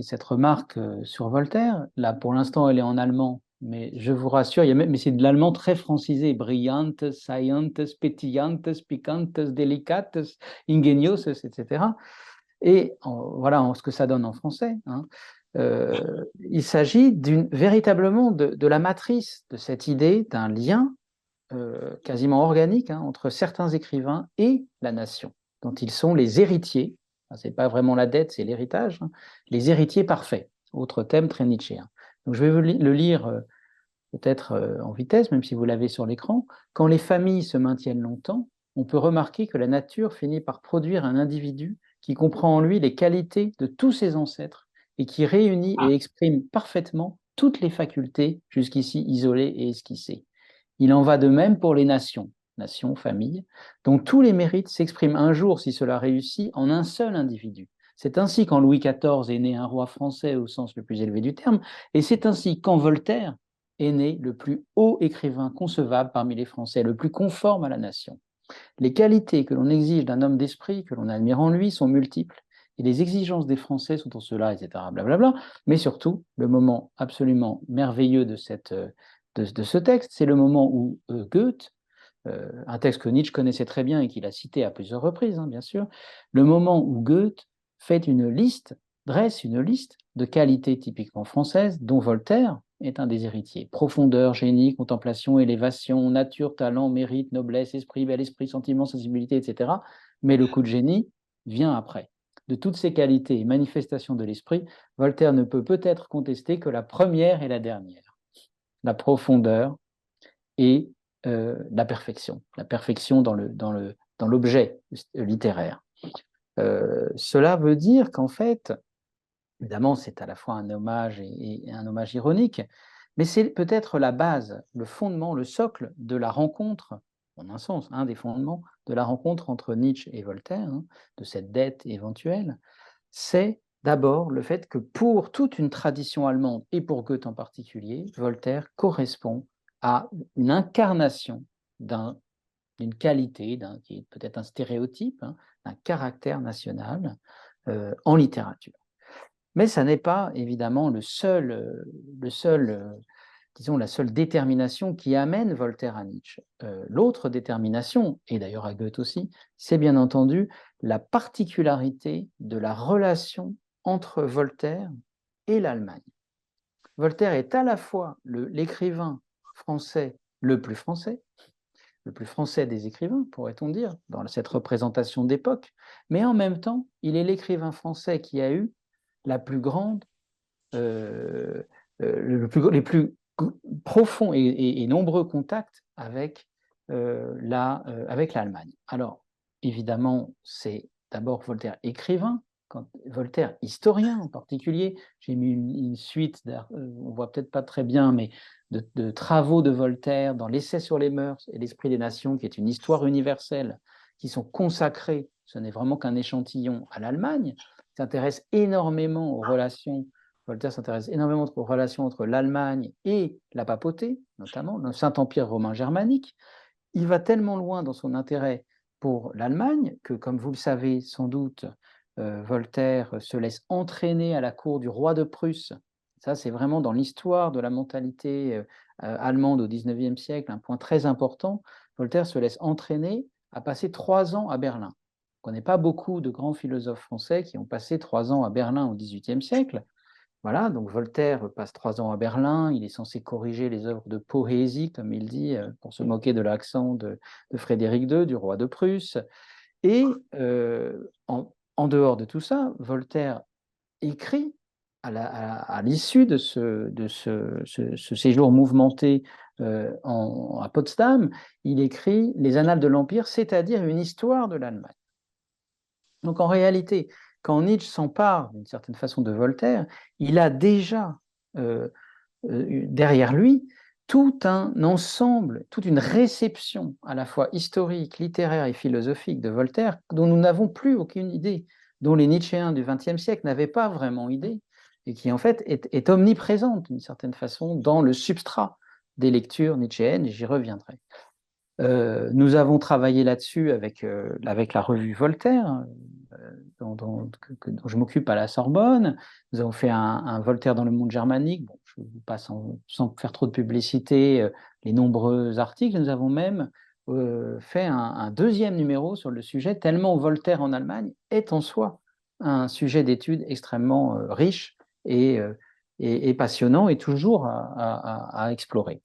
cette remarque sur Voltaire. Là, pour l'instant, elle est en allemand, mais je vous rassure, mais c'est de l'allemand très francisé, brillantes, saillantes, pétillantes, piquantes, delicates, ingenioses, etc. Et voilà ce que ça donne en français. Il s'agit véritablement de la matrice de cette idée d'un lien quasiment organique entre certains écrivains et la nation, dont ils sont les héritiers. Ce n'est pas vraiment la dette, c'est l'héritage, les héritiers parfaits, autre thème très nietzschéen. Donc je vais le lire peut-être en vitesse, même si vous l'avez sur l'écran. Quand les familles se maintiennent longtemps, on peut remarquer que la nature finit par produire un individu qui comprend en lui les qualités de tous ses ancêtres et qui réunit et exprime parfaitement toutes les facultés jusqu'ici isolées et esquissées. Il en va de même pour les nations, familles, dont tous les mérites s'expriment un jour, si cela réussit, en un seul individu. C'est ainsi qu'en Louis XIV est né un roi français au sens le plus élevé du terme, et c'est ainsi qu'en Voltaire est né le plus haut écrivain concevable parmi les Français, le plus conforme à la nation. Les qualités que l'on exige d'un homme d'esprit, que l'on admire en lui, sont multiples, et les exigences des Français sont en cela, etc. Blablabla. Mais surtout, le moment absolument merveilleux de cette de ce texte. C'est le moment où Goethe, un texte que Nietzsche connaissait très bien et qu'il a cité à plusieurs reprises, hein, bien sûr, le moment où Goethe dresse une liste de qualités typiquement françaises dont Voltaire est un des héritiers. Profondeur, génie, contemplation, élévation, nature, talent, mérite, noblesse, esprit, bel esprit, sentiment, sensibilité, etc. Mais le coup de génie vient après. De toutes ces qualités et manifestations de l'esprit, Voltaire ne peut peut-être contester que la première et la dernière, la profondeur et la perfection dans l'objet littéraire. Cela veut dire qu'en fait, évidemment, c'est à la fois un hommage et un hommage ironique, mais c'est peut-être la base, le fondement, le socle de la rencontre, en un sens, un des fondements de la rencontre entre Nietzsche et Voltaire, hein, de cette dette éventuelle, c'est d'abord le fait que pour toute une tradition allemande, et pour Goethe en particulier, Voltaire correspond à une incarnation d'une qualité, qui est peut-être un stéréotype, hein, d'un caractère national en littérature. Mais ça n'est pas évidemment disons, la seule détermination qui amène Voltaire à Nietzsche. L'autre détermination, et d'ailleurs à Goethe aussi, c'est bien entendu la particularité de la relation entre Voltaire et l'Allemagne. Voltaire est à la fois l'écrivain français le plus français des écrivains, pourrait-on dire, dans cette représentation d'époque, mais en même temps, il est l'écrivain français qui a eu la plus grande, les plus profonds et nombreux contacts avec l'Allemagne. Alors, évidemment, c'est d'abord Voltaire écrivain, Voltaire historien en particulier. J'ai mis une suite, on voit peut-être pas très bien, mais de travaux de Voltaire dans l'Essai sur les mœurs et l'esprit des nations, qui est une histoire universelle, qui sont consacrés, ce n'est vraiment qu'un échantillon, à l'Allemagne. S'intéresse énormément aux relations, Voltaire s'intéresse énormément aux relations entre l'Allemagne et la papauté, notamment le Saint-Empire romain germanique. Il va tellement loin dans son intérêt pour l'Allemagne que, comme vous le savez sans doute, Voltaire se laisse entraîner à la cour du roi de Prusse. Ça, c'est vraiment dans l'histoire de la mentalité allemande au XIXe siècle un point très important. Voltaire se laisse entraîner à passer 3 ans à Berlin. On ne connaît pas beaucoup de grands philosophes français qui ont passé 3 ans à Berlin au XVIIIe siècle. Voilà, donc Voltaire passe 3 ans à Berlin, il est censé corriger les œuvres de poésie, comme il dit, pour se moquer de l'accent de Frédéric II, du roi de Prusse. Et en dehors de tout ça, Voltaire écrit à l'issue de ce séjour mouvementé à Potsdam, il écrit les Annales de l'Empire, c'est-à-dire une histoire de l'Allemagne. Donc en réalité, quand Nietzsche s'empare d'une certaine façon de Voltaire, il a déjà derrière lui tout un ensemble, toute une réception à la fois historique, littéraire et philosophique de Voltaire dont nous n'avons plus aucune idée, dont les Nietzschéens du XXe siècle n'avaient pas vraiment idée, et qui en fait est omniprésente d'une certaine façon dans le substrat des lectures nietzschéennes, et j'y reviendrai. Nous avons travaillé là-dessus avec la revue Voltaire, dont je m'occupe à la Sorbonne. Nous avons fait un Voltaire dans le monde germanique. Bon, je vous passe sans faire trop de publicité les nombreux articles. Nous avons même fait un deuxième numéro sur le sujet, tellement Voltaire en Allemagne est en soi un sujet d'étude extrêmement riche et passionnant et toujours à explorer.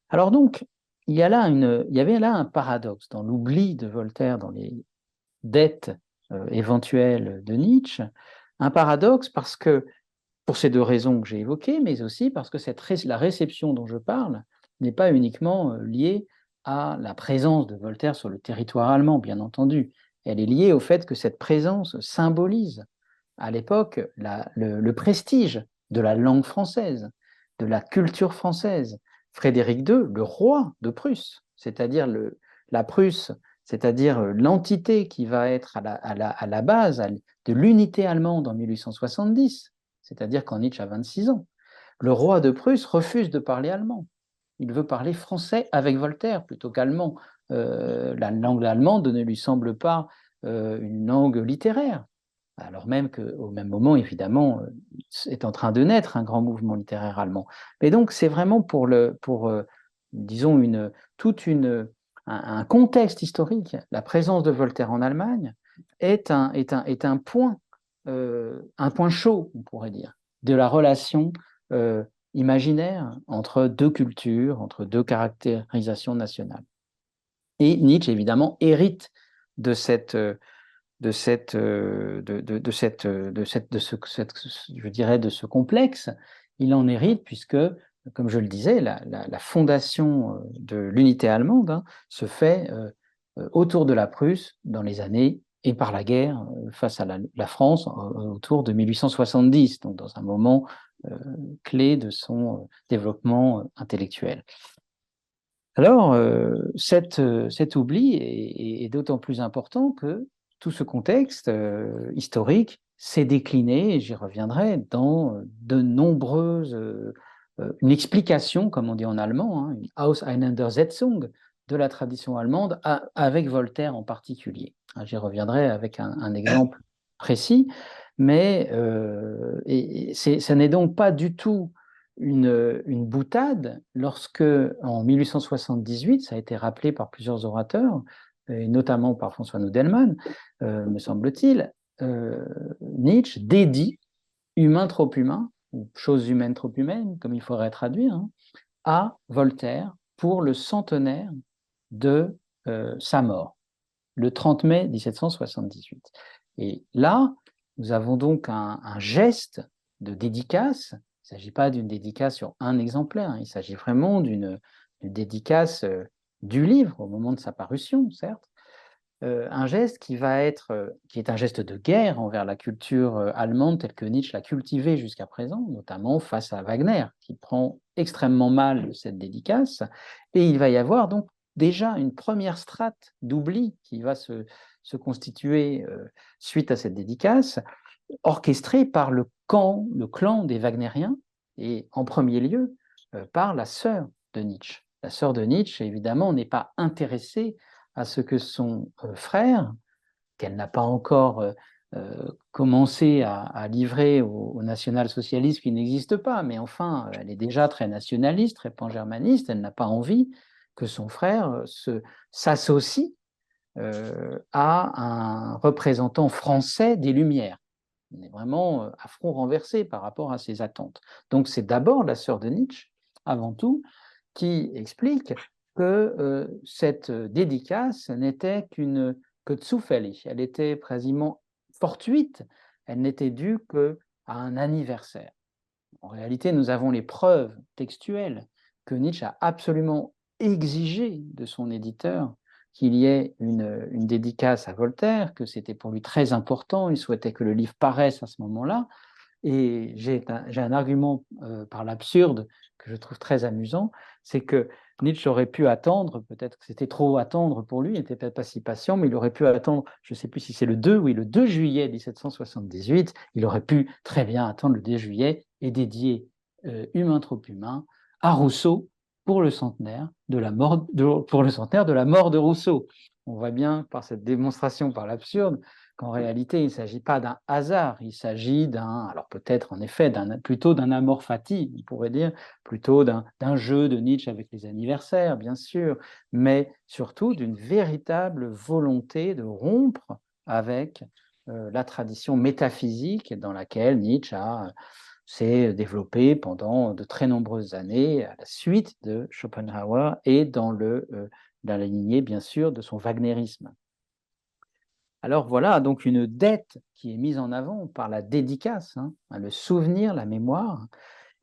Alors donc, il y avait là un paradoxe dans l'oubli de Voltaire, dans les dettes éventuelles de Nietzsche, un paradoxe parce que, pour ces 2 raisons que j'ai évoquées, mais aussi parce que la réception dont je parle n'est pas uniquement liée à la présence de Voltaire sur le territoire allemand, bien entendu. Elle est liée au fait que cette présence symbolise, à l'époque, le prestige de la langue française, de la culture française. Frédéric II, le roi de Prusse, c'est-à-dire la Prusse, c'est-à-dire l'entité qui va être à la base de l'unité allemande en 1870, c'est-à-dire quand Nietzsche a 26 ans. Le roi de Prusse refuse de parler allemand. Il veut parler français avec Voltaire plutôt qu'allemand. La langue allemande ne lui semble pas une langue littéraire. alors même qu'au même moment, évidemment, est en train de naître un grand mouvement littéraire allemand. Mais donc, c'est vraiment disons, un contexte historique. La présence de Voltaire en Allemagne est un point chaud, on pourrait dire, de la relation imaginaire entre deux cultures, entre deux caractérisations nationales. Et Nietzsche, évidemment, hérite de cette de ce complexe. Il en hérite puisque, comme je le disais, la fondation de l'unité allemande se fait autour de la Prusse dans les années et par la guerre face à la France autour de 1870, donc dans un moment clé de son développement intellectuel. Alors, cet oubli est d'autant plus important que tout ce contexte historique s'est décliné, et j'y reviendrai, dans de nombreuses... une explication, comme on dit en allemand, hein, une Auseinandersetzung de la tradition allemande, avec Voltaire en particulier. J'y reviendrai avec un exemple précis, mais ce n'est donc pas du tout une boutade lorsque, en 1878, ça a été rappelé par plusieurs orateurs, et notamment par François Nodelman, me semble-t-il, Nietzsche dédie Humain trop humain, ou Chose humaine trop humaine, comme il faudrait traduire, hein, à Voltaire pour le centenaire de sa mort, le 30 mai 1778. Et là, nous avons donc un geste de dédicace. Il ne s'agit pas d'une dédicace sur un exemplaire, hein, il s'agit vraiment d'une dédicace du livre au moment de sa parution, certes, un geste qui est un geste de guerre envers la culture allemande telle que Nietzsche l'a cultivée jusqu'à présent, notamment face à Wagner, qui prend extrêmement mal cette dédicace. Et il va y avoir donc déjà une première strate d'oubli qui va se constituer suite à cette dédicace, orchestrée par le clan des Wagnériens, et en premier lieu par la sœur de Nietzsche. La sœur de Nietzsche, évidemment, n'est pas intéressée à ce que son frère, qu'elle n'a pas encore commencé à livrer au national-socialisme qui n'existe pas, mais enfin, elle est déjà très nationaliste, très pan-germaniste, elle n'a pas envie que son frère s'associe à un représentant français des Lumières. On est vraiment à front renversé par rapport à ses attentes. Donc c'est d'abord la sœur de Nietzsche, avant tout, qui explique que cette dédicace n'était que zufällig, elle était quasiment fortuite, elle n'était due qu'à un anniversaire. En réalité, nous avons les preuves textuelles que Nietzsche a absolument exigé de son éditeur qu'il y ait une dédicace à Voltaire, que c'était pour lui très important, il souhaitait que le livre paraisse à ce moment-là. Et j'ai un argument par l'absurde que je trouve très amusant, c'est que Nietzsche aurait pu attendre, peut-être que c'était trop attendre pour lui, il n'était peut-être pas si patient, mais il aurait pu attendre, je ne sais plus si c'est le 2, oui, le 2 juillet 1778, il aurait pu très bien attendre le 2 juillet et dédier Humain trop humain à Rousseau pour le centenaire de la mort de Rousseau. On voit bien par cette démonstration par l'absurde qu'en réalité, il ne s'agit pas d'un hasard, il s'agit alors peut-être en effet plutôt d'un amor fati, on pourrait dire, plutôt d'un jeu de Nietzsche avec les anniversaires, bien sûr, mais surtout d'une véritable volonté de rompre avec la tradition métaphysique dans laquelle Nietzsche s'est développé pendant de très nombreuses années à la suite de Schopenhauer et dans la lignée, bien sûr, de son wagnérisme. Alors voilà, donc une dette qui est mise en avant par la dédicace, hein, le souvenir, la mémoire.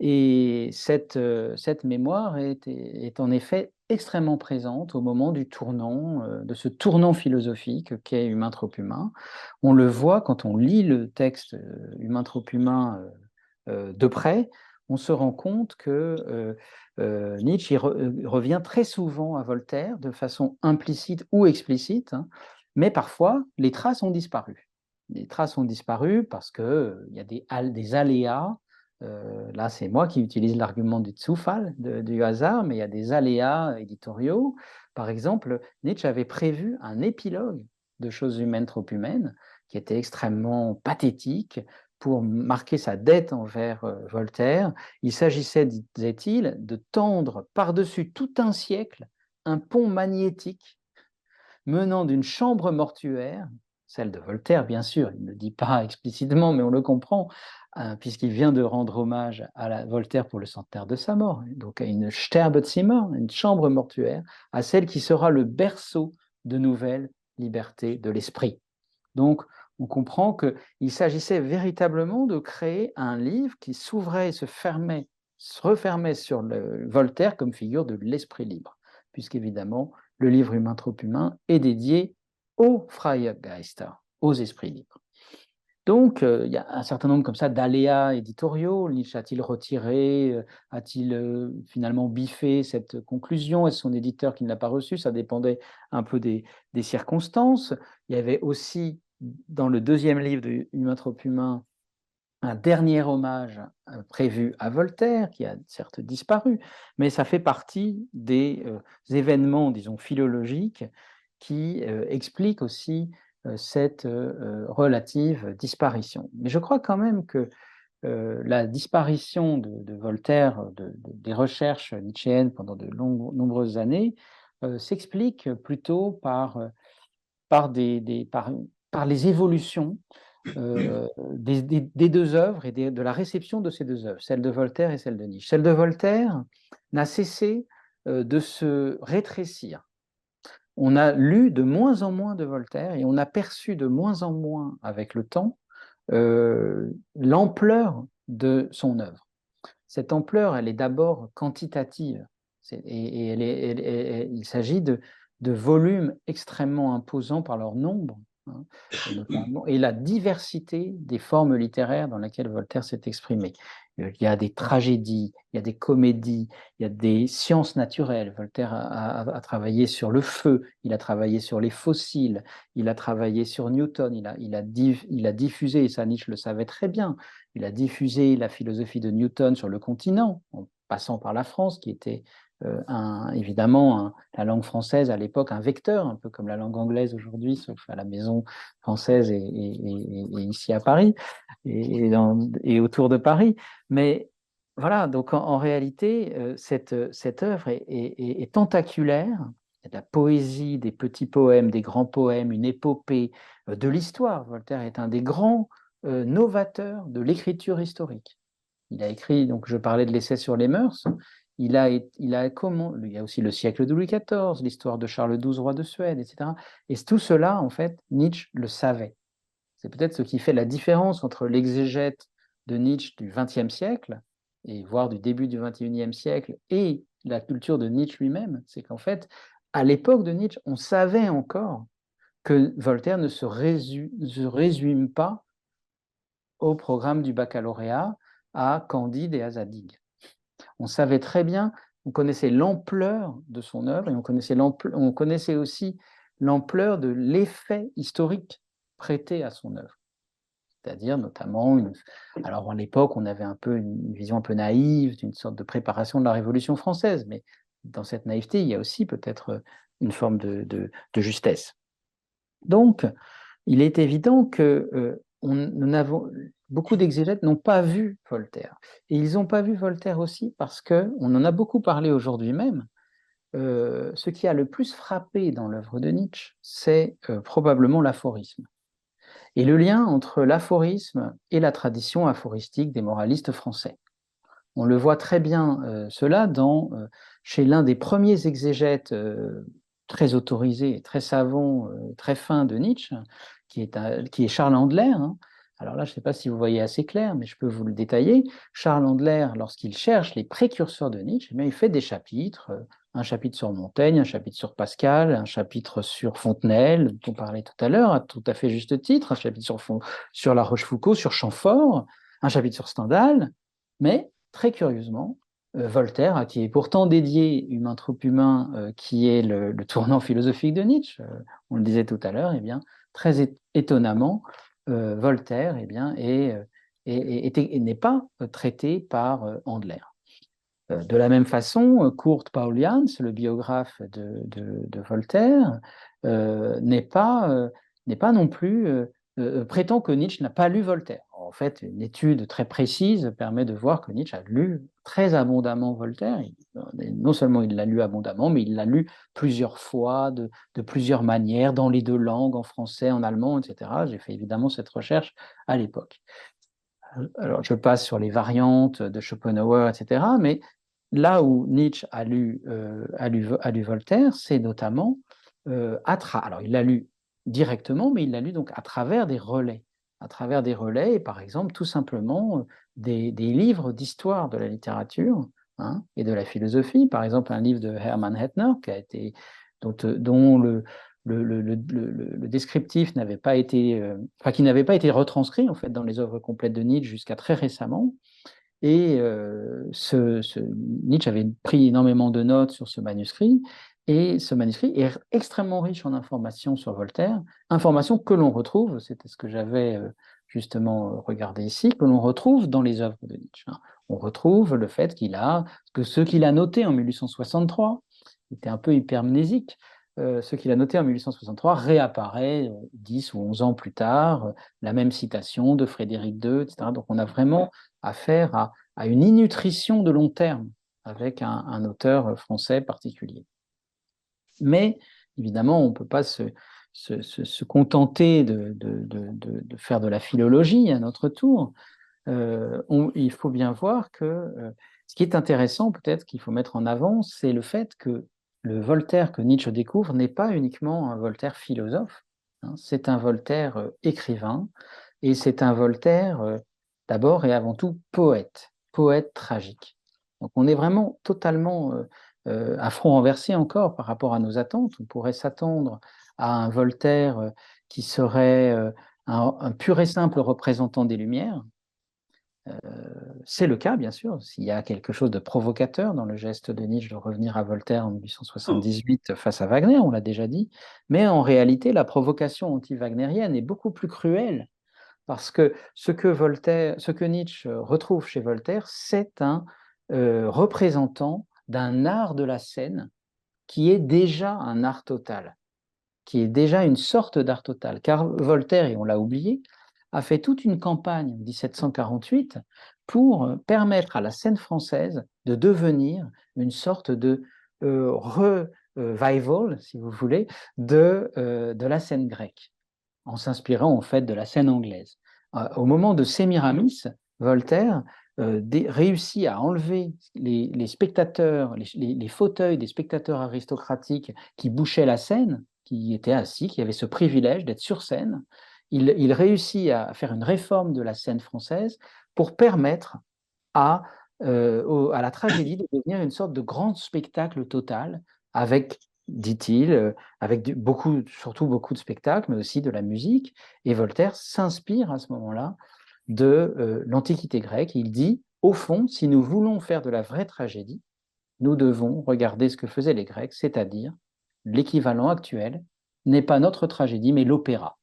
Et cette mémoire est en effet extrêmement présente au moment du tournant, de ce tournant philosophique qu'est Humain trop humain. On le voit quand on lit le texte Humain trop humain de près, on se rend compte que Nietzsche revient très souvent à Voltaire de façon implicite ou explicite, hein, mais parfois les traces ont disparu. Les traces ont disparu parce qu'il y a des aléas. Là, c'est moi qui utilise l'argument du Zufall, du hasard, mais il y a des aléas éditoriaux. Par exemple, Nietzsche avait prévu un épilogue de Choses humaines trop humaines qui était extrêmement pathétique pour marquer sa dette envers Voltaire. Il s'agissait, disait-il, de tendre par-dessus tout un siècle un pont magnétique menant d'une chambre mortuaire, celle de Voltaire bien sûr, il ne le dit pas explicitement, mais on le comprend, puisqu'il vient de rendre hommage à Voltaire pour le centenaire de sa mort, donc à une Sterbezimmer, une chambre mortuaire, à celle qui sera le berceau de nouvelles libertés de l'esprit. Donc, on comprend qu'il s'agissait véritablement de créer un livre qui s'ouvrait et se refermait sur Voltaire comme figure de l'esprit libre, puisqu'évidemment, le livre Humain trop humain est dédié aux Freigeister, aux esprits libres. Donc, il y a un certain nombre comme ça d'aléas éditoriaux. Nietzsche a-t-il retiré, a-t-il finalement biffé cette conclusion? Est-ce son éditeur qui ne l'a pas reçu? Ça dépendait un peu des circonstances. Il y avait aussi, dans le deuxième livre de Humain trop humain, un dernier hommage prévu à Voltaire, qui a certes disparu, mais ça fait partie des événements, disons, philologiques qui expliquent aussi cette relative disparition. Mais je crois quand même que la disparition de Voltaire, des recherches nietzschéennes pendant de nombreuses années, s'explique plutôt par les évolutions des deux œuvres et de la réception de ces deux œuvres, celle de Voltaire et celle de Nietzsche. Celle de Voltaire n'a cessé de se rétrécir. On a lu de moins en moins de Voltaire et on a perçu de moins en moins avec le temps l'ampleur de son œuvre. Cette ampleur, elle est d'abord quantitative et il s'agit de volumes extrêmement imposants par leur nombre, hein, et la diversité des formes littéraires dans lesquelles Voltaire s'est exprimé. Il y a des tragédies, il y a des comédies, il y a des sciences naturelles. Voltaire a travaillé sur le feu, il a travaillé sur les fossiles, il a travaillé sur Newton, il a diffusé, et ça Nietzsche le savait très bien, il a diffusé la philosophie de Newton sur le continent, en passant par la France, qui était évidemment la langue française à l'époque, un vecteur, un peu comme la langue anglaise aujourd'hui, sauf à la maison française et ici à Paris, et autour de Paris. Mais voilà, donc en réalité, cette œuvre est tentaculaire. Il y a de la poésie, des petits poèmes, des grands poèmes, une épopée de l'histoire. Voltaire est un des grands novateurs de l'écriture historique. Il a écrit, donc je parlais de l'essai sur les mœurs, il y a aussi le siècle de Louis XIV, l'histoire de Charles XII, roi de Suède, etc. Et tout cela, en fait, Nietzsche le savait. C'est peut-être ce qui fait la différence entre l'exégète de Nietzsche du XXe siècle, et voire du début du XXIe siècle, et la culture de Nietzsche lui-même. C'est qu'en fait, à l'époque de Nietzsche, on savait encore que Voltaire ne se résume pas au programme du baccalauréat à Candide et à Zadig. On savait très bien, on connaissait l'ampleur de son œuvre et on connaissait aussi l'ampleur de l'effet historique prêté à son œuvre. C'est-à-dire notamment, alors à l'époque, on avait un peu une vision un peu naïve d'une sorte de préparation de la Révolution française, mais dans cette naïveté, il y a aussi peut-être une forme de justesse. Donc, il est évident que beaucoup d'exégètes n'ont pas vu Voltaire. Et ils n'ont pas vu Voltaire aussi parce qu'on en a beaucoup parlé aujourd'hui même. Ce qui a le plus frappé dans l'œuvre de Nietzsche, c'est probablement l'aphorisme. Et le lien entre l'aphorisme et la tradition aphoristique des moralistes français. On le voit très bien cela chez l'un des premiers exégètes très autorisés, très savants, très fins de Nietzsche, qui est Charles Andler. Hein. Alors là, je ne sais pas si vous voyez assez clair, mais je peux vous le détailler. Charles Andler, lorsqu'il cherche les précurseurs de Nietzsche, eh bien, il fait des chapitres, un chapitre sur Montaigne, un chapitre sur Pascal, un chapitre sur Fontenelle, dont on parlait tout à l'heure, à tout à fait juste titre, un chapitre sur La Rochefoucauld, sur Chamfort, un chapitre sur Stendhal, mais très curieusement, Voltaire, à qui est pourtant dédié Humain trop humain, qui est le tournant philosophique de Nietzsche, on le disait tout à l'heure, eh bien, très étonnamment, Voltaire eh bien, n'est pas traité par Andler. De la même façon, Kurt Paulians, le biographe de Voltaire, n'est pas non plus prétend que Nietzsche n'a pas lu Voltaire. En fait, une étude très précise permet de voir que Nietzsche a lu très abondamment Voltaire. Non seulement il l'a lu abondamment, mais il l'a lu plusieurs fois, de plusieurs manières, dans les deux langues, en français, en allemand, etc. J'ai fait évidemment cette recherche à l'époque. Alors, je passe sur les variantes de Schopenhauer, etc. Mais là où Nietzsche a lu Voltaire, c'est notamment alors il l'a lu directement, mais il l'a lu donc à travers des relais. À travers des relais, et par exemple, tout simplement, des livres d'histoire de la littérature et de la philosophie. Par exemple, un livre de Hermann Hettner, dont le descriptif n'avait pas été, qui n'avait pas été retranscrit en fait dans les œuvres complètes de Nietzsche jusqu'à très récemment. Et Nietzsche avait pris énormément de notes sur ce manuscrit, et ce manuscrit est extrêmement riche en informations sur Voltaire, informations que l'on retrouve, c'était ce que j'avais justement regardé ici, que l'on retrouve dans les œuvres de Nietzsche. On retrouve le fait que ce qu'il a noté en 1863 était un peu hypermnésique. Ce qu'il a noté en 1863 réapparaît 10 ou 11 ans plus tard, la même citation de Frédéric II, etc. Donc on a vraiment affaire à une innutrition de long terme avec un auteur français particulier. Mais évidemment, on ne peut pas se contenter de faire de la philologie à notre tour. Il faut bien voir que ce qui est intéressant, peut-être qu'il faut mettre en avant, c'est le fait que le Voltaire que Nietzsche découvre n'est pas uniquement un Voltaire philosophe, c'est un Voltaire écrivain, et c'est un Voltaire d'abord et avant tout poète tragique. Donc on est vraiment totalement à front renversé encore par rapport à nos attentes. On pourrait s'attendre à un Voltaire qui serait un pur et simple représentant des Lumières. C'est le cas, bien sûr, s'il y a quelque chose de provocateur dans le geste de Nietzsche de revenir à Voltaire en 1878 face à Wagner, on l'a déjà dit, mais en réalité, la provocation anti-wagnérienne est beaucoup plus cruelle, parce que ce que Nietzsche retrouve chez Voltaire, c'est un représentant d'un art de la scène qui est déjà un art total, qui est déjà une sorte d'art total, car Voltaire, et on l'a oublié, a fait toute une campagne en 1748 pour permettre à la scène française de devenir une sorte de revival, si vous voulez, de la scène grecque, en s'inspirant en fait de la scène anglaise. Au moment de Sémiramis, Voltaire réussit à enlever les spectateurs, les fauteuils des spectateurs aristocratiques qui bouchaient la scène, qui étaient assis, qui avaient ce privilège d'être sur scène. Il réussit à faire une réforme de la scène française pour permettre à la tragédie de devenir une sorte de grand spectacle total avec, dit-il, avec surtout beaucoup de spectacles, mais aussi de la musique. Et Voltaire s'inspire à ce moment-là de l'Antiquité grecque. Il dit, au fond, si nous voulons faire de la vraie tragédie, nous devons regarder ce que faisaient les Grecs, c'est-à-dire l'équivalent actuel n'est pas notre tragédie, mais l'opéra.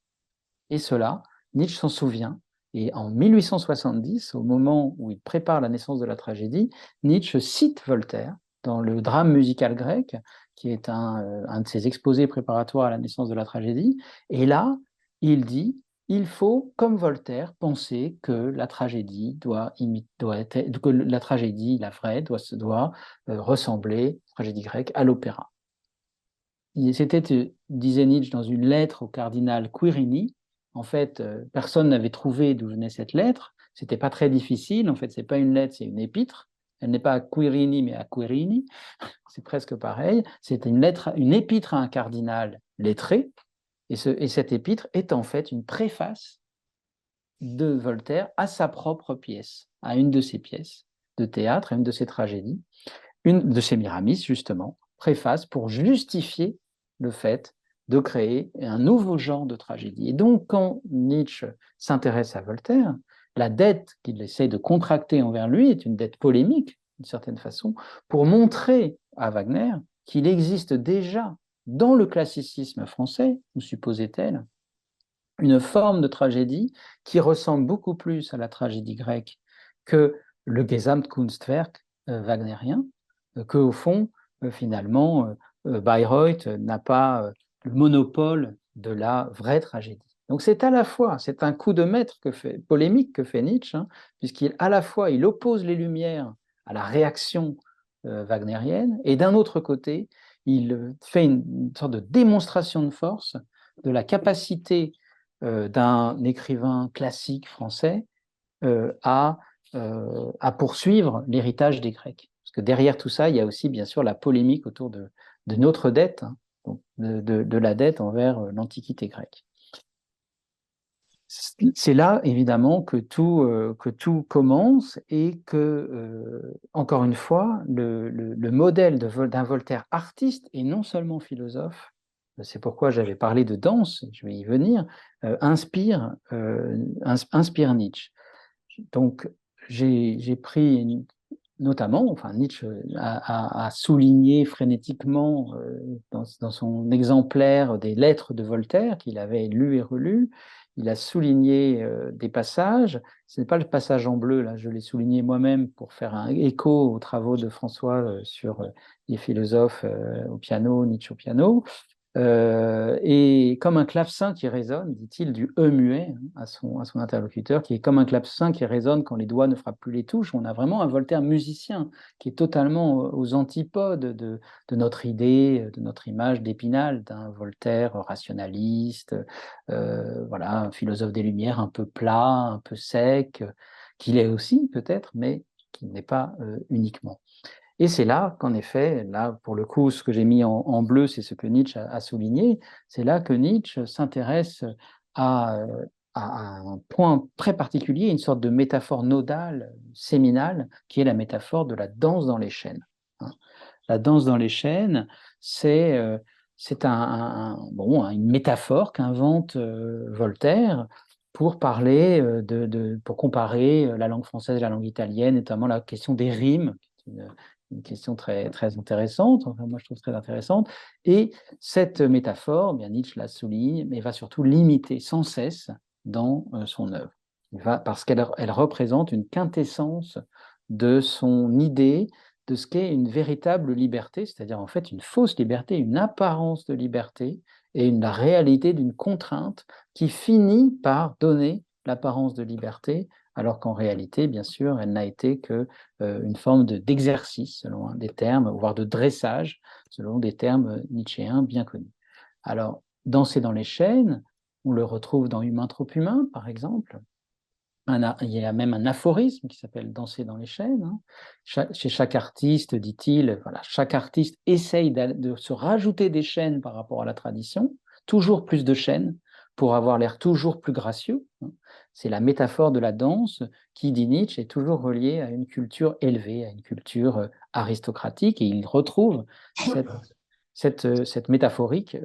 Et cela, Nietzsche s'en souvient. Et en 1870, au moment où il prépare la naissance de la tragédie, Nietzsche cite Voltaire dans le drame musical grec, qui est un de ses exposés préparatoires à la naissance de la tragédie. Et là, il dit, il faut, comme Voltaire, penser que la tragédie la vraie, doit ressembler, tragédie grecque, à l'opéra. C'était, disait Nietzsche dans une lettre au cardinal Quirini. En fait, personne n'avait trouvé d'où venait cette lettre. C'était pas très difficile. En fait, c'est pas une lettre, c'est une épître. Elle n'est pas à Quirini, mais à Quirini. C'est presque pareil. C'était une épître à un cardinal lettré. Et cette épître est en fait une préface de Voltaire à sa propre pièce, à une de ses pièces de théâtre, à une de ses tragédies, une de ses Miramis, justement, préface pour justifier le fait de créer un nouveau genre de tragédie. Et donc, quand Nietzsche s'intéresse à Voltaire, la dette qu'il essaie de contracter envers lui est une dette polémique, d'une certaine façon, pour montrer à Wagner qu'il existe déjà dans le classicisme français, ou supposait-elle, une forme de tragédie qui ressemble beaucoup plus à la tragédie grecque que le Gesamtkunstwerk wagnérien, qu'au fond, finalement, Bayreuth n'a pas le monopole de la vraie tragédie. Donc c'est à la fois, c'est un coup de maître polémique que fait Nietzsche, hein, à la fois il oppose les Lumières à la réaction wagnérienne, et d'un autre côté, il fait une sorte de démonstration de force de la capacité d'un écrivain classique français à poursuivre l'héritage des Grecs. Parce que derrière tout ça, il y a aussi bien sûr la polémique autour de notre dette, hein, donc de la dette envers l'Antiquité grecque. C'est là, évidemment, que tout commence et que, encore une fois, le modèle d'un Voltaire artiste et non seulement philosophe, c'est pourquoi j'avais parlé de danse, je vais y venir, inspire Nietzsche. Donc, j'ai pris notamment, enfin Nietzsche a souligné frénétiquement dans son exemplaire des lettres de Voltaire qu'il avait lu et relu, il a souligné des passages, ce n'est pas le passage en bleu, là je l'ai souligné moi-même pour faire un écho aux travaux de François sur les philosophes au piano, Nietzsche au piano, et comme un clavecin qui résonne, dit-il, du E muet à son interlocuteur, qui est comme un clavecin qui résonne quand les doigts ne frappent plus les touches. On a vraiment un Voltaire musicien qui est totalement aux antipodes de notre idée, de notre image d'Épinal, d'un Voltaire rationaliste, voilà, un philosophe des Lumières un peu plat, un peu sec, qu'il est aussi peut-être, mais qui n'est pas uniquement. Et c'est là qu'en effet, là pour le coup, ce que j'ai mis en bleu, c'est ce que Nietzsche a souligné, c'est là que Nietzsche s'intéresse à, un point très particulier, une sorte de métaphore nodale, séminale, qui est la métaphore de la danse dans les chênes. Hein. La danse dans les chênes, c'est une métaphore qu'invente Voltaire pour parler pour comparer la langue française et la langue italienne, notamment la question des rimes, une question très, très intéressante, enfin, moi je trouve très intéressante, et cette métaphore, bien Nietzsche la souligne, mais va surtout l'imiter sans cesse dans son œuvre, parce qu'elle représente une quintessence de son idée de ce qu'est une véritable liberté, c'est-à-dire en fait une fausse liberté, une apparence de liberté, et la réalité d'une contrainte qui finit par donner l'apparence de liberté, alors qu'en réalité, bien sûr, elle n'a été qu'une forme d'exercice, selon des termes, voire de dressage, selon des termes nietzschéens bien connus. Alors, danser dans les chênes, on le retrouve dans Humain trop humain, par exemple. Il y a même un aphorisme qui s'appelle Danser dans les chênes. Hein. Chez chaque artiste, dit-il, voilà, chaque artiste essaye de se rajouter des chaînes par rapport à la tradition, toujours plus de chaînes, pour avoir l'air toujours plus gracieux. Hein. C'est la métaphore de la danse qui, dit Nietzsche, est toujours reliée à une culture élevée, à une culture aristocratique, et il retrouve cette métaphorique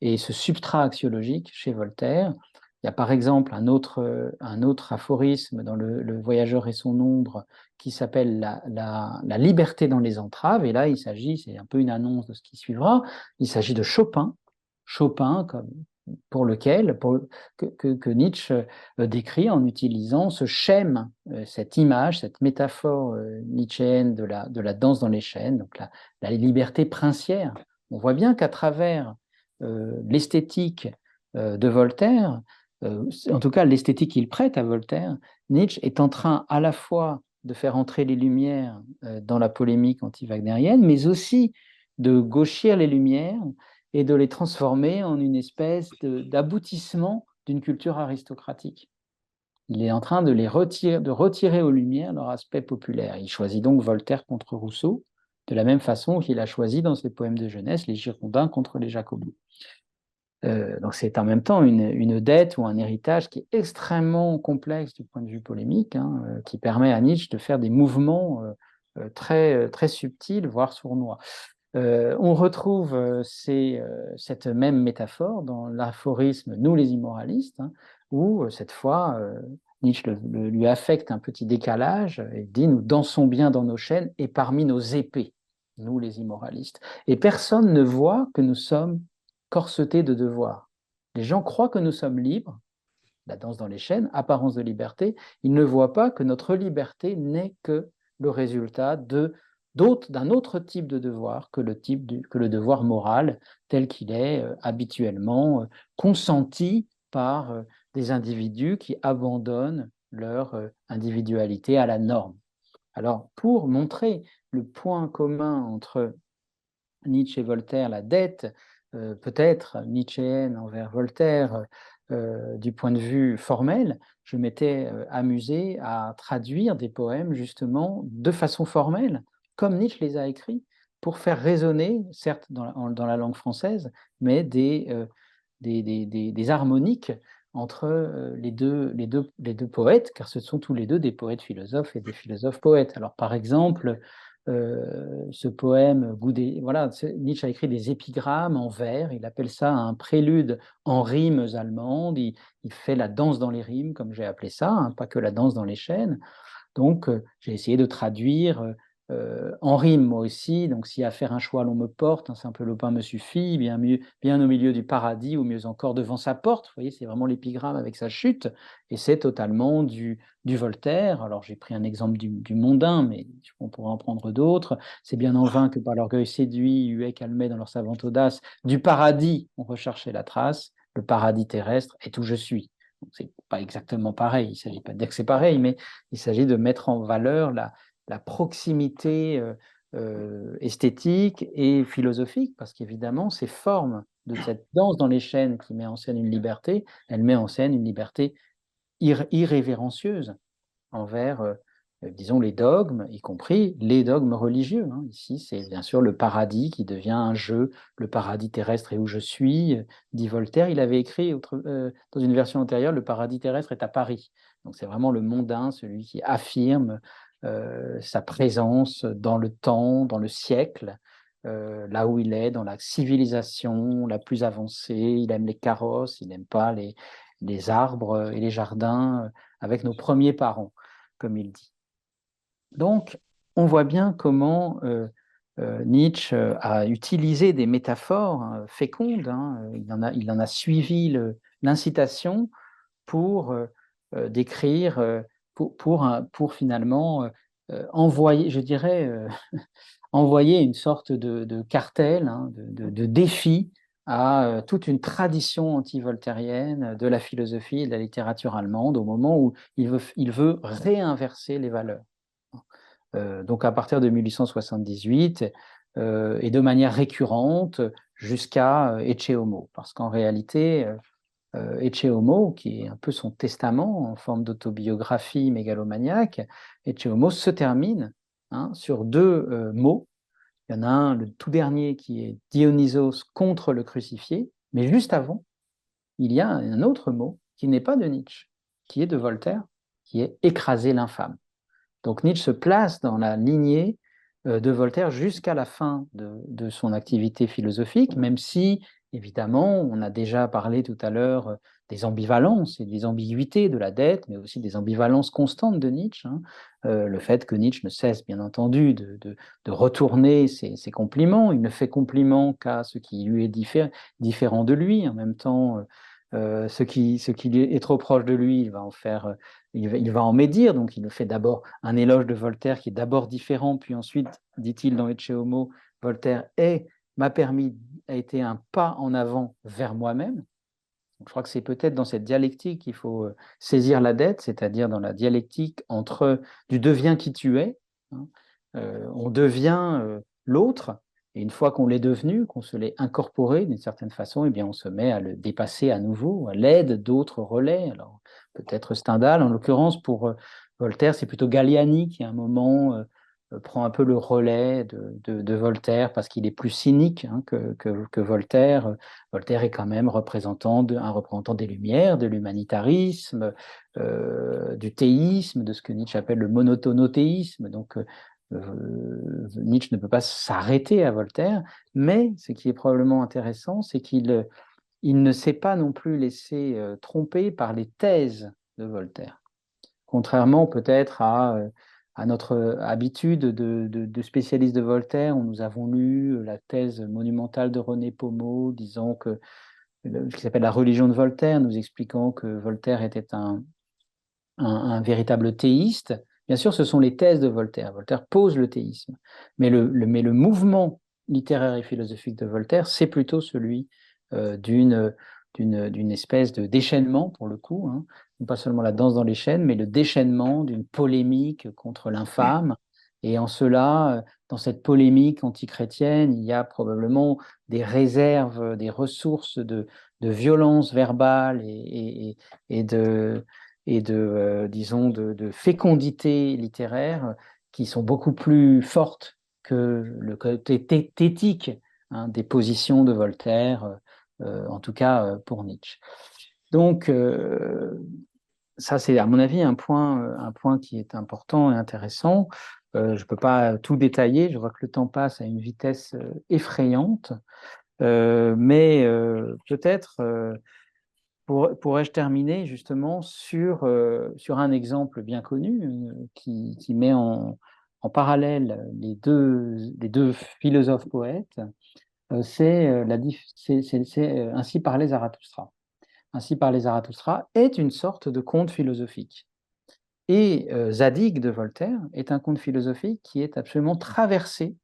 et ce substrat axiologique chez Voltaire. Il y a par exemple un autre aphorisme dans le Voyageur et son ombre qui s'appelle la liberté dans les entraves. Et là, il s'agit, c'est un peu une annonce de ce qui suivra, il s'agit de Chopin, comme, pour lequel que Nietzsche décrit en utilisant ce schème, cette image, cette métaphore nietzschéenne de la danse dans les chênes, donc la liberté princière. On voit bien qu'à travers l'esthétique de Voltaire, en tout cas l'esthétique qu'il prête à Voltaire, Nietzsche est en train à la fois de faire entrer les Lumières dans la polémique anti-wagnérienne, mais aussi de gauchir les Lumières et de les transformer en une espèce d'aboutissement d'une culture aristocratique. Il est en train de retirer aux Lumières leur aspect populaire. Il choisit donc Voltaire contre Rousseau, de la même façon qu'il a choisi dans ses poèmes de jeunesse les Girondins contre les Jacobins. Donc c'est en même temps une dette ou un héritage qui est extrêmement complexe du point de vue polémique, hein, qui permet à Nietzsche de faire des mouvements très, très subtils, voire sournois. On retrouve cette même métaphore dans l'aphorisme « Nous les immoralistes hein, », où cette fois Nietzsche lui affecte un petit décalage et dit « Nous dansons bien dans nos chaînes et parmi nos épées, nous les immoralistes ». Et personne ne voit que nous sommes corsetés de devoirs. Les gens croient que nous sommes libres, la danse dans les chaînes, apparence de liberté, ils ne voient pas que notre liberté n'est que le résultat d'un autre type de devoir que le devoir moral tel qu'il est habituellement consenti par des individus qui abandonnent leur individualité à la norme. Alors, pour montrer le point commun entre Nietzsche et Voltaire, la dette peut-être nietzschéenne envers Voltaire du point de vue formel, je m'étais amusé à traduire des poèmes justement de façon formelle, comme Nietzsche les a écrits, pour faire résonner, certes dans la langue française, mais des harmoniques entre les deux poètes, car ce sont tous les deux des poètes philosophes et des philosophes poètes. Alors par exemple, ce poème, voilà, Nietzsche a écrit des épigrammes en vers, il appelle ça un prélude en rimes allemandes, il fait la danse dans les rimes, comme j'ai appelé ça, hein, pas que la danse dans les chaînes. Donc, j'ai essayé de traduire en rime, moi aussi. Donc, si à faire un choix l'on me porte, un simple lopin me suffit, bien au milieu du paradis, ou mieux encore devant sa porte. Vous voyez, c'est vraiment l'épigramme avec sa chute, et c'est totalement du Voltaire. Alors, j'ai pris un exemple du mondain, mais on pourrait en prendre d'autres. C'est bien en vain que par l'orgueil séduit, huet calmé dans leur savante audace, du paradis on recherchait la trace, le paradis terrestre est où je suis. C'est pas exactement pareil, il ne s'agit pas de dire que c'est pareil, mais il s'agit de mettre en valeur la proximité esthétique et philosophique, parce qu'évidemment, ces formes de cette danse dans les chaînes qui met en scène une liberté, elle met en scène une liberté irrévérencieuse envers, disons, les dogmes, y compris les dogmes religieux. Hein. Ici, c'est bien sûr le paradis qui devient un jeu, le paradis terrestre est où je suis, dit Voltaire. Il avait écrit dans une version antérieure, le paradis terrestre est à Paris. Donc c'est vraiment le mondain, celui qui affirme sa présence dans le temps, dans le siècle, là où il est, dans la civilisation la plus avancée. Il aime les carrosses, il n'aime pas les arbres et les jardins avec nos premiers parents, comme il dit. Donc, on voit bien comment Nietzsche a utilisé des métaphores fécondes, hein, il en a suivi l'incitation pour décrire, pour finalement envoyer, je dirais, envoyer une sorte de cartel, hein, de défi à toute une tradition anti-voltairienne de la philosophie et de la littérature allemande au moment où il veut réinverser les valeurs. Donc à partir de 1878 et de manière récurrente jusqu'à Ecce Homo, parce qu'en réalité, Ecce Homo, qui est un peu son testament en forme d'autobiographie mégalomaniaque, Ecce Homo se termine sur deux mots. Il y en a un, le tout dernier, qui est Dionysos contre le crucifié, mais juste avant, il y a un autre mot qui n'est pas de Nietzsche, qui est de Voltaire, qui est écraser l'infâme. Donc Nietzsche se place dans la lignée de Voltaire jusqu'à la fin de son activité philosophique, même si, évidemment, on a déjà parlé tout à l'heure des ambivalences et des ambiguïtés de la dette, mais aussi des ambivalences constantes de Nietzsche. Hein. Le fait que Nietzsche ne cesse, bien entendu, de retourner ses compliments. Il ne fait compliment qu'à ce qui lui est différent de lui. En même temps, ce qui est trop proche de lui, il va en faire... il va en médire, donc il fait d'abord un éloge de Voltaire qui est d'abord différent, puis ensuite, dit-il dans Ecce Homo, Voltaire a été un pas en avant vers moi-même. Donc, je crois que c'est peut-être dans cette dialectique qu'il faut saisir la dette, c'est-à-dire dans la dialectique entre du deviens qui tu es, hein, on devient l'autre, et une fois qu'on l'est devenu, qu'on se l'est incorporé d'une certaine façon, eh bien on se met à le dépasser à nouveau, à l'aide d'autres relais. Alors, peut-être Stendhal, en l'occurrence, pour Voltaire, c'est plutôt Galliani qui, à un moment, prend un peu le relais de Voltaire parce qu'il est plus cynique hein, que Voltaire. Voltaire est quand même un représentant des Lumières, de l'humanitarisme, du théisme, de ce que Nietzsche appelle le monotonothéisme. Donc, Nietzsche ne peut pas s'arrêter à Voltaire, mais ce qui est probablement intéressant, c'est qu'il ne s'est pas non plus laissé tromper par les thèses de Voltaire. Contrairement peut-être à notre habitude de spécialistes de Voltaire, où nous avons lu la thèse monumentale de René Pommeau, disant que ce qui s'appelle la religion de Voltaire, nous expliquant que Voltaire était un véritable théiste. Bien sûr, ce sont les thèses de Voltaire. Voltaire pose le théisme. Mais le mouvement littéraire et philosophique de Voltaire, c'est plutôt celui d'une d'une espèce de déchaînement, pour le coup, hein, non pas seulement la danse dans les chaînes, mais le déchaînement d'une polémique contre l'infâme. Et en cela, dans cette polémique antichrétienne, il y a probablement des réserves, des ressources de violence verbale et disons, de fécondité littéraire qui sont beaucoup plus fortes que le côté thétique, hein, des positions de Voltaire, en tout cas pour Nietzsche. Donc, ça, c'est à mon avis un point qui est important et intéressant. Je ne peux pas tout détailler, je vois que le temps passe à une vitesse effrayante, mais peut-être pourrais-je terminer justement sur un exemple bien connu qui met en parallèle les deux philosophes poètes. C'est Ainsi parlait Zarathustra. Ainsi parlait Zarathustra est une sorte de conte philosophique. Et Zadig de Voltaire est un conte philosophique qui est absolument traversé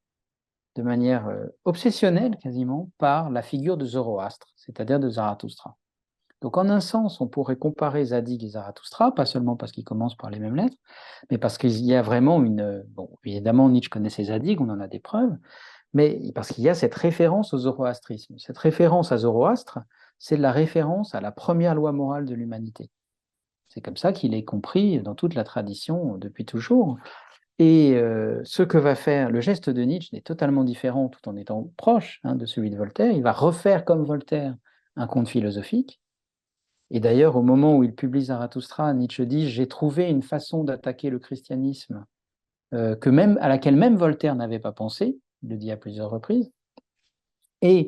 de manière obsessionnelle quasiment par la figure de Zoroastre, c'est-à-dire de Zarathustra. Donc en un sens, on pourrait comparer Zadig et Zarathustra, pas seulement parce qu'ils commencent par les mêmes lettres, mais parce qu'il y a vraiment bon, évidemment Nietzsche connaissait Zadig, on en a des preuves, mais parce qu'il y a cette référence au zoroastrisme. Cette référence à Zoroastre, c'est la référence à la première loi morale de l'humanité. C'est comme ça qu'il est compris dans toute la tradition depuis toujours. Et ce que va faire le geste de Nietzsche est totalement différent tout en étant proche, hein, de celui de Voltaire. Il va refaire comme Voltaire un conte philosophique. Et d'ailleurs, au moment où il publie Zarathustra, Nietzsche dit « J'ai trouvé une façon d'attaquer le christianisme à laquelle même Voltaire n'avait pas pensé », il le dit à plusieurs reprises. Et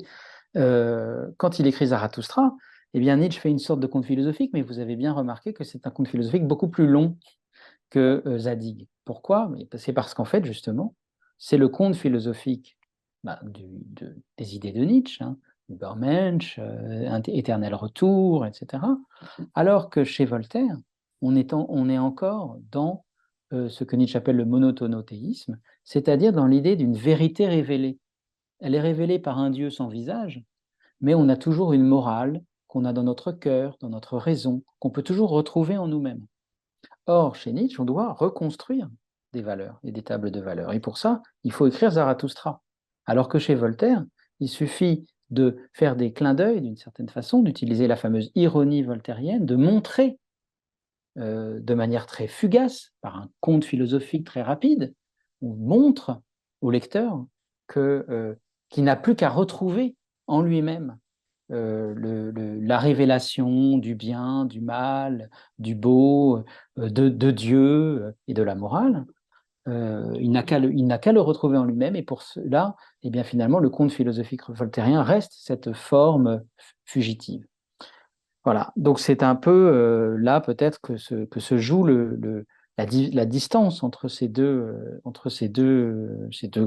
quand il écrit Zarathustra, eh bien Nietzsche fait une sorte de conte philosophique, mais vous avez bien remarqué que c'est un conte philosophique beaucoup plus long que Zadig. Pourquoi? C'est parce qu'en fait, justement, c'est le conte philosophique des idées de Nietzsche, hein, Übermensch, éternel retour, etc. Alors que chez Voltaire, on est encore dans ce que Nietzsche appelle le monotonothéisme, c'est-à-dire dans l'idée d'une vérité révélée. Elle est révélée par un Dieu sans visage, mais on a toujours une morale qu'on a dans notre cœur, dans notre raison, qu'on peut toujours retrouver en nous-mêmes. Or, chez Nietzsche, on doit reconstruire des valeurs et des tables de valeurs. Et pour ça, il faut écrire Zarathustra. Alors que chez Voltaire, il suffit de faire des clins d'œil, d'une certaine façon, d'utiliser la fameuse ironie voltairienne, de montrer de manière très fugace, par un conte philosophique très rapide, on montre au lecteur qu'il n'a plus qu'à retrouver en lui-même la révélation du bien, du mal, du beau, de Dieu et de la morale. Il n'a qu'à le retrouver en lui-même, et pour cela, eh bien, finalement, le conte philosophique voltairien reste cette forme fugitive. Voilà, donc c'est un peu là peut-être que se joue la distance entre ces deux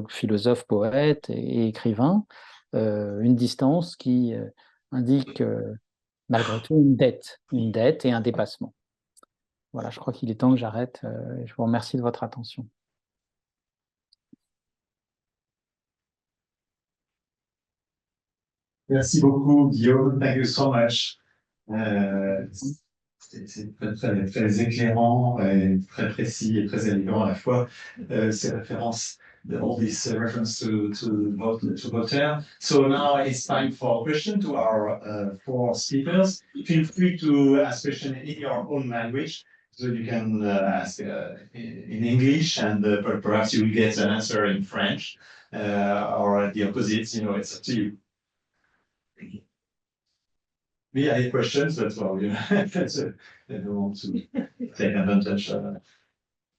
philosophes, poètes et écrivains, une distance qui indique malgré tout une dette et un dépassement. Voilà, je crois qu'il est temps que j'arrête. Je vous remercie de votre attention. Merci beaucoup, Guillaume. Thank you so much. C'est très éclairant et très précis et très élégant à la fois, ces références, all these references to Voltaire. So now it's time for a question to our four speakers. Feel free to ask questions in your own language. So you can ask in English, and perhaps you will get an answer in French, or the opposite, you know, it's up to you. Me, I have questions, but well, you know, I don't want to take advantage.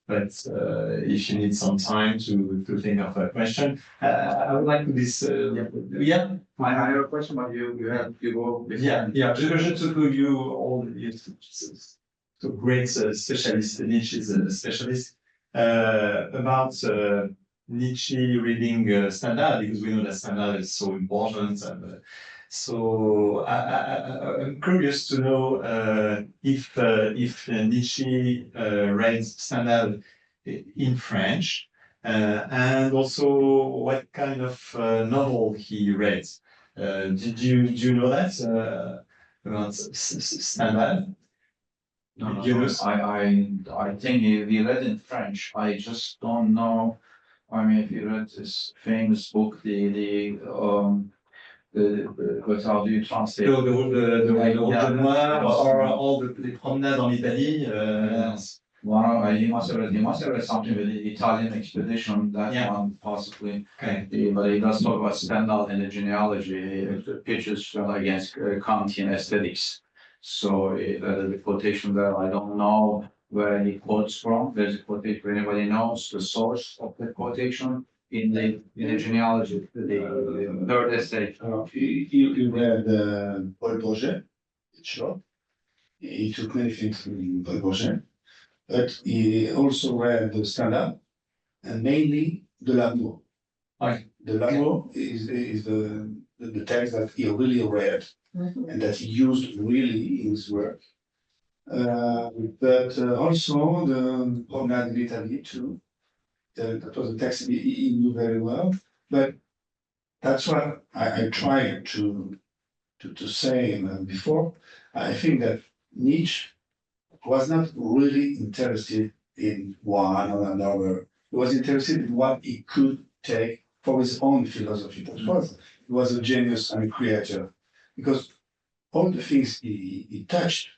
But if you need some time to think of a question, I would like to this. Yeah, I have a question, but you go. Yeah. Just to you all, to great specialist. Nietzsche is a specialist about Nietzsche reading Stendhal, because we know that Stendhal is so important. And so I'm curious to know if Nietzsche read Stendhal in French, and also what kind of novel he read. Do you know that? about Stendhal. No, Yunus? I think he read in French. I just don't know. I mean, if you read this famous book, but how do you translate? Le Route de Noir, Yes. or all les promenades en Italie. Well, he must have read something with the Italian expedition, that Yeah. one possibly. Okay. But he does talk about Stendhal and the genealogy, pitches against Kantian aesthetics. So the quotation there, I don't know where he quotes from. There's a quotation, anybody knows the source of the quotation in the genealogy, the third essay. He read Paul Bourget, it's short. He took many things from Paul Bourget, but he also read the Stendhal and mainly de l'amour. Okay. De l'amour is the text that he really read and that he used really in his work. But also the Promenade d'Italie too. That was a text he knew very well. But that's what I tried to say before. I think that Nietzsche was not really interested in one or another. He was interested in what he could take for his own philosophy. He was a genius and a creator, because all the things he touched,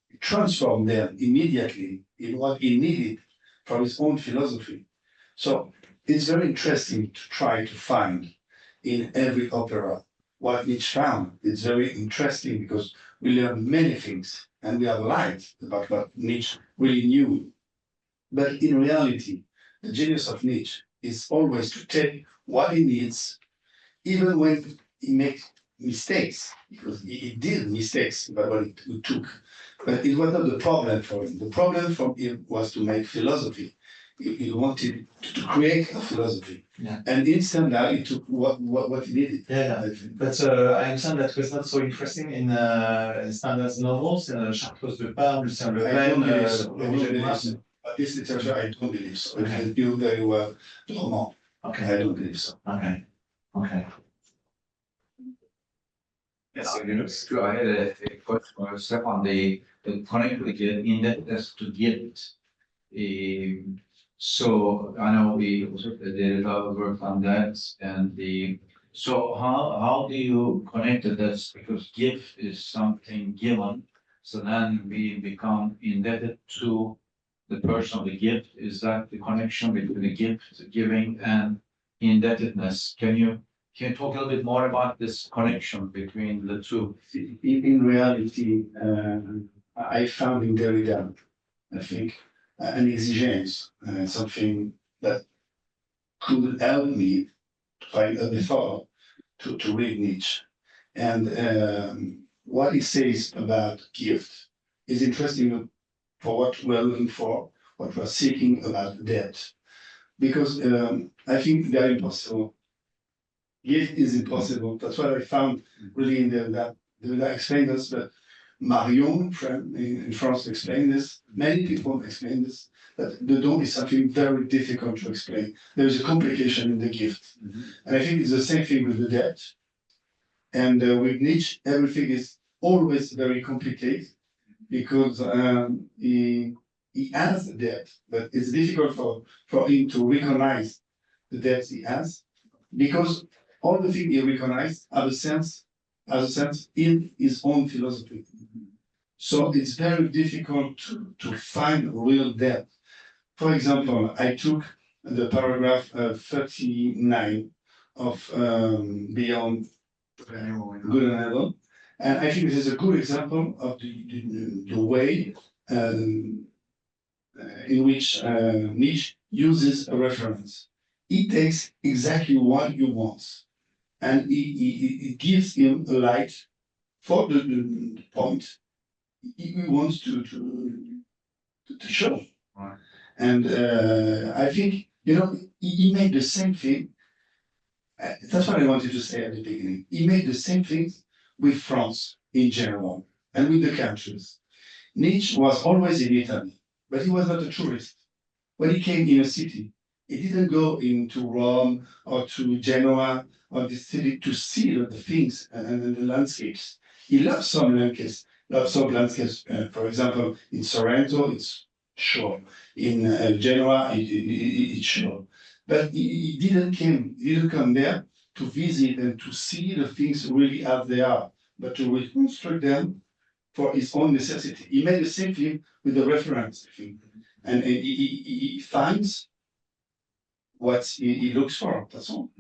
he transformed them immediately in what he needed for his own philosophy. So it's very interesting to try to find in every opera what Nietzsche found. It's very interesting because we learn many things and we are light about what Nietzsche really knew. But in reality, the genius of Nietzsche is always to take what he needs, even when he makes mistakes, because he did mistakes about what he took. But it was not the problem for him. The problem for him was to make philosophy. He wanted to create a philosophy. Yeah. And in Stendhal, he took what he needed. Yeah, but I understand that was not so interesting in Stendhal's novels, Chartreuse de Parme, Lucien Le I Pen, don't believe so. I don't Roger believe Noir. so. But this literature, I don't believe so. Okay. It knew very well Roman. Okay. I don't believe so. Okay. Okay. Yes, Yunus. I had a question for Steph on the connect with the indebtedness to guilt. So I know we also did a lot of work on that, and so how do you connect to this? Because gift is something given, so then we become indebted to the person of the gift. Is that the connection between the gift giving and indebtedness? Can you talk a little bit more about this connection between the two? In reality, I found in Derrida, I think, an exigence, something that could help me to find a method to read Nietzsche. And what he says about gift is interesting for what we're looking for, what we're seeking about debt. Because I think they're impossible. Gift is impossible. That's what I found really in Derrida. Derrida explained this, but Marion in France explained this. Many people explain this, that the don is something very difficult to explain. There is a complication in the gift. And I think it's the same thing with the debt. And with Nietzsche, everything is always very complicated because he has a debt, but it's difficult for him to recognize the debts he has, because all the things he recognizes have a sense in his own philosophy. So it's very difficult to find real depth. For example, I took the paragraph 39 of Beyond Good and Evil, and I think this is a good example of the way in which Nietzsche uses a reference. He takes exactly what he wants, and he gives him a light for the point he wants to show. Right. And I think, he made the same thing. That's what I wanted to say at the beginning. He made the same things with France in general and with the countries. Nietzsche was always in Italy, but he was not a tourist. When he came in a city, he didn't go into Rome or to Genoa or the city to see the things and the landscapes. He loves some landscapes. Loves some landscapes. For example, in Sorrento, it's sure. In Genoa, it's sure. But he didn't come there to visit and to see the things really as they are, but to reconstruct them for his own necessity. He made the same thing with the reference, I think. And he finds what he looks for, that's all.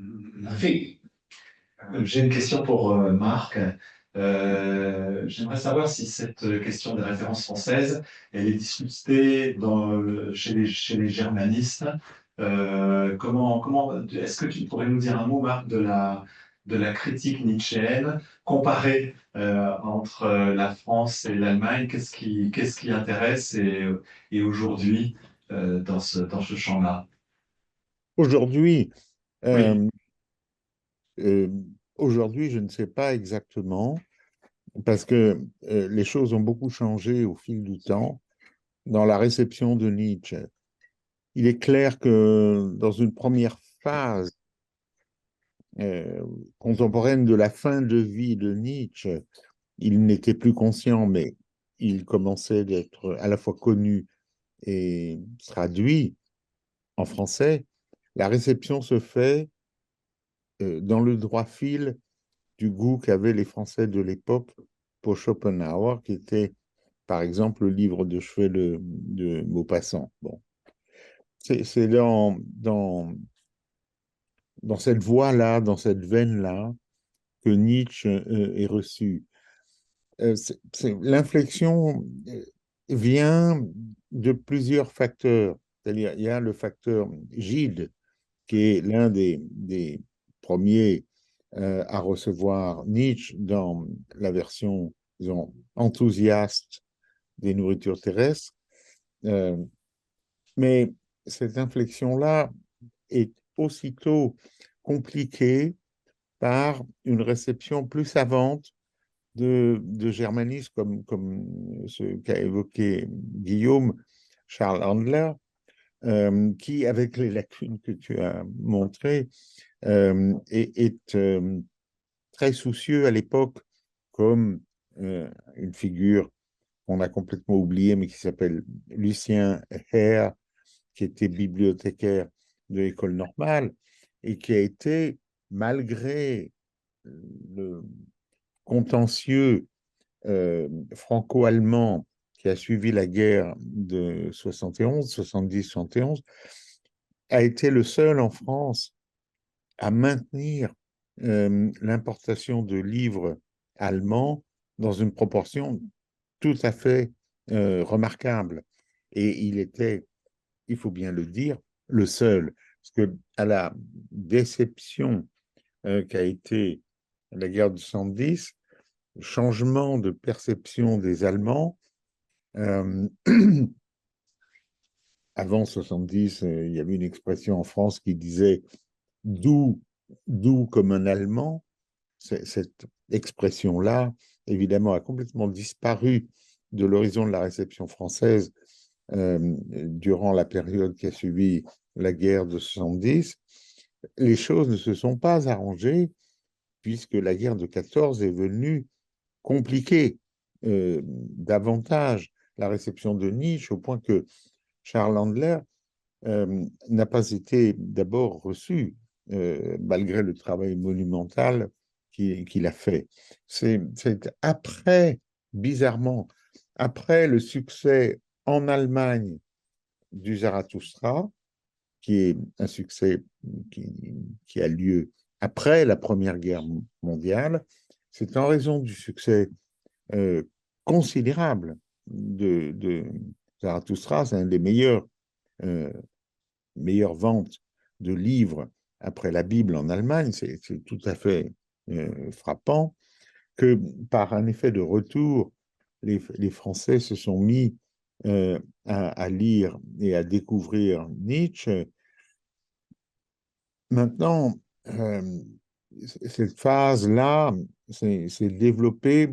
I think. J'ai une question pour Marc. J'aimerais savoir si cette question des références françaises, elle est discutée chez les germanistes. Est-ce que tu pourrais nous dire un mot, Marc, de la critique nietzschéenne comparée entre la France et l'Allemagne? Qu'est-ce qui intéresse et aujourd'hui dans ce champ-là? Aujourd'hui, Oui. aujourd'hui, je ne sais pas exactement, parce que les choses ont beaucoup changé au fil du temps dans la réception de Nietzsche. Il est clair que dans une première phase contemporaine de la fin de vie de Nietzsche, il n'était plus conscient, mais il commençait d'être à la fois connu et traduit en français. La réception se fait dans le droit fil du goût qu'avaient les Français de l'époque pour Schopenhauer, qui était, par exemple, le livre de chevet de Maupassant. Bon. C'est dans cette voie-là, dans cette veine-là, que Nietzsche est reçu. L'inflexion vient de plusieurs facteurs. C'est-à-dire, il y a le facteur Gide, qui est l'un des premiers à recevoir Nietzsche dans la version, disons, enthousiaste des nourritures terrestres. Mais cette inflexion-là est aussitôt compliquée par une réception plus savante de germanisme comme ce qu'a évoqué Guillaume, Charles Handler, qui, avec les lacunes que tu as montrées, est très soucieux à l'époque comme une figure qu'on a complètement oubliée, mais qui s'appelle Lucien Hare, qui était bibliothécaire de l'école normale et qui a été, malgré le contentieux franco-allemand qui a suivi la guerre de 71, 70-71, a été le seul en France à maintenir l'importation de livres allemands dans une proportion tout à fait remarquable. Et il était, il faut bien le dire, le seul. Parce que à la déception qu'a été la guerre de 70, le changement de perception des Allemands, avant 70, il y avait une expression en France qui disait doux comme un Allemand. Cette expression-là, évidemment, a complètement disparu de l'horizon de la réception française durant la période qui a suivi la guerre de 70. Les choses ne se sont pas arrangées puisque la guerre de 14 est venue compliquer davantage la réception de Nietzsche, au point que Charles Handler n'a pas été d'abord reçu, malgré le travail monumental qu'il a fait. C'est après, bizarrement, après le succès en Allemagne du Zarathustra, qui est un succès qui a lieu après la Première Guerre mondiale, c'est en raison du succès considérable de Zarathustra, c'est un des meilleures ventes de livres après la Bible en Allemagne, c'est tout à fait frappant, que par un effet de retour, les Français se sont mis à lire et à découvrir Nietzsche. Maintenant, cette phase-là s'est développée,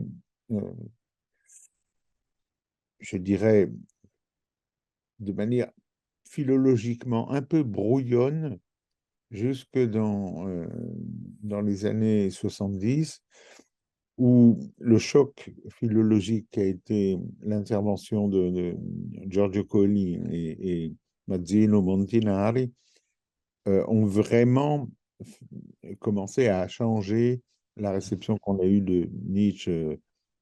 je dirais, de manière philologiquement un peu brouillonne jusque dans les années 70, où le choc philologique qui a été l'intervention de Giorgio Colli et Mazzino Montinari ont vraiment commencé à changer la réception qu'on a eue de Nietzsche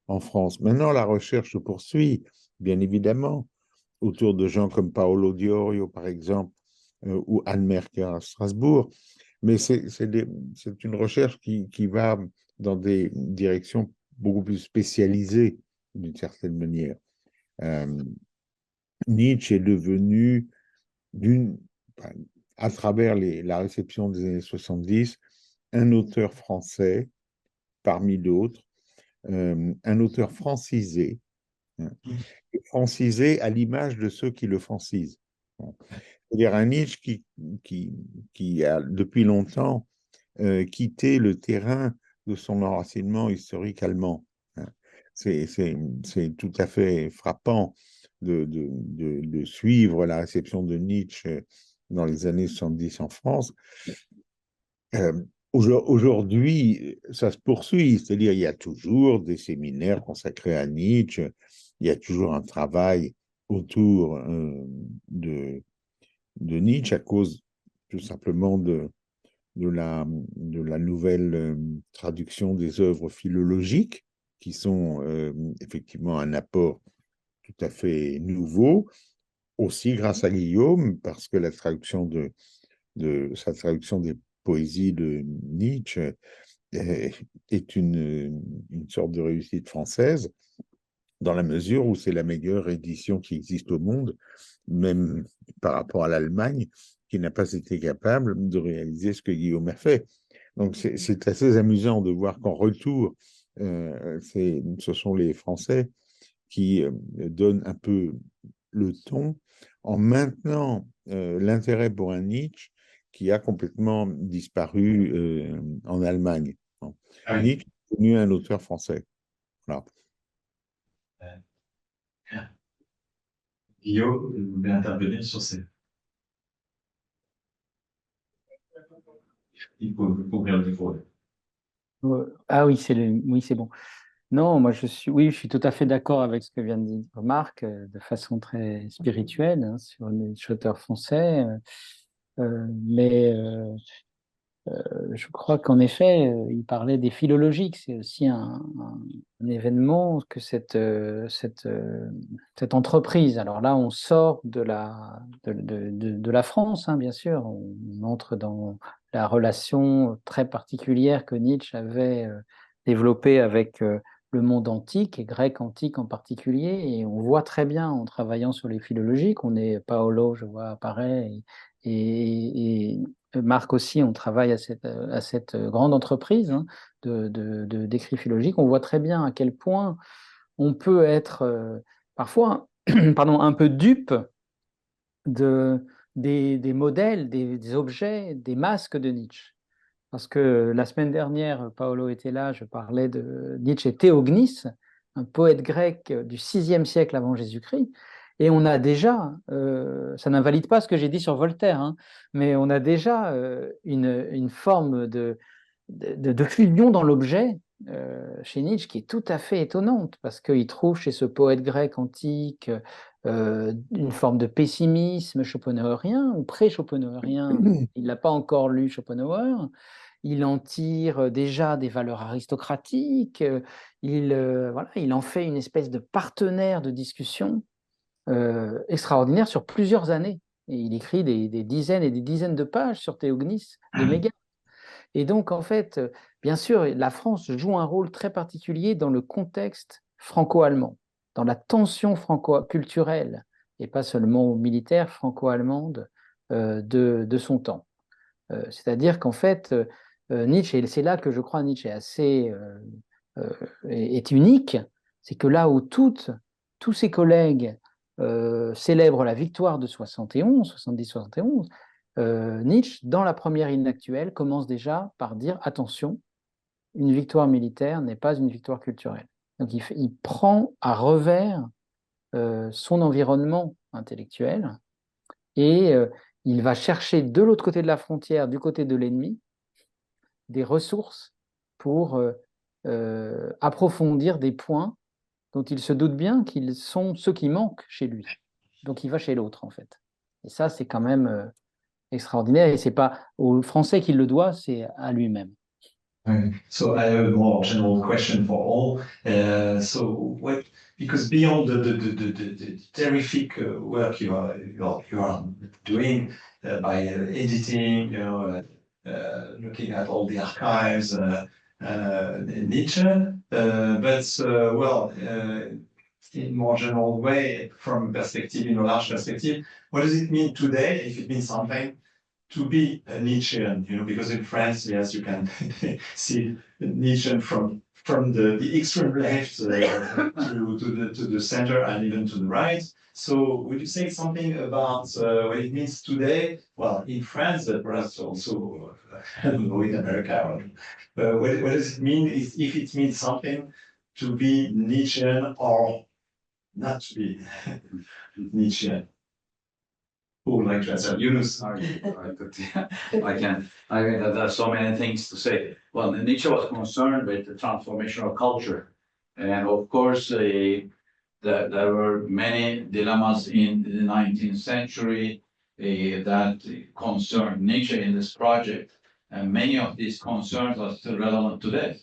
en France. Maintenant, la recherche se poursuit, bien évidemment, autour de gens comme Paolo Diorio, par exemple, ou Anne Merker à Strasbourg. Mais c'est une recherche qui va dans des directions beaucoup plus spécialisées, d'une certaine manière. Nietzsche est devenu, à travers la réception des années 70, un auteur français, parmi d'autres, un auteur francisé, hein, francisé à l'image de ceux qui le francisent. C'est-à-dire un Nietzsche qui a depuis longtemps quitté le terrain de son enracinement historique allemand. Hein. C'est tout à fait frappant de suivre la réception de Nietzsche dans les années 70 en France. Aujourd'hui, ça se poursuit, c'est-à-dire il y a toujours des séminaires consacrés à Nietzsche, il y a toujours un travail autour de Nietzsche à cause tout simplement de la nouvelle traduction des œuvres philologiques qui sont effectivement un apport tout à fait nouveau, aussi grâce à Guillaume, parce que la traduction sa traduction des poésies de Nietzsche est une sorte de réussite française, dans la mesure où c'est la meilleure édition qui existe au monde, même par rapport à l'Allemagne, qui n'a pas été capable de réaliser ce que Guillaume a fait. Donc c'est assez amusant de voir qu'en retour, ce sont les Français qui donnent un peu le ton en maintenant l'intérêt pour un Nietzsche qui a complètement disparu en Allemagne. Ah oui. Nietzsche est devenu un auteur français. Voilà. Guillaume, vous voulez intervenir sur ces... Il faut ouvrir le micro. Ah oui, c'est bon. Non, moi oui, je suis tout à fait d'accord avec ce que vient de dire Marc, de façon très spirituelle, hein, sur les chanteurs français. Mais je crois qu'en effet, il parlait des philologiques. C'est aussi un événement que cette entreprise. Alors là, on sort de la France, hein, bien sûr. On entre dans la relation très particulière que Nietzsche avait développée avec le monde antique, et grec antique en particulier. Et on voit très bien en travaillant sur les philologiques, on est Paolo, je vois, apparaît, et Marc aussi, on travaille à cette grande entreprise, hein, d'écrits philologiques. On voit très bien à quel point on peut être parfois pardon, un peu dupe des modèles, des objets, des masques de Nietzsche. Parce que la semaine dernière, Paolo était là, je parlais de Nietzsche et Théognis, un poète grec du VIe siècle avant Jésus-Christ. Et on a déjà, ça n'invalide pas ce que j'ai dit sur Voltaire, hein, mais on a déjà une forme de fusion dans l'objet chez Nietzsche qui est tout à fait étonnante, parce qu'il trouve chez ce poète grec antique une forme de pessimisme schopenhauerien ou pré-schopenhauerien. Il n'a pas encore lu Schopenhauer. Il en tire déjà des valeurs aristocratiques. Il en fait une espèce de partenaire de discussion extraordinaire sur plusieurs années. Et il écrit des dizaines et des dizaines de pages sur Théognis de Mégare. Et donc, en fait, bien sûr, la France joue un rôle très particulier dans le contexte franco-allemand, dans la tension franco-culturelle, et pas seulement militaire franco-allemande de son temps. C'est-à-dire qu'en fait, Nietzsche, et c'est là que je crois Nietzsche est unique, c'est que là où tous ses collègues célèbrent la victoire de 71, 70-71, Nietzsche, dans la première inactuelle, commence déjà par dire attention, une victoire militaire n'est pas une victoire culturelle. Donc il prend à revers son environnement intellectuel et il va chercher de l'autre côté de la frontière, du côté de l'ennemi, des ressources pour approfondir des points dont il se doute bien qu'ils sont ceux qui manquent chez lui. Donc il va chez l'autre, en fait. Et ça, c'est quand même extraordinaire. Et c'est pas aux Français qu'il le doit, c'est à lui-même. So I have a more general question for all. Because beyond the terrific work you are doing by editing, looking at all the archives, Nietzsche, in more general way, from a perspective, in a large perspective, what does it mean today, if it means something, to be a Nietzschean, because in France, yes, you can see Nietzsche from the extreme left to the center and even to the right. So would you say something about what it means today? Well, in France, but perhaps also, I don't know, in America. What does it mean if it means something to be Nietzschean or not to be Nietzschean? Who would like to answer? Yunus. I can. There are so many things to say. Well, Nietzsche was concerned with the transformation of culture. And of course, there were many dilemmas in the 19th century that concerned Nietzsche in this project. And many of these concerns are still relevant today.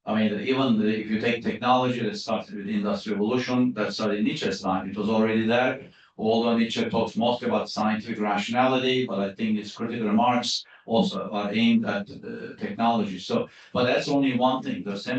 I mean, even if you take technology that started with the Industrial Revolution, that started in Nietzsche's time, it was already there. Although Nietzsche talks mostly about scientific rationality, but I think his critical remarks also are aimed at technology. But that's only one thing. There's so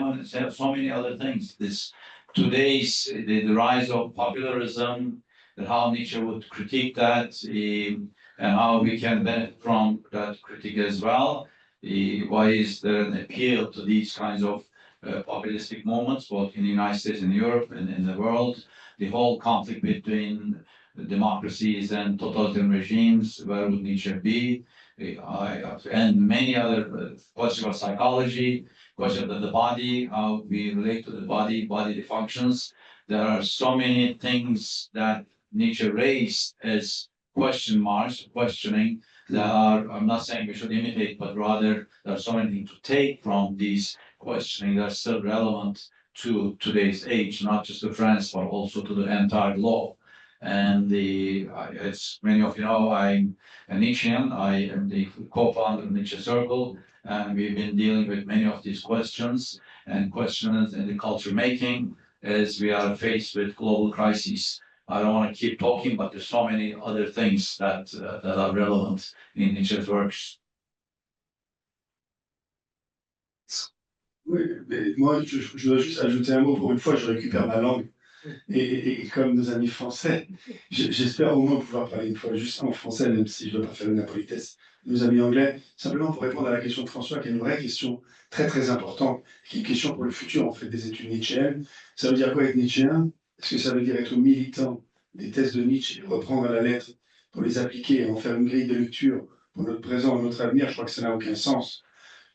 many other things. The rise of popularism, and how Nietzsche would critique that, and how we can benefit from that critique as well. Why is there an appeal to these kinds of populistic movements, both in the United States and Europe and in the world? The whole conflict between democracies and totalitarian regimes, where would Nietzsche be? And many other questions of psychology, questions of the body, how we relate to the body functions. There are so many things that Nietzsche raised as question marks, questioning, that are, I'm not saying we should imitate, but rather there are so many things to take from these questioning that are still relevant to today's age, not just to France, but also to the entire globe. And as many of you know, I'm a Nietzschean. I am the co-founder of Nietzsche Circle, and we've been dealing with many of these questions and questions in the culture making as we are faced with global crises. I don't want to keep talking, but there's so many other things that are relevant in Nietzsche's works. Oui, mais moi, je dois juste ajouter un mot. Pour une fois, je récupère ma langue. Et comme nos amis français, j'espère au moins pouvoir parler une fois juste en français, même si je ne dois pas faire une impolitesse. Nos amis anglais, simplement pour répondre à la question de François, qui est une vraie question très très importante, qui est une question pour le futur en fait des études nietzschéennes. Ça veut dire quoi être nietzschéen? Est-ce que ça veut dire être militant des thèses de Nietzsche, reprendre à la lettre pour les appliquer et en faire une grille de lecture pour notre présent et notre avenir? Je crois que ça n'a aucun sens.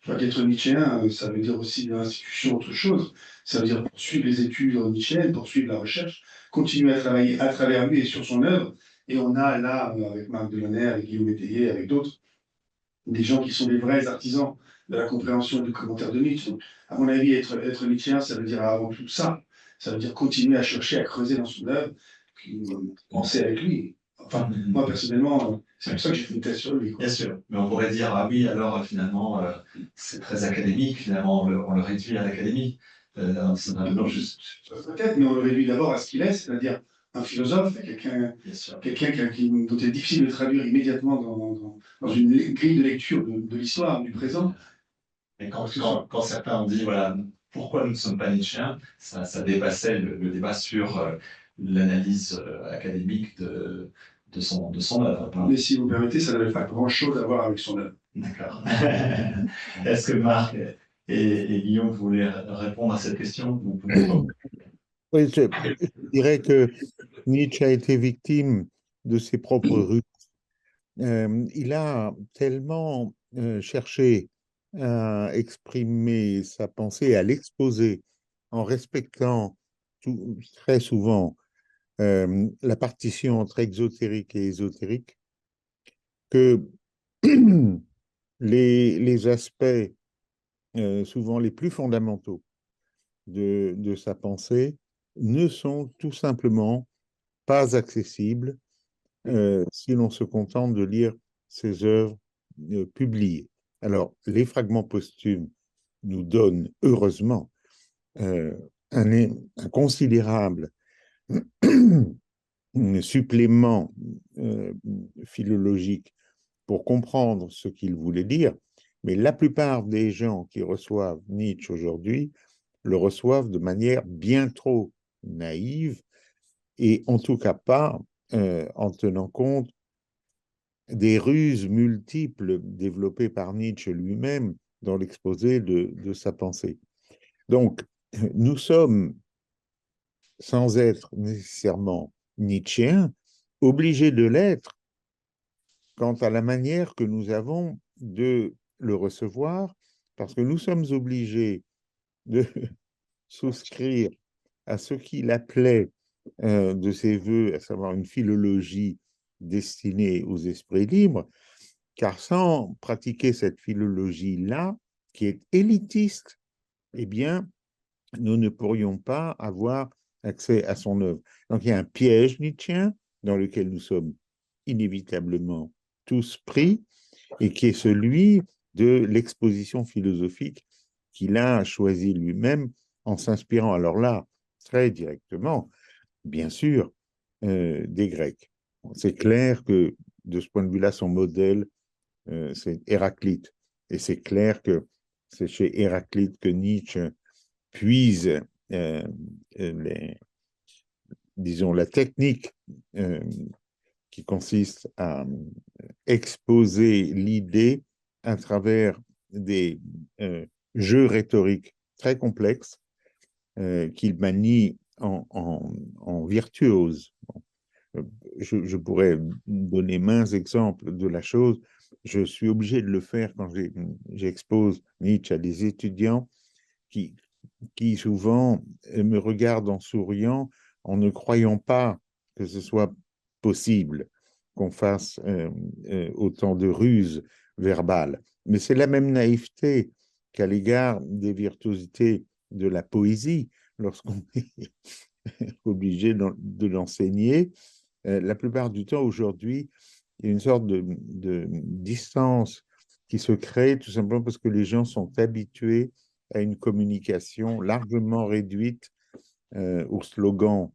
Je crois qu'être nietzschéen, ça veut dire aussi de l'institution autre chose. Ça veut dire poursuivre les études nietzschéennes, poursuivre la recherche, continuer à travailler à travers lui et sur son œuvre. Et on a là, avec Marc Delaunay, avec Guillaume Métayer, avec d'autres, des gens qui sont des vrais artisans de la compréhension et du commentaire de Nietzsche. Donc, à mon avis, être nietzschéen, ça veut dire avant tout ça. Ça veut dire continuer à chercher, à creuser dans son œuvre, penser avec lui. Enfin, moi, personnellement, c'est pour ça que j'ai fait une thèse sur lui. Quoi. Bien sûr, mais on pourrait dire, ah oui, alors finalement, c'est très académique, finalement, on le réduit à l'académie. Peut-être, mais on le réduit d'abord à ce qu'il est, c'est-à-dire un philosophe, quelqu'un dont il est difficile de traduire immédiatement dans une grille de lecture de l'histoire, du présent. Et quand certains ont dit, voilà, pourquoi nous ne sommes pas nietzschéens, ça dépassait le débat sur l'analyse académique de son œuvre. Mais si vous permettez, ça n'avait pas grand-chose à voir avec son œuvre. D'accord. Est-ce que Marc et Guillaume voulaient répondre à cette question? Oui, je dirais que Nietzsche a été victime de ses propres rutes. Il a tellement cherché à exprimer sa pensée, à l'exposer en respectant très souvent la partition entre exotérique et ésotérique, que les aspects souvent les plus fondamentaux de sa pensée ne sont tout simplement pas accessibles si l'on se contente de lire ses œuvres publiées. Alors, les fragments posthumes nous donnent, heureusement, un considérable supplément philologique pour comprendre ce qu'il voulait dire, mais la plupart des gens qui reçoivent Nietzsche aujourd'hui le reçoivent de manière bien trop naïve et en tout cas pas en tenant compte des ruses multiples développées par Nietzsche lui-même dans l'exposé de sa pensée. Donc, nous sommes, sans être nécessairement nietzschéens, obligés de l'être quant à la manière que nous avons de le recevoir, parce que nous sommes obligés de souscrire à ce qu'il appelait de ses voeux, à savoir une philologie destinée aux esprits libres, car sans pratiquer cette philologie-là, qui est élitiste, eh bien, nous ne pourrions pas avoir accès à son œuvre. Donc, il y a un piège nietzschéen dans lequel nous sommes inévitablement tous pris, et qui est celui de l'exposition philosophique qu'il a choisi lui-même en s'inspirant, alors là, très directement, bien sûr, des Grecs. C'est clair que, de ce point de vue-là, son modèle, c'est Héraclite. Et c'est clair que c'est chez Héraclite que Nietzsche puise, disons, la technique qui consiste à exposer l'idée à travers des jeux rhétoriques très complexes qu'il manie en virtuose. Je pourrais donner maints exemples de la chose. Je suis obligé de le faire quand j'expose Nietzsche à des étudiants qui souvent me regardent en souriant, en ne croyant pas que ce soit possible qu'on fasse autant de ruses verbales. Mais c'est la même naïveté qu'à l'égard des virtuosités de la poésie, lorsqu'on est obligé de l'enseigner. La plupart du temps, aujourd'hui, il y a une sorte de distance qui se crée tout simplement parce que les gens sont habitués à une communication largement réduite au slogan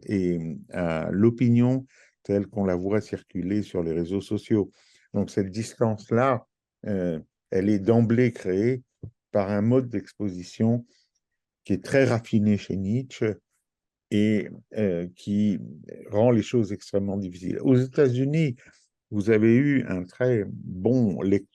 et à l'opinion telle qu'on la voit circuler sur les réseaux sociaux. Donc cette distance-là, elle est d'emblée créée par un mode d'exposition qui est très raffiné chez Nietzsche et qui rend les choses extrêmement difficiles. Aux États-Unis, vous avez eu un très bon lecteur